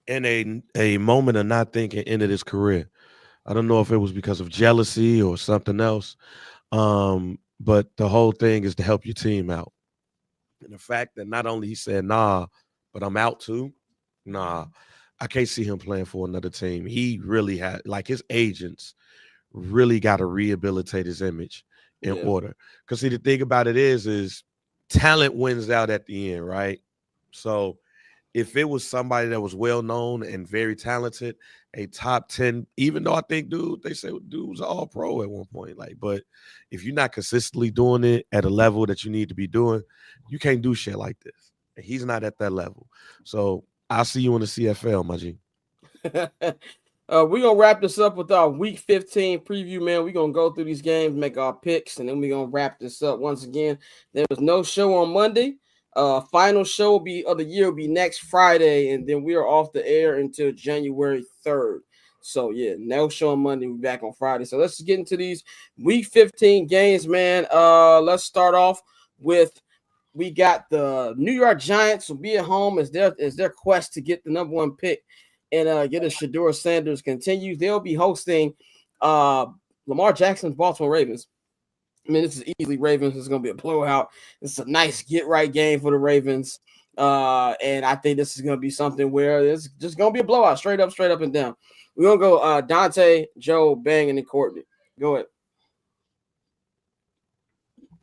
in a moment of not thinking ended his career. I don't know if it was because of jealousy or something else. But the whole thing is to help your team out. And the fact that not only he said, nah, but I'm out too. Nah, I can't see him playing for another team. He really had, like, his agents really got to rehabilitate his image in order. Because see, the thing about it is talent wins out at the end, right? So if it was somebody that was well-known and very talented, a top 10, even though I think, they say dude was all pro at one point. But if you're not consistently doing it at a level that you need to be doing, you can't do shit like this. And he's not at that level. So I'll see you in the CFL, my G. We're going to wrap this up with our Week 15 preview, man. We're going to go through these games, make our picks, and then we're going to wrap this up. Once again, there was no show on Monday. Final show of the year will be next Friday, and then we are off the air until January 3rd. So yeah, no show on Monday. We'll be back on Friday. So let's get into these Week 15 games, man. Let's start off with we got the New York Giants will be at home as their quest to get the number 1 pick and get a Shedeur Sanders continues. They'll be hosting Lamar Jackson's Baltimore Ravens. I mean, this is easily Ravens. It's going to be a blowout. It's a nice get-right game for the Ravens. And I think this is going to be something where it's just going to be a blowout, straight up and down. We're going to go Dante, Joe, Bang, and then Courtney. Go ahead.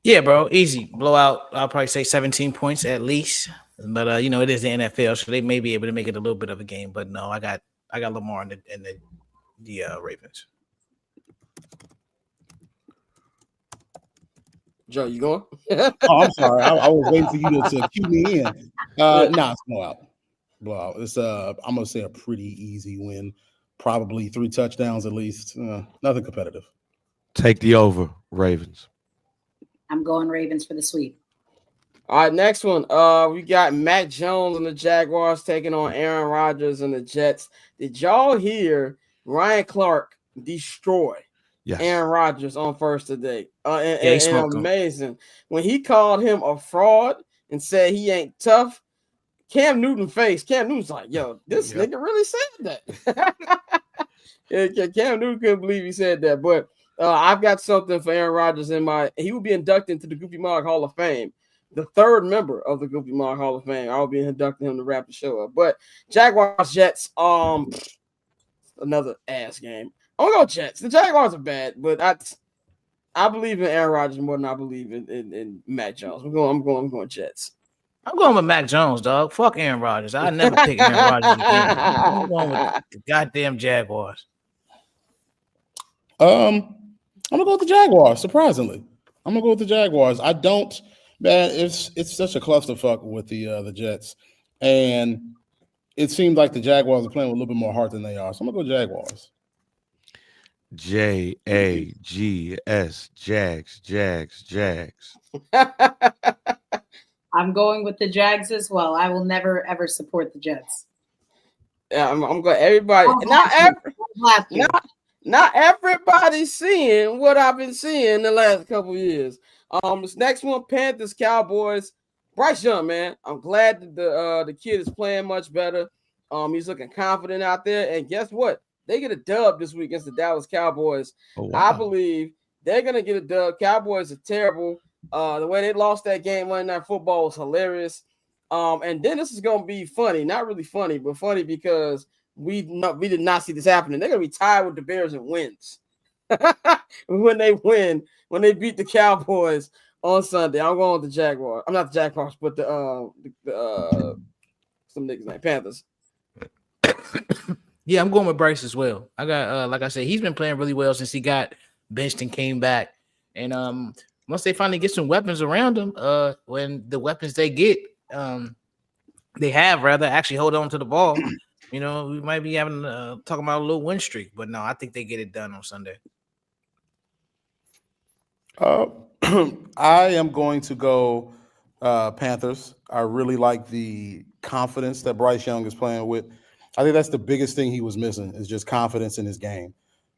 Yeah, bro, easy. Blowout. I'll probably say 17 points at least. But, it is the NFL, so they may be able to make it a little bit of a game. But, no, I got Lamar and the Ravens. Joe, you going? Oh, I'm sorry. I was waiting for you to cue me in. It's blowout. It's I'm gonna say a pretty easy win, probably 3 touchdowns at least. Nothing competitive. Take the over, Ravens. I'm going Ravens for the sweep. All right, next one. We got Mac Jones and the Jaguars taking on Aaron Rodgers and the Jets. Did y'all hear Ryan Clark destroy Aaron Rodgers on first today? And amazing. When he called him a fraud and said he ain't tough, Cam Newton face. Cam Newton's like, yo, this nigga really said that. Yeah, Cam Newton couldn't believe he said that. But I've got something for Aaron Rodgers he will be inducted into the Goofy Mog Hall of Fame. The third member of the Goofy Mog Hall of Fame. I'll be inducting him to wrap the show up. But Jaguars Jets, another ass game. I'm gonna go Jets. The Jaguars are bad, but I believe in Aaron Rodgers more than I believe in Mac Jones. I'm going Jets. I'm going with Mac Jones, dog. Fuck Aaron Rodgers. I never pick Aaron Rodgers again. I'm going with the goddamn Jaguars. I'm gonna go with the Jaguars. Surprisingly, I'm gonna go with the Jaguars. I don't, man. It's such a clusterfuck with the Jets, and it seems like the Jaguars are playing with a little bit more heart than they are. So I'm gonna go Jaguars. Jags, Jags. I'm going with the Jags as well. I will never ever support the Jets. Yeah, I'm going. Everybody, not everybody's seeing what I've been seeing the last couple of years. This next one, Panthers, Cowboys. Bryce Young, man. I'm glad that the kid is playing much better. He's looking confident out there. And guess what? They get a dub this week against the Dallas Cowboys. Oh, wow. I believe they're gonna get a dub. Cowboys are terrible. The way they lost that game Monday Night Football was hilarious. And then this is gonna be funny, not really funny, but funny because we did not see this happening. They're gonna be tied with the Bears and wins when they beat the Cowboys on Sunday. I'm going with the Jaguars. I'm not the Jaguars, but the some niggas named Panthers. Yeah, I'm going with Bryce as well. I got like I said, he's been playing really well since he got benched and came back. And once they finally get some weapons around him, when the weapons they get, they have rather actually hold on to the ball. You know, we might be having talking about a little win streak, but no, I think they get it done on Sunday. I am going to go Panthers. I really like the confidence that Bryce Young is playing with. I think that's the biggest thing he was missing is just confidence in his game.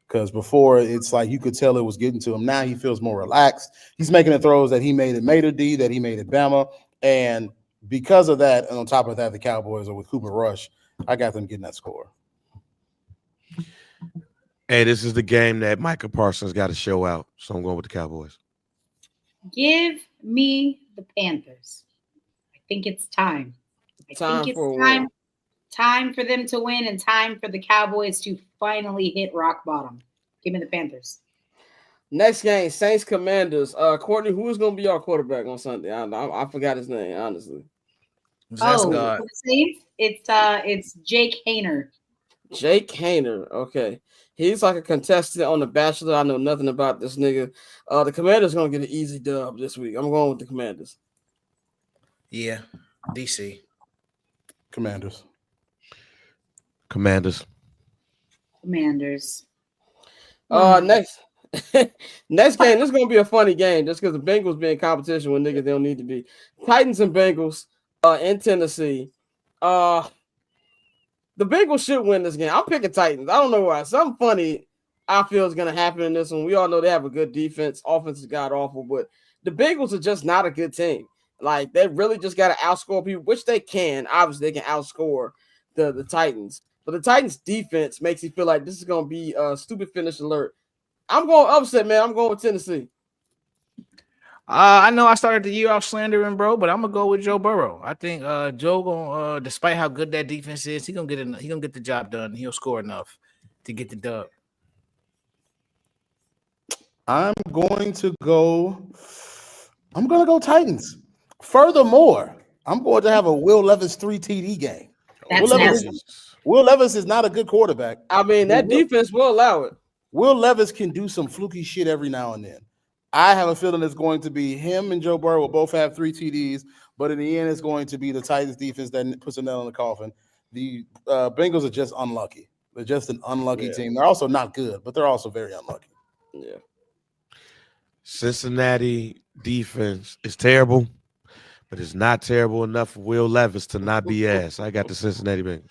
Because before, it's like you could tell it was getting to him. Now he feels more relaxed. He's making the throws that he made at Mater D, that he made at Bama. And because of that, and on top of that, the Cowboys are with Cooper Rush. I got them getting that score. Hey, this is the game that Micah Parsons got to show out. So I'm going with the Cowboys. Give me the Panthers. I think it's time. Time for them to win and time for the Cowboys to finally hit rock bottom. Give me the Panthers. Next game, Saints Commanders. Courtney, who is going to be our quarterback on Sunday? I forgot his name, honestly. It's Jake Hayner. Jake Hayner. Okay. He's like a contestant on The Bachelor. I know nothing about this nigga. The Commanders going to get an easy dub this week. I'm going with the Commanders. Yeah. DC. Commanders. Commanders. Next game, this is going to be a funny game just because the Bengals be in competition with niggas they don't need to be. Titans and Bengals in Tennessee. The Bengals should win this game. I'm picking Titans. I don't know why. Something funny I feel is going to happen in this one. We all know they have a good defense. Offense is god-awful, but the Bengals are just not a good team. Like, they really just got to outscore people, which they can. Obviously, they can outscore the Titans. But the Titans' defense makes you feel like this is going to be a stupid finish alert. I'm going upset, man. I'm going with Tennessee. I know I started the year off slandering, bro, but I'm gonna go with Joe Burrow. I think Joe gonna, despite how good that defense is, he gonna get the job done. He'll score enough to get the dub. I'm gonna go Titans. Furthermore, I'm going to have a Will Levis 3 TD game. Will Levis is not a good quarterback. I mean, that defense will allow it. Will Levis can do some fluky shit every now and then. I have a feeling it's going to be him and Joe Burrow will both have 3 TDs, but in the end, it's going to be the Titans defense that puts a nail in the coffin. The Bengals are just unlucky. They're just an unlucky team. They're also not good, but they're also very unlucky. Yeah. Cincinnati defense is terrible, but it's not terrible enough for Will Levis to not be ass. I got the Cincinnati Bengals.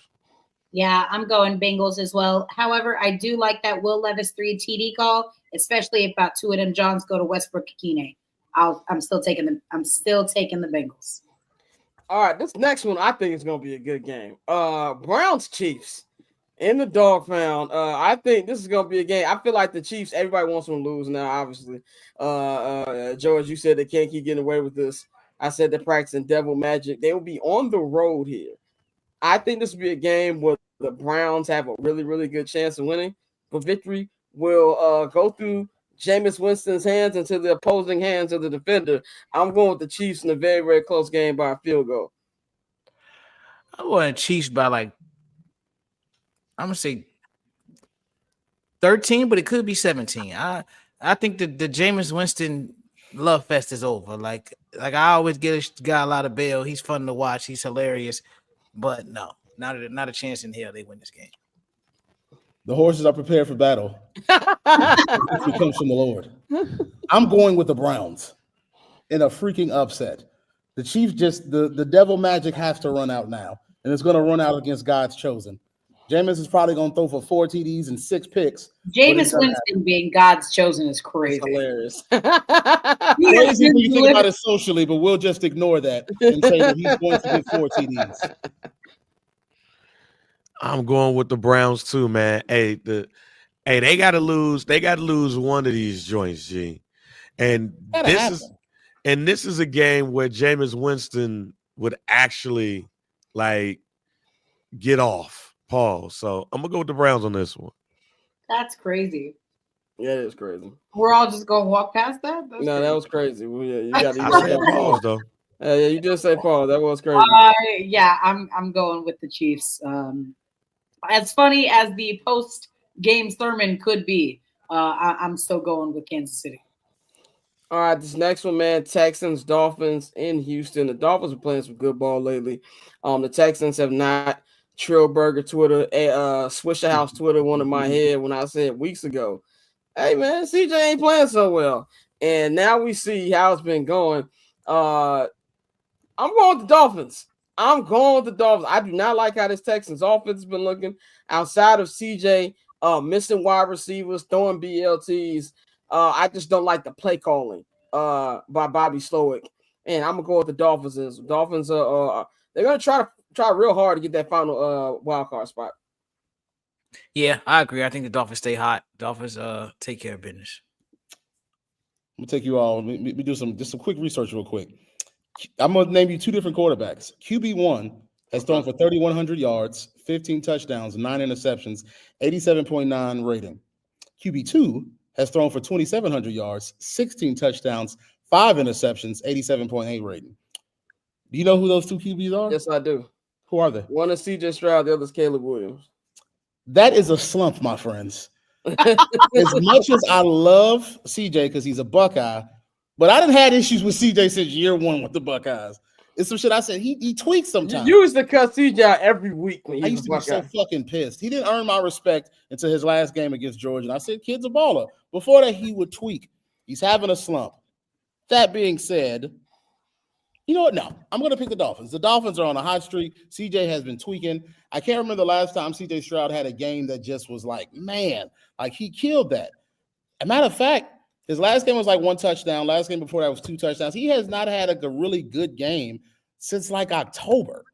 Yeah, I'm going Bengals as well. However, I do like that Will Levis 3 TD call, especially if about 2 of them Johns go to Westbrook Akine. I'm still taking the Bengals. All right, this next one I think is gonna be a good game. Browns Chiefs in the dog pound. I think this is gonna be a game. I feel like the Chiefs, everybody wants them to lose now, obviously. George, you said they can't keep getting away with this. I said they're practicing devil magic. They will be on the road here. I think this will be a game where the Browns have a really, really good chance of winning, but victory will go through Jameis Winston's hands into the opposing hands of the defender. I'm going with the Chiefs in a very, very close game by a field goal. I'm going Chiefs by I'm gonna say 13, but it could be 17. I think the Jameis Winston love fest is over. Like I always get a guy a lot of bail. He's fun to watch. He's hilarious, but no, not a chance in hell they win this game. The horses are prepared for battle. It comes from the Lord. I'm going with the Browns in a freaking upset. The Chiefs the devil magic has to run out now, and it's going to run out against God's chosen. Jameis is probably going to throw for 4 TDs and 6 picks. Jameis Winston being God's chosen is crazy. It's hilarious. Crazy when you think about it socially, but we'll just ignore that and say that he's going to get 4 TDs. I'm going with the Browns too, man. Hey, they gotta lose. They gotta lose one of these joints, G. And this is a game where Jameis Winston would actually get off. Pause. So I'm gonna go with the Browns on this one. That's crazy. Yeah, it is crazy. We're all just gonna walk past that. That's no, crazy. that was crazy. Well, yeah, you got to pause though. Yeah, you just say pause. That was crazy. Yeah, I'm going with the Chiefs. As funny as the post-game sermon could be, I'm still going with Kansas City. All right, this next one, man, Texans, Dolphins in Houston. The Dolphins are playing some good ball lately. The Texans have not. Trillburger Twitter, Swisher House Twitter, one in my head when I said weeks ago, hey, man, CJ ain't playing so well. And now we see how it's been going. I'm going with the Dolphins. I do not like how this Texans offense has been looking outside of CJ missing wide receivers, throwing BLTs. I just don't like the play calling by Bobby Slowick. And I'm going to go with the Dolphins. Dolphins they're going to try real hard to get that final wild card spot. Yeah, I agree. I think the Dolphins stay hot. Dolphins take care of business. I'm gonna take you all. We do some quick research real quick. I'm gonna name you 2 different quarterbacks. QB1 has thrown for 3,100 yards, 15 touchdowns, 9 interceptions, 87.9 rating. QB2 has thrown for 2,700 yards, 16 touchdowns, 5 interceptions, 87.8 rating. Do you know who those 2 QBs are? Yes, I do. Who are they? One is CJ Stroud, the other is Caleb Williams. That is a slump, my friends. As much as I love CJ because he's a Buckeye, but I done had issues with CJ since year 1 with the Buckeyes. It's some shit I said. He tweaks sometimes. You used to cut CJ out every week when I used to be so fucking pissed. He didn't earn my respect until his last game against Georgia. And I said, kid's a baller. Before that, he would tweak. He's having a slump. That being said, you know what? No, I'm going to pick the Dolphins. The Dolphins are on a hot streak. CJ has been tweaking. I can't remember the last time CJ Stroud had a game that just was like, man, like he killed that. As a matter of fact, his last game was like 1 touchdown. Last game before that was 2 touchdowns. He has not had a really good game since like October.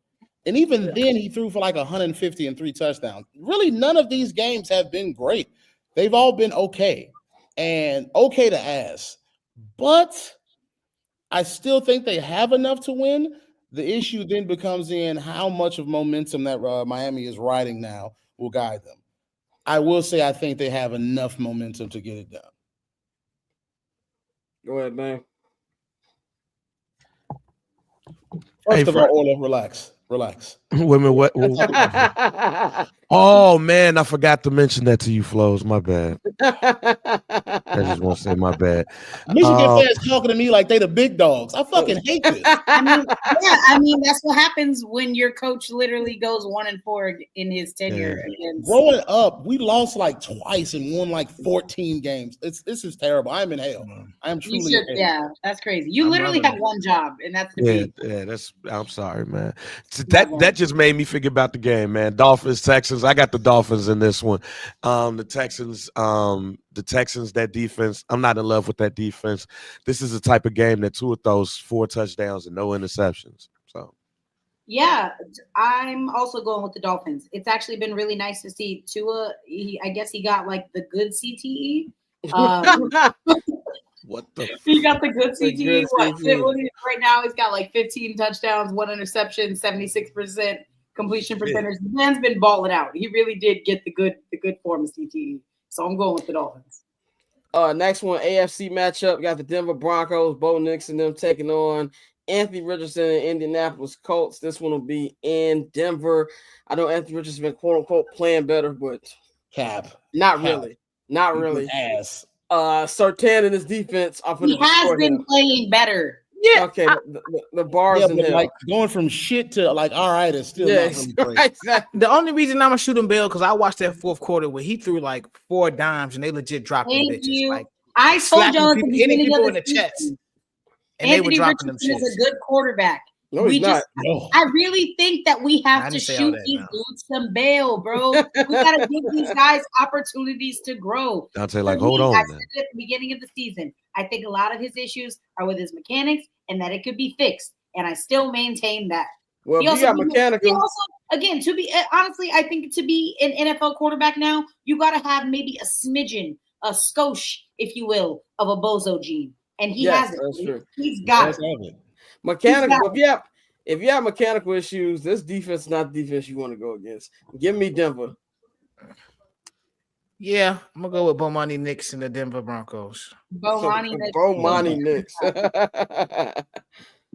And even then, he threw for like 150 and 3 touchdowns. Really, none of these games have been great. They've all been okay and okay to ass. But I still think they have enough to win. The issue then becomes in how much of momentum that Miami is riding now will guide them. I will say I think they have enough momentum to get it done. Go ahead, man. First of all, Orla, relax. Women, what? Oh man, I forgot to mention that to you, Flows. My bad. I just want to say my bad. Michigan fans talking to me like they the big dogs. I fucking hate this. I mean, that's what happens when your coach literally goes 1-4 in his tenure. Growing up, we lost like twice and won like 14 games. This is terrible. I'm in hell. I am truly in hell. Yeah, that's crazy. You literally have one job, and that's the that's. I'm sorry, man. That just made me think about the game, man. Dolphins, Texans. I got the Dolphins in this one. The Texans, that defense. I'm not in love with that defense. This is the type of game that 2 of those 4 touchdowns and no interceptions. So Yeah, I'm also going with the Dolphins. It's actually been really nice to see Tua. I guess he got like the good CTE. What the? He got the good The CTE. good CTE. Right now, he's got like 15 touchdowns, 1 interception, 76% completion percentage. The man's been balling out. He really did get the good form of CTE. So I'm going with the Dolphins. Next one, AFC matchup. Got the Denver Broncos, Bo Nix and them taking on Anthony Richardson and Indianapolis Colts. This one will be in Denver. I know Anthony Richardson been quote unquote playing better, but not really. Ass. Surtain and his defense off of He has been playing better. Yeah. Okay, the bars in hell. Like going from shit to like all right is still not really great. Exactly. The only reason I'm gonna shoot him Bill because I watched that fourth quarter where he threw like 4 dimes and they legit dropped them bitches. You. Like I told y'all at the beginning people of in the season, chest, and they were Anthony dropping them Richardson shits. is a good quarterback. No, he's not. I really think that we have to didn't say all shoot that, these no. dudes some bail, bro. We gotta give these guys opportunities to grow. Dante, like, For hold me, on, I man. said it at the beginning of the season. I think a lot of his issues are with his mechanics and that it could be fixed. And I still maintain that. Well, He if you got he mechanical. also, again, to be honestly, I think to be an NFL quarterback now, you got to have maybe a smidgen, a skosh, if you will, of a bozo gene. And he has it. That's true. He's got it. Mechanical. If you have mechanical issues, this defense is not the defense you want to go against. Give me Denver. Yeah, I'm gonna go with Bomani Knicks and the Denver Broncos. Bomani Knicks.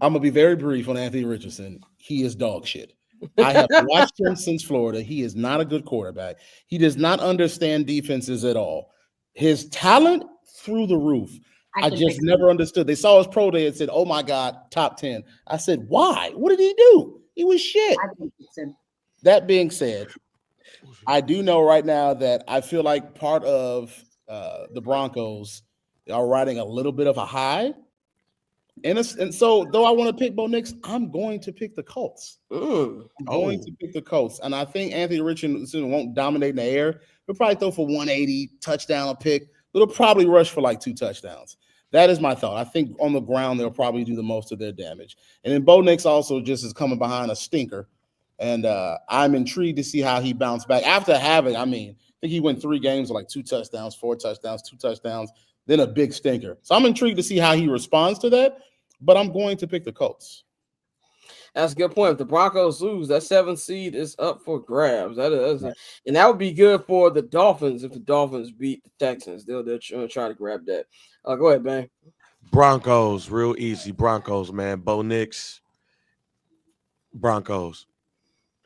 I'm gonna be very brief on Anthony Richardson. He is dog shit. I have watched him since Florida. He is not a good quarterback. He does not understand defenses at all. His talent through the roof. I just never understood. They saw his pro day and said, "Oh my God, top 10." I said, "Why? What did he do? He was shit." That being said, I do know right now that I feel like part of the Broncos are riding a little bit of a high. And so, though I want to pick Bo Nix, I'm going to pick the Colts. I'm going to pick the Colts. And I think Anthony Richardson won't dominate in the air. He'll probably throw for 180, touchdown, a pick. But he'll probably rush for like 2 touchdowns. That is my thought. I think on the ground, they'll probably do the most of their damage. And then Bo Nix also just is coming behind a stinker. And I'm intrigued to see how he bounced back. After having, I think he went 3 games with like 2 touchdowns, 4 touchdowns, 2 touchdowns, then a big stinker. So I'm intrigued to see how he responds to that. But I'm going to pick the Colts. That's a good point. If the Broncos lose, that 7th seed is up for grabs. And that would be good for the Dolphins if the Dolphins beat the Texans. They'll try to grab that. Go ahead, man. Broncos, real easy. Broncos, man. Bo Nix. Broncos.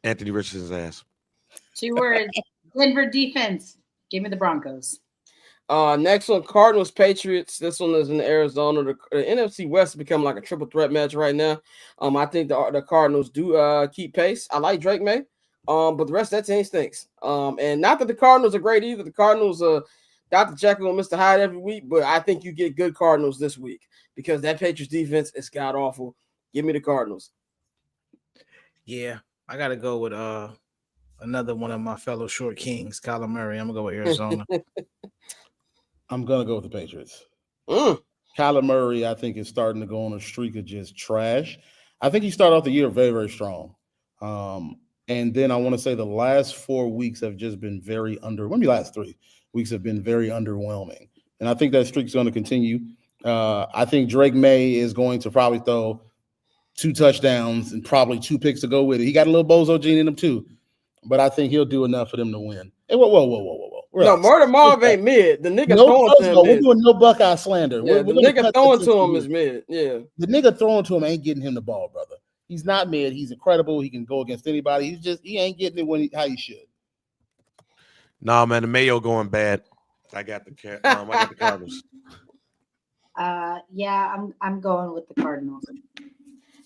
Anthony Richardson's ass. 2 words. Denver defense. Give me the Broncos. Next one, Cardinals Patriots. This one is in Arizona. The NFC West has become like a triple threat match right now. I think the Cardinals do keep pace. I like Drake May, but the rest of that team stinks. And not that the Cardinals are great either. The Cardinals Dr. Jekyll and Mr. Hyde every week, but I think you get good Cardinals this week because that Patriots defense is god awful. Give me the Cardinals. Yeah, I gotta go with another one of my fellow short kings, Kyler Murray. I'm gonna go with Arizona. I'm going to go with the Patriots. Kyler Murray, I think, is starting to go on a streak of just trash. I think he started off the year very, very strong. And then I want to say the last 4 weeks have just been maybe last 3 weeks have been very underwhelming. And I think that streak is going to continue. I think Drake May is going to probably throw 2 touchdowns and probably 2 picks to go with it. He got a little bozo gene in him too. But I think he'll do enough for them to win. Hey, whoa. No, Murder Marv ain't mid. The nigga throwing to him. We're doing no Buckeye slander. Yeah, the nigga throwing to him is mid. Yeah. The nigga throwing to him ain't getting him the ball, brother. He's not mid. He's incredible. He can go against anybody. He ain't getting it how he should. Nah, man, the Mayo going bad. I got the Cardinals. Yeah, I'm going with the Cardinals.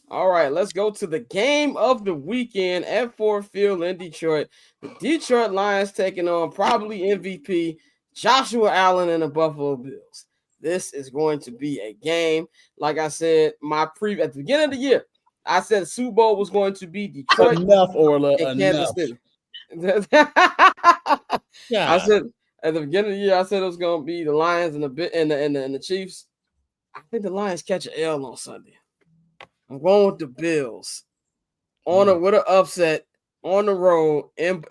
All right, let's go to the game of the weekend at Ford Field in Detroit. The Detroit Lions taking on probably MVP Joshua Allen and the Buffalo Bills. This is going to be a game. Like I said, at the beginning of the year, I said the Super Bowl was going to be Detroit and Kansas City. I said at the beginning of the year, I said it was going to be the Lions and the Chiefs. I think the Lions catch an L on Sunday. I'm going with the Bills. with an upset on the road in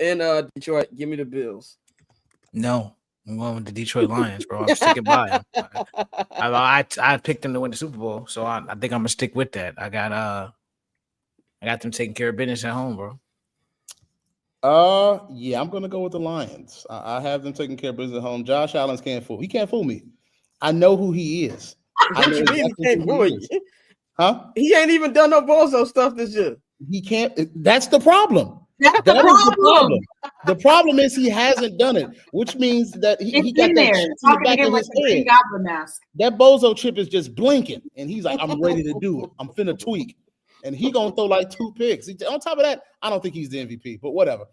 Detroit. Give me the Bills. No, I'm going with the Detroit Lions, bro. I'm sticking by them. I picked them to win the Super Bowl, so I think I'm gonna stick with that. I got them taking care of business at home, bro. Yeah, I'm gonna go with the Lions. I have them taking care of business at home. Josh Allen can't fool. He can't fool me. I know who he is. What you mean he can't fool you? Huh? He ain't even done no Bozo stuff this year. He can't. That's the problem. That's That the is the problem. problem. The problem is he hasn't done it, which means that he got in that there. chip in the Talking to back him of like his the Green head. Goblin mask. That bozo chip is just blinking, and he's like, "I'm ready to do it. I'm finna tweak," and he gonna throw like 2 picks. On top of that, I don't think he's the MVP, but whatever.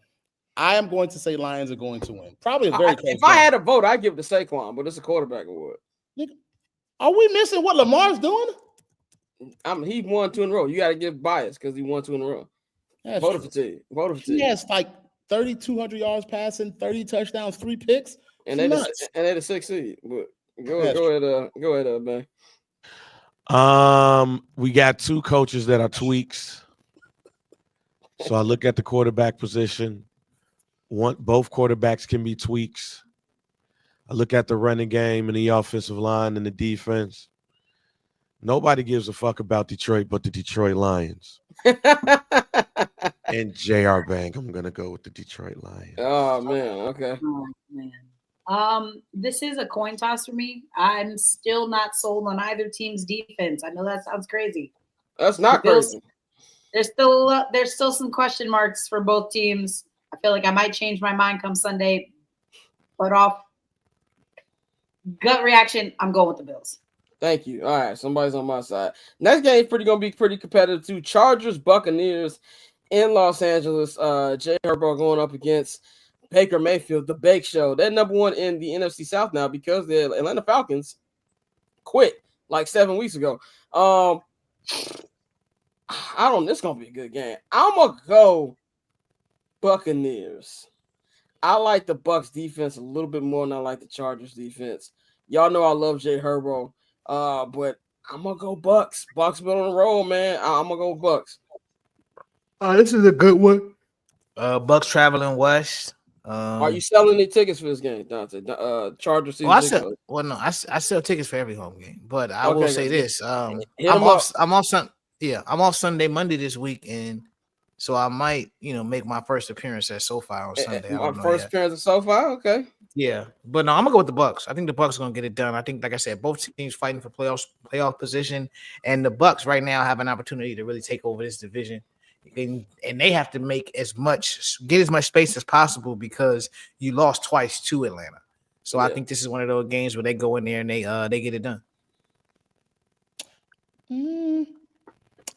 I am going to say Lions are going to win. Probably a very close if I game. had a vote, I'd give it to Saquon, but it's a quarterback award. Are we missing what Lamar's doing? He won 2 in a row. You got to give bias because he won 2 in a row. That's Voter true. fatigue. Voter He fatigue. has like 3,200 yards passing, 30 touchdowns, 3 picks. And It's they're nuts. the 6th seed. But go ahead, man. We got 2 coaches that are tweaks. So I look at the quarterback position. Both quarterbacks can be tweaks. I look at the running game and the offensive line and the defense. Nobody gives a fuck about Detroit but the Detroit Lions. And J.R. Bank, I'm gonna go with the Detroit Lions. Oh man, okay. Oh man. This is a coin toss for me. I'm still not sold on either team's defense. I know that sounds crazy. That's not crazy. There's still some question marks for both teams. I feel like I might change my mind come Sunday, but off gut reaction, I'm going with the Bills. Thank you. All right, somebody's on my side. Next game is gonna be pretty competitive too. Chargers, Buccaneers in Los Angeles. Jay Herbo going up against Baker Mayfield, the Bake Show. They're number 1 in the NFC South now because the Atlanta Falcons quit like 7 weeks ago. This gonna be a good game. I'm gonna go Buccaneers. I like the Bucs defense a little bit more than I like the Chargers defense. Y'all know I love Jay Herbo, but I'm gonna go Bucs. Bucs been on the roll, man. I'm gonna go Bucs. This is a good one. Bucs traveling west. Are you selling any tickets for this game, Dante? Chargers season tickets? I sell tickets for every home game, but I Okay, will say good. this: I'm off Sunday, Monday this week, and so I might, make my first appearance at SoFi on Sunday. My first appearance at SoFi, okay. Yeah, but no, I'm gonna go with the Bucs. I think the Bucs are gonna get it done. I think, like I said, both teams fighting for playoff position, and the Bucs right now have an opportunity to really take over this division. And they have to get as much space as possible because you lost twice to Atlanta. So I think this is one of those games where they go in there and they get it done.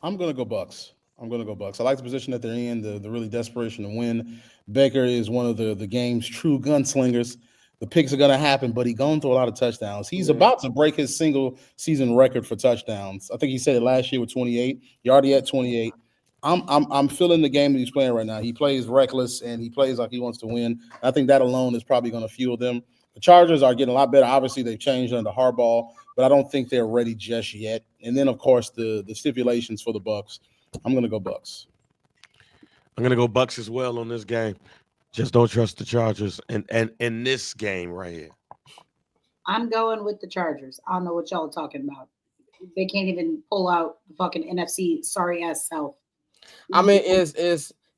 I'm gonna go Bucs. I like the position that they're in, the really desperation to win. Baker is one of the game's true gunslingers. The picks are gonna happen, but he's going through a lot of touchdowns. He's about to break his single season record for touchdowns. I think he said it last year with 28. You're already at 28. I'm feeling the game that he's playing right now. He plays reckless and he plays like he wants to win. I think that alone is probably going to fuel them. The Chargers are getting a lot better. Obviously, they've changed under Harbaugh, but I don't think they're ready just yet. And then, of course, the stipulations for the Bucs. I'm going to go Bucs. I'm going to go Bucs as well on this game. Just don't trust the Chargers and in this game right here. I'm going with the Chargers. I don't know what y'all are talking about. They can't even pull out the fucking NFC sorry ass South. I mean, is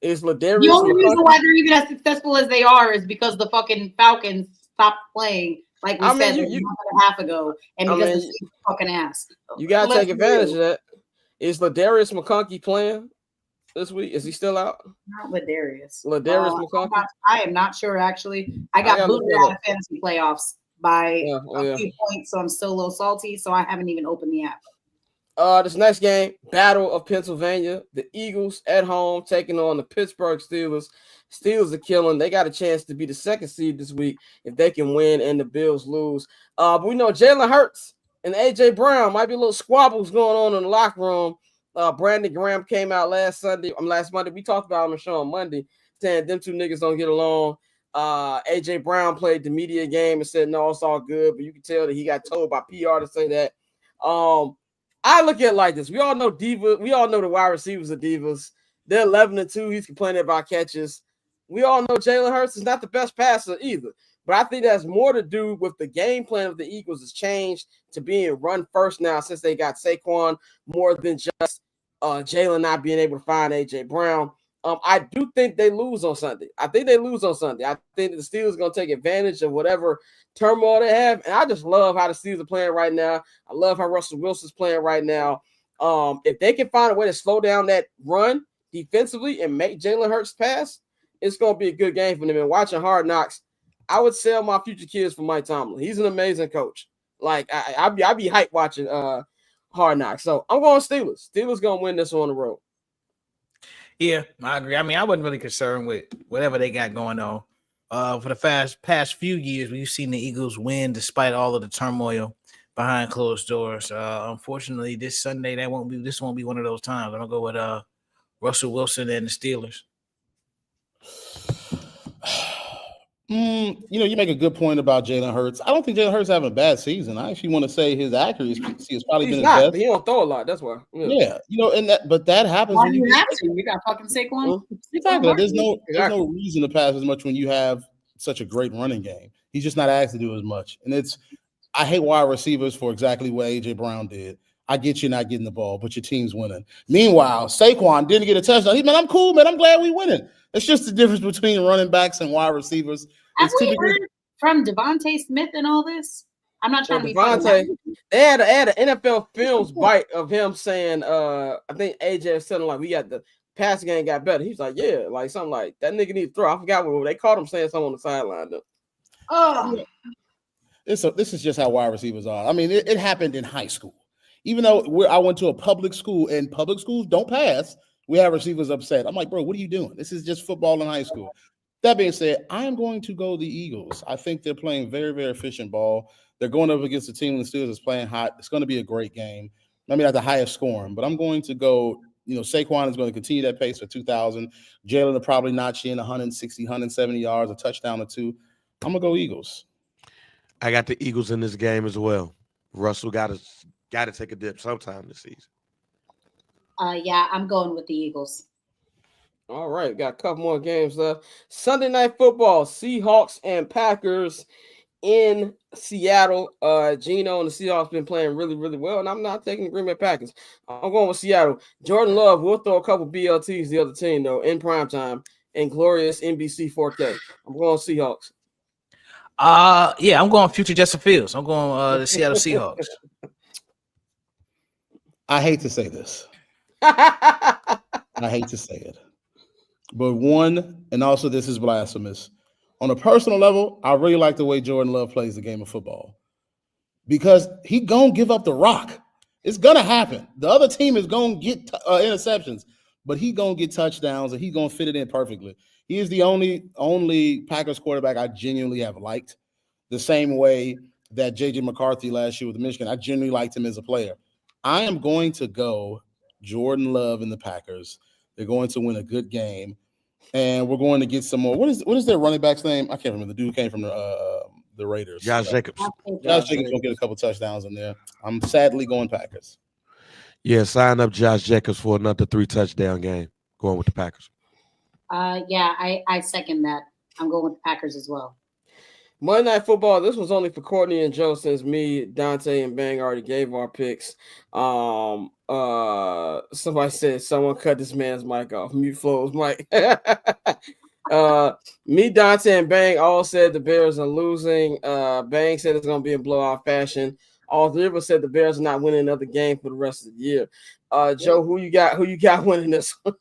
Ladarius the only reason why they're even as successful as they are is because the fucking Falcons stopped playing, like we said a month and a half ago, and because the fucking ass. You gotta take advantage of that. Is Ladarius McConkey playing this week? Is he still out? Not Ladarius. McConkey. I am not sure actually. I got booted out of fantasy playoffs by a few points, so I'm still a little salty. So I haven't even opened the app. This next game, Battle of Pennsylvania. The Eagles at home taking on the Pittsburgh Steelers. Steelers are killing. They got a chance to be the 2nd seed this week if they can win and the Bills lose. But we know Jalen Hurts and A.J. Brown might be a little squabbles going on in the locker room. Brandon Graham came out last Monday. We talked about him on the show on Monday, saying them 2 niggas don't get along. A.J. Brown played the media game and said, no, it's all good. But you can tell that he got told by PR to say that. I look at it like this. We all know the wide receivers are divas. They're 11-2. He's complaining about catches. We all know Jalen Hurts is not the best passer either. But I think that's more to do with the game plan of the Eagles has changed to being run first now since they got Saquon, more than just Jalen not being able to find A.J. Brown. I do think they lose on Sunday. I think the Steelers are going to take advantage of whatever turmoil they have. And I just love how the Steelers are playing right now. I love how Russell Wilson's playing right now. If they can find a way to slow down that run defensively and make Jalen Hurts pass, it's going to be a good game for them. And watching Hard Knocks, I would sell my future kids for Mike Tomlin. He's an amazing coach. Like, I'd be hyped watching Hard Knocks. So I'm going Steelers. Steelers going to win this on the road. Yeah, I agree. I mean, I wasn't really concerned with whatever they got going on. For the past few years, we've seen the Eagles win despite all of the turmoil behind closed doors. Unfortunately, this Sunday, this won't be one of those times. I'm going to go with Russell Wilson and the Steelers. You make a good point about Jalen Hurts. I don't think Jalen Hurts having a bad season. I actually want to say his accuracy has probably been his best. He don't throw a lot. That's why. Yeah, but that happens when you have to. You got fucking Saquon. Exactly. There's no reason to pass as much when you have such a great running game. He's just not asked to do as much. And I hate wide receivers for exactly what A.J. Brown did. I get you not getting the ball, but your team's winning. Meanwhile, Saquon didn't get a touchdown. I'm cool, man. I'm glad we winning. It's just the difference between running backs and wide receivers. Have we heard from Devontae Smith and all this? I'm not trying to be funny. They had an NFL Films bite of him saying, I think AJ was telling like we got the passing game got better. He was like, yeah, like something like that nigga need to throw. I forgot what they caught him saying something on the sideline though. Oh, this is just how wide receivers are. I mean, it happened in high school. Even though I went to a public school and public schools don't pass, we have receivers upset. I'm like, bro, what are you doing? This is just football in high school. That being said, I am going to go the Eagles. I think they're playing very, very efficient ball. They're going up against a team the Steelers is playing hot. It's going to be a great game. Maybe not the highest scoring, but I'm going to go, Saquon is going to continue that pace for 2,000. Jalen will probably notch in 160, 170 yards, a touchdown or two. I'm going to go Eagles. I got the Eagles in this game as well. Russell got to take a dip sometime this season. Yeah, I'm going with the Eagles. All right, got a couple more games left. Sunday Night Football, Seahawks and Packers in Seattle. Geno and the Seahawks been playing really, really well, and I'm not taking the Green Bay Packers. I'm going with Seattle. Jordan Love will throw a couple BLTs the other team, though, in primetime in glorious NBC 4K. I'm going Seahawks. Yeah, I'm going future Justin Fields. I'm going the Seattle Seahawks. I hate to say this. I hate to say it. But and also this is blasphemous. On a personal level, I really like the way Jordan Love plays the game of football because he gonna give up the rock. It's gonna happen. The other team is gonna get interceptions, but he gonna get touchdowns and he gonna fit it in perfectly. He is the only Packers quarterback I genuinely have liked. The same way that J.J. McCarthy last year with Michigan, I genuinely liked him as a player. I am going to go Jordan Love and the Packers. They're going to win a good game. And we're going to get some more. What is their running back's name? I can't remember. The dude came from the Raiders. Josh Jacobs. Josh Jacobs going to get a couple touchdowns in there. I'm sadly going Packers. Yeah, sign up Josh Jacobs for another 3-touchdown game. Going with the Packers. Yeah, I second that. I'm going with the Packers as well. Monday Night Football, this was only for Courtney and Joe since me, Dante, and Bang already gave our picks. Somebody said someone cut this man's mic off. Mute Flo's mic. Me, Dante, and Bang all said the Bears are losing. Bang said it's going to be in blowout fashion. All three of us said the Bears are not winning another game for the rest of the year. Joe, who you got winning this one?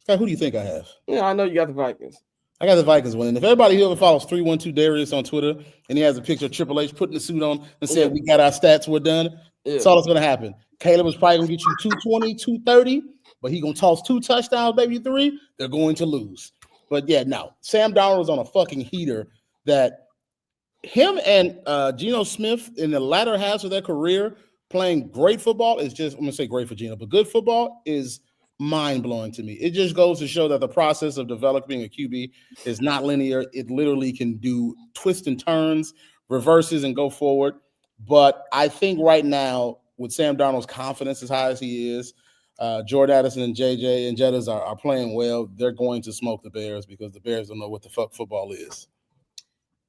Who do you think I have? Yeah, I know you got the Vikings. I got the Vikings winning. If everybody here follows 312 Darius on Twitter and he has a picture of Triple H putting the suit on and said, we got our stats, we're done, that's all that's going to happen. Caleb is probably going to get you 220, 230, but he's going to toss 2 touchdowns, maybe 3. They're going to lose. But yeah, no. Sam Darnold is on a fucking heater that him and Geno Smith in the latter halves of their career playing great football is just, I'm going to say great for Geno, but good football is mind-blowing to me. It just goes to show that the process of developing a QB is not linear. It literally can do twists and turns, reverses, and go forward. But I think right now, with Sam Darnold's confidence as high as he is, Jordan Addison and JJ and Jettas are playing well. They're going to smoke the Bears because the Bears don't know what the fuck football is.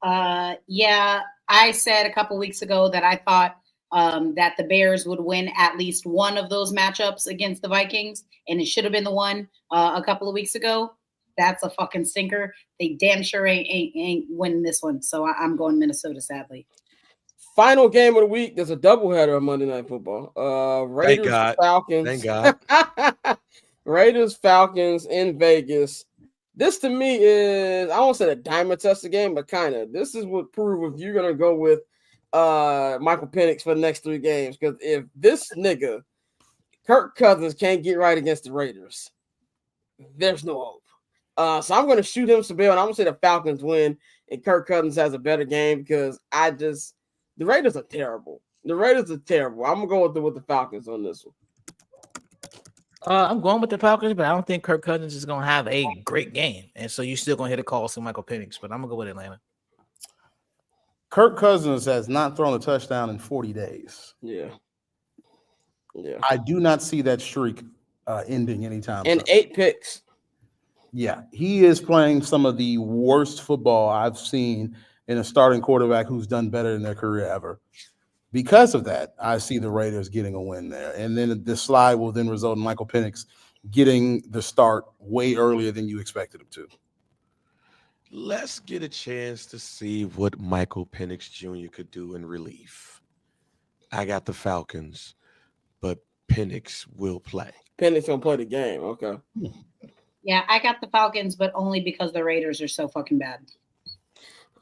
Yeah, I said a couple weeks ago that I thought that the Bears would win at least one of those matchups against the Vikings, and it should have been the one a couple of weeks ago. That's a fucking stinker. They damn sure ain't winning this one. So I'm going Minnesota, sadly. Final game of the week. There's a doubleheader on Monday Night Football. Raiders Falcons. Thank God. Raiders Falcons in Vegas. This to me is, I won't say a diamond tester game, but kind of. This is what prove if you're gonna go with Michael Penix for the next 3 games. Because if this nigga Kirk Cousins can't get right against the Raiders, there's no hope. So I'm gonna shoot him some bail, and I'm gonna say the Falcons win, and Kirk Cousins has a better game because the Raiders are terrible. The Raiders are terrible. I'm gonna go with the Falcons on this one. I'm going with the Falcons, but I don't think Kirk Cousins is going to have a great game. And so you're still going to hit a call to Michael Penix, but I'm going to go with Atlanta. Kirk Cousins has not thrown a touchdown in 40 days. Yeah. I do not see that streak ending anytime soon. And 8 picks. Yeah. He is playing some of the worst football I've seen in a starting quarterback who's done better in their career ever. Because of that, I see the Raiders getting a win there. And then the slide will then result in Michael Penix getting the start way earlier than you expected him to. Let's get a chance to see what Michael Penix Jr. could do in relief. I got the Falcons, but Penix will play. Penix gonna play the game, okay. Yeah, I got the Falcons, but only because the Raiders are so fucking bad.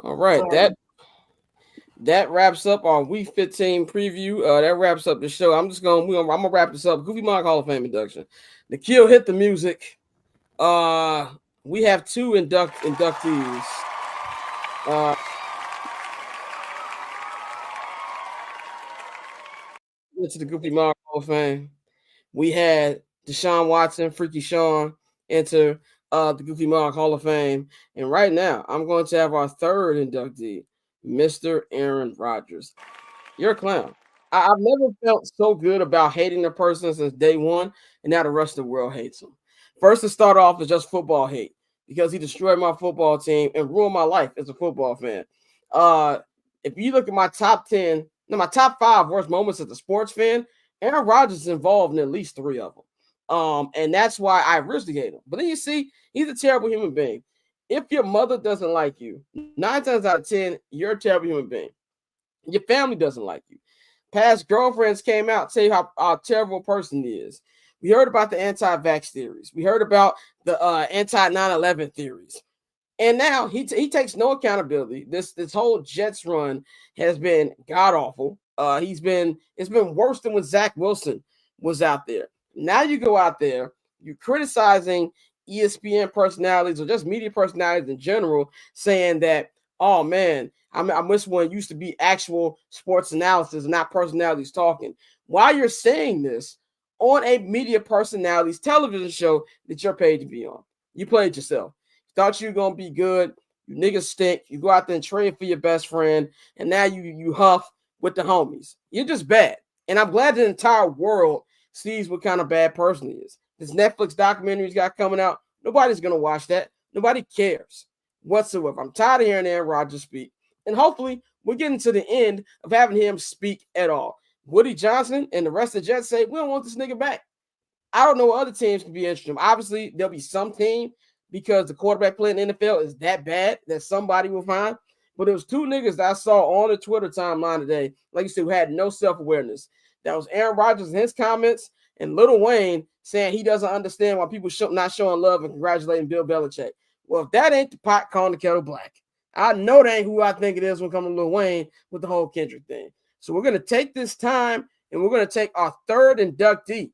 All right, that wraps up our Week 15 preview. That wraps up the show. I'm gonna wrap this up. Goofy Monk Hall of Fame induction. Nikhil, hit the music. We have 2 inductees. Into the Goofy Monk Hall of Fame. We had Deshaun Watson, Freaky Sean, enter the Goofy Monk Hall of Fame. And right now, I'm going to have our 3rd inductee, Mr. Aaron Rodgers. You're a clown. I've never felt so good about hating a person since day one, and now the rest of the world hates him. First, to start off is just football hate because he destroyed my football team and ruined my life as a football fan. If you look at my top 5 worst moments as a sports fan, Aaron Rodgers is involved in at least 3 of them. And that's why I originally hate him. But then you see, he's a terrible human being. If your mother doesn't like you, 9 times out of 10, you're a terrible human being. Your family doesn't like you. Past girlfriends came out, tell you how terrible a person he is. We heard about the anti-vax theories. We heard about the anti-9/11 theories. And now he takes no accountability. This whole Jets run has been god-awful. It's been worse than when Zach Wilson was out there. Now you go out there, you're criticizing ESPN personalities or just media personalities in general, saying that, oh man, I wish one used to be actual sports analysis and not personalities talking. While you're saying this on a media personality's television show that you're paid to be on, you played yourself. You thought you were gonna be good. You niggas stink. You go out there and trade for your best friend, and now you huff with the homies. You're just bad. And I'm glad the entire world sees what kind of bad person he is. This Netflix documentary he's got coming out, nobody's going to watch that. Nobody cares whatsoever. I'm tired of hearing Aaron Rodgers speak. And hopefully we're getting to the end of having him speak at all. Woody Johnson and the rest of the Jets say, we don't want this nigga back. I don't know what other teams can be interested in. Obviously, there'll be some team because the quarterback play in the NFL is that bad that somebody will find. But there was 2 niggas that I saw on the Twitter timeline today, like you said, who had no self-awareness. That was Aaron Rodgers and his comments, and Lil Wayne saying he doesn't understand why people not showing love and congratulating Bill Belichick. Well, if that ain't the pot calling the kettle black, I know that ain't who I think it is when it comes to Lil Wayne with the whole Kendrick thing. So we're going to take this time, and we're going to take our 3rd inductee,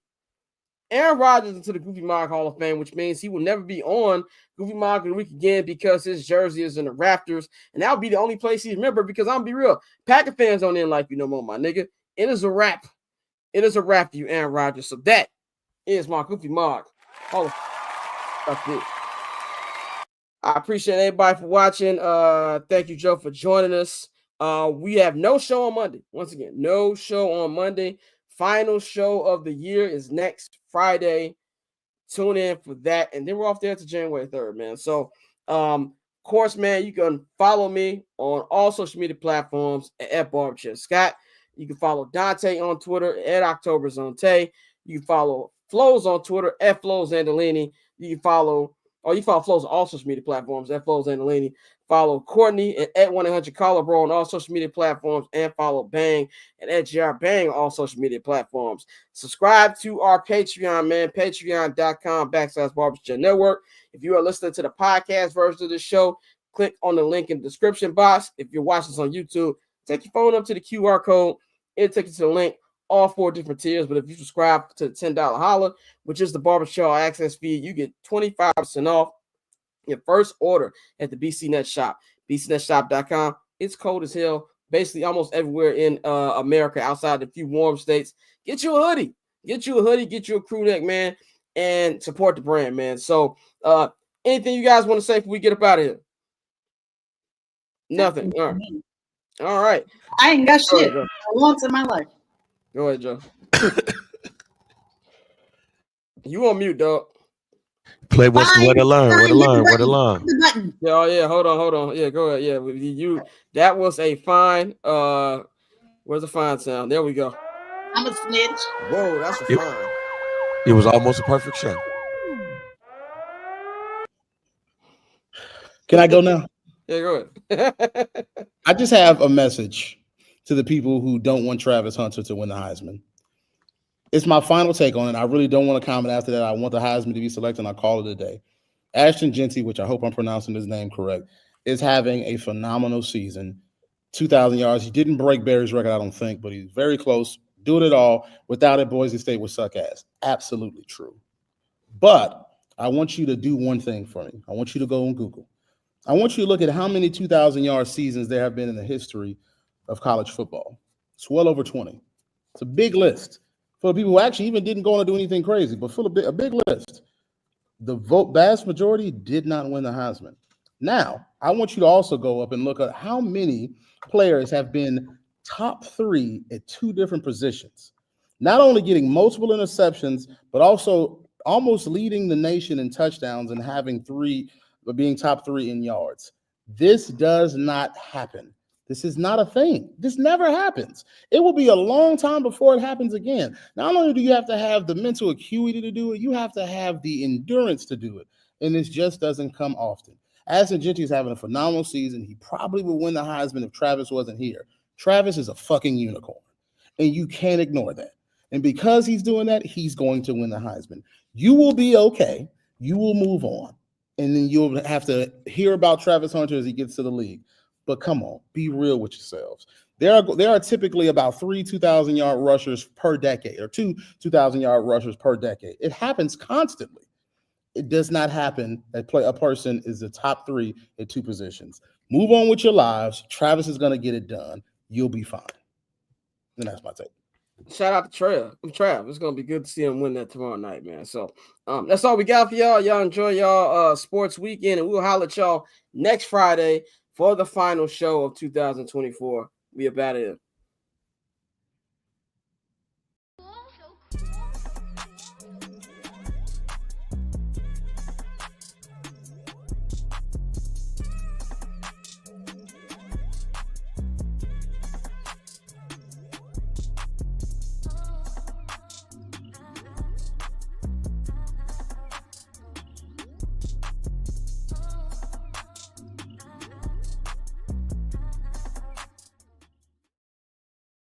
Aaron Rodgers, into the Goofy Monk Hall of Fame, which means he will never be on Goofy Monk of the Week again because his jersey is in the rafters, and that'll be the only place he's remembered because I'm going to be real. Packer fans don't even like you no more, my nigga. It is a wrap. It is a wrap for you, Aaron Rodgers. So that is my Goofy Monk Hall of Fame. That's it. I appreciate everybody for watching. Thank you, Joe, for joining us. We have no show on Monday. Once again, no show on Monday final show of the year is next Friday. Tune in for that. And then we're off there to January 3rd, man. So, of course, man, you can follow me on all social media platforms at Barberchair Scott. You can follow Dante on Twitter at OctoberZonte. You can follow Flows on Twitter at Flows Andolini. You can follow Flows on all social media platforms at Flows Andolini. Follow Courtney at 1-800-CALLER-BRO on all social media platforms, and follow Bang and @JR Bang on all social media platforms. Subscribe to our Patreon, man, patreon.com/Barberchair Network. If you are listening to the podcast version of the show, click on the link in the description box. If you're watching this on YouTube, take your phone up to the QR code. It'll take you to the link, all 4 different tiers. But if you subscribe to the $10 Holla, which is the Barbershop access fee, you get 25% off your first order at the BCNet shop, bcnetshop.com. It's cold as hell, basically almost everywhere in America outside the few warm states. Get you a hoodie, get you a crew neck, man, and support the brand, man. So anything you guys want to say before we get up out of here? Nothing. All right. I ain't got shit for once in my life. Go ahead, Joe. You on mute, dog. Play where to learn. Yeah, hold on. Yeah, go ahead. Yeah, that was a fine. Where's the fine sound? There we go. I'm a snitch. Whoa, that's a fine. It was almost a perfect show. Can I go now? Yeah, go ahead. I just have a message to the people who don't want Travis Hunter to win the Heisman. It's my final take on it. I really don't want to comment after that. I want the Heisman to be selected, and I'll call it a day. Ashton Genty, which I hope I'm pronouncing his name correct, is having a phenomenal season. 2,000 yards. He didn't break Barry's record, I don't think, but he's very close. Doing it all. Without it, Boise State would suck ass. Absolutely true. But I want you to do one thing for me. I want you to go on Google. I want you to look at how many 2,000-yard seasons there have been in the history of college football. It's well over 20. It's a big list for people who actually even didn't go on to do anything crazy, but for a big list. The vast majority did not win the Heisman. Now, I want you to also go up and look at how many players have been top 3 at 2 different positions. Not only getting multiple interceptions, but also almost leading the nation in touchdowns and being top 3 in yards. This does not happen. This is not a thing. This never happens. It will be a long time before it happens again. Not only do you have to have the mental acuity to do it, you have to have the endurance to do it. And this just doesn't come often. Ashton Genty is having a phenomenal season. He probably would win the Heisman if Travis wasn't here. Travis is a fucking unicorn, and you can't ignore that. And because he's doing that, he's going to win the Heisman. You will be okay. You will move on. And then you'll have to hear about Travis Hunter as he gets to the league. But come on, be real with yourselves. There are typically about 3 2,000-yard rushers per decade, or 2 2,000-yard rushers per decade. It happens constantly. It does not happen that a person is the top 3 at 2 positions. Move on with your lives. Travis is going to get it done. You'll be fine. And that's my take. Shout out to Trav. It's gonna be good to see him win that tomorrow night, man. So that's all we got for y'all. Y'all enjoy y'all sports weekend, and we'll holler at y'all next Friday for the final show of 2024. We about it.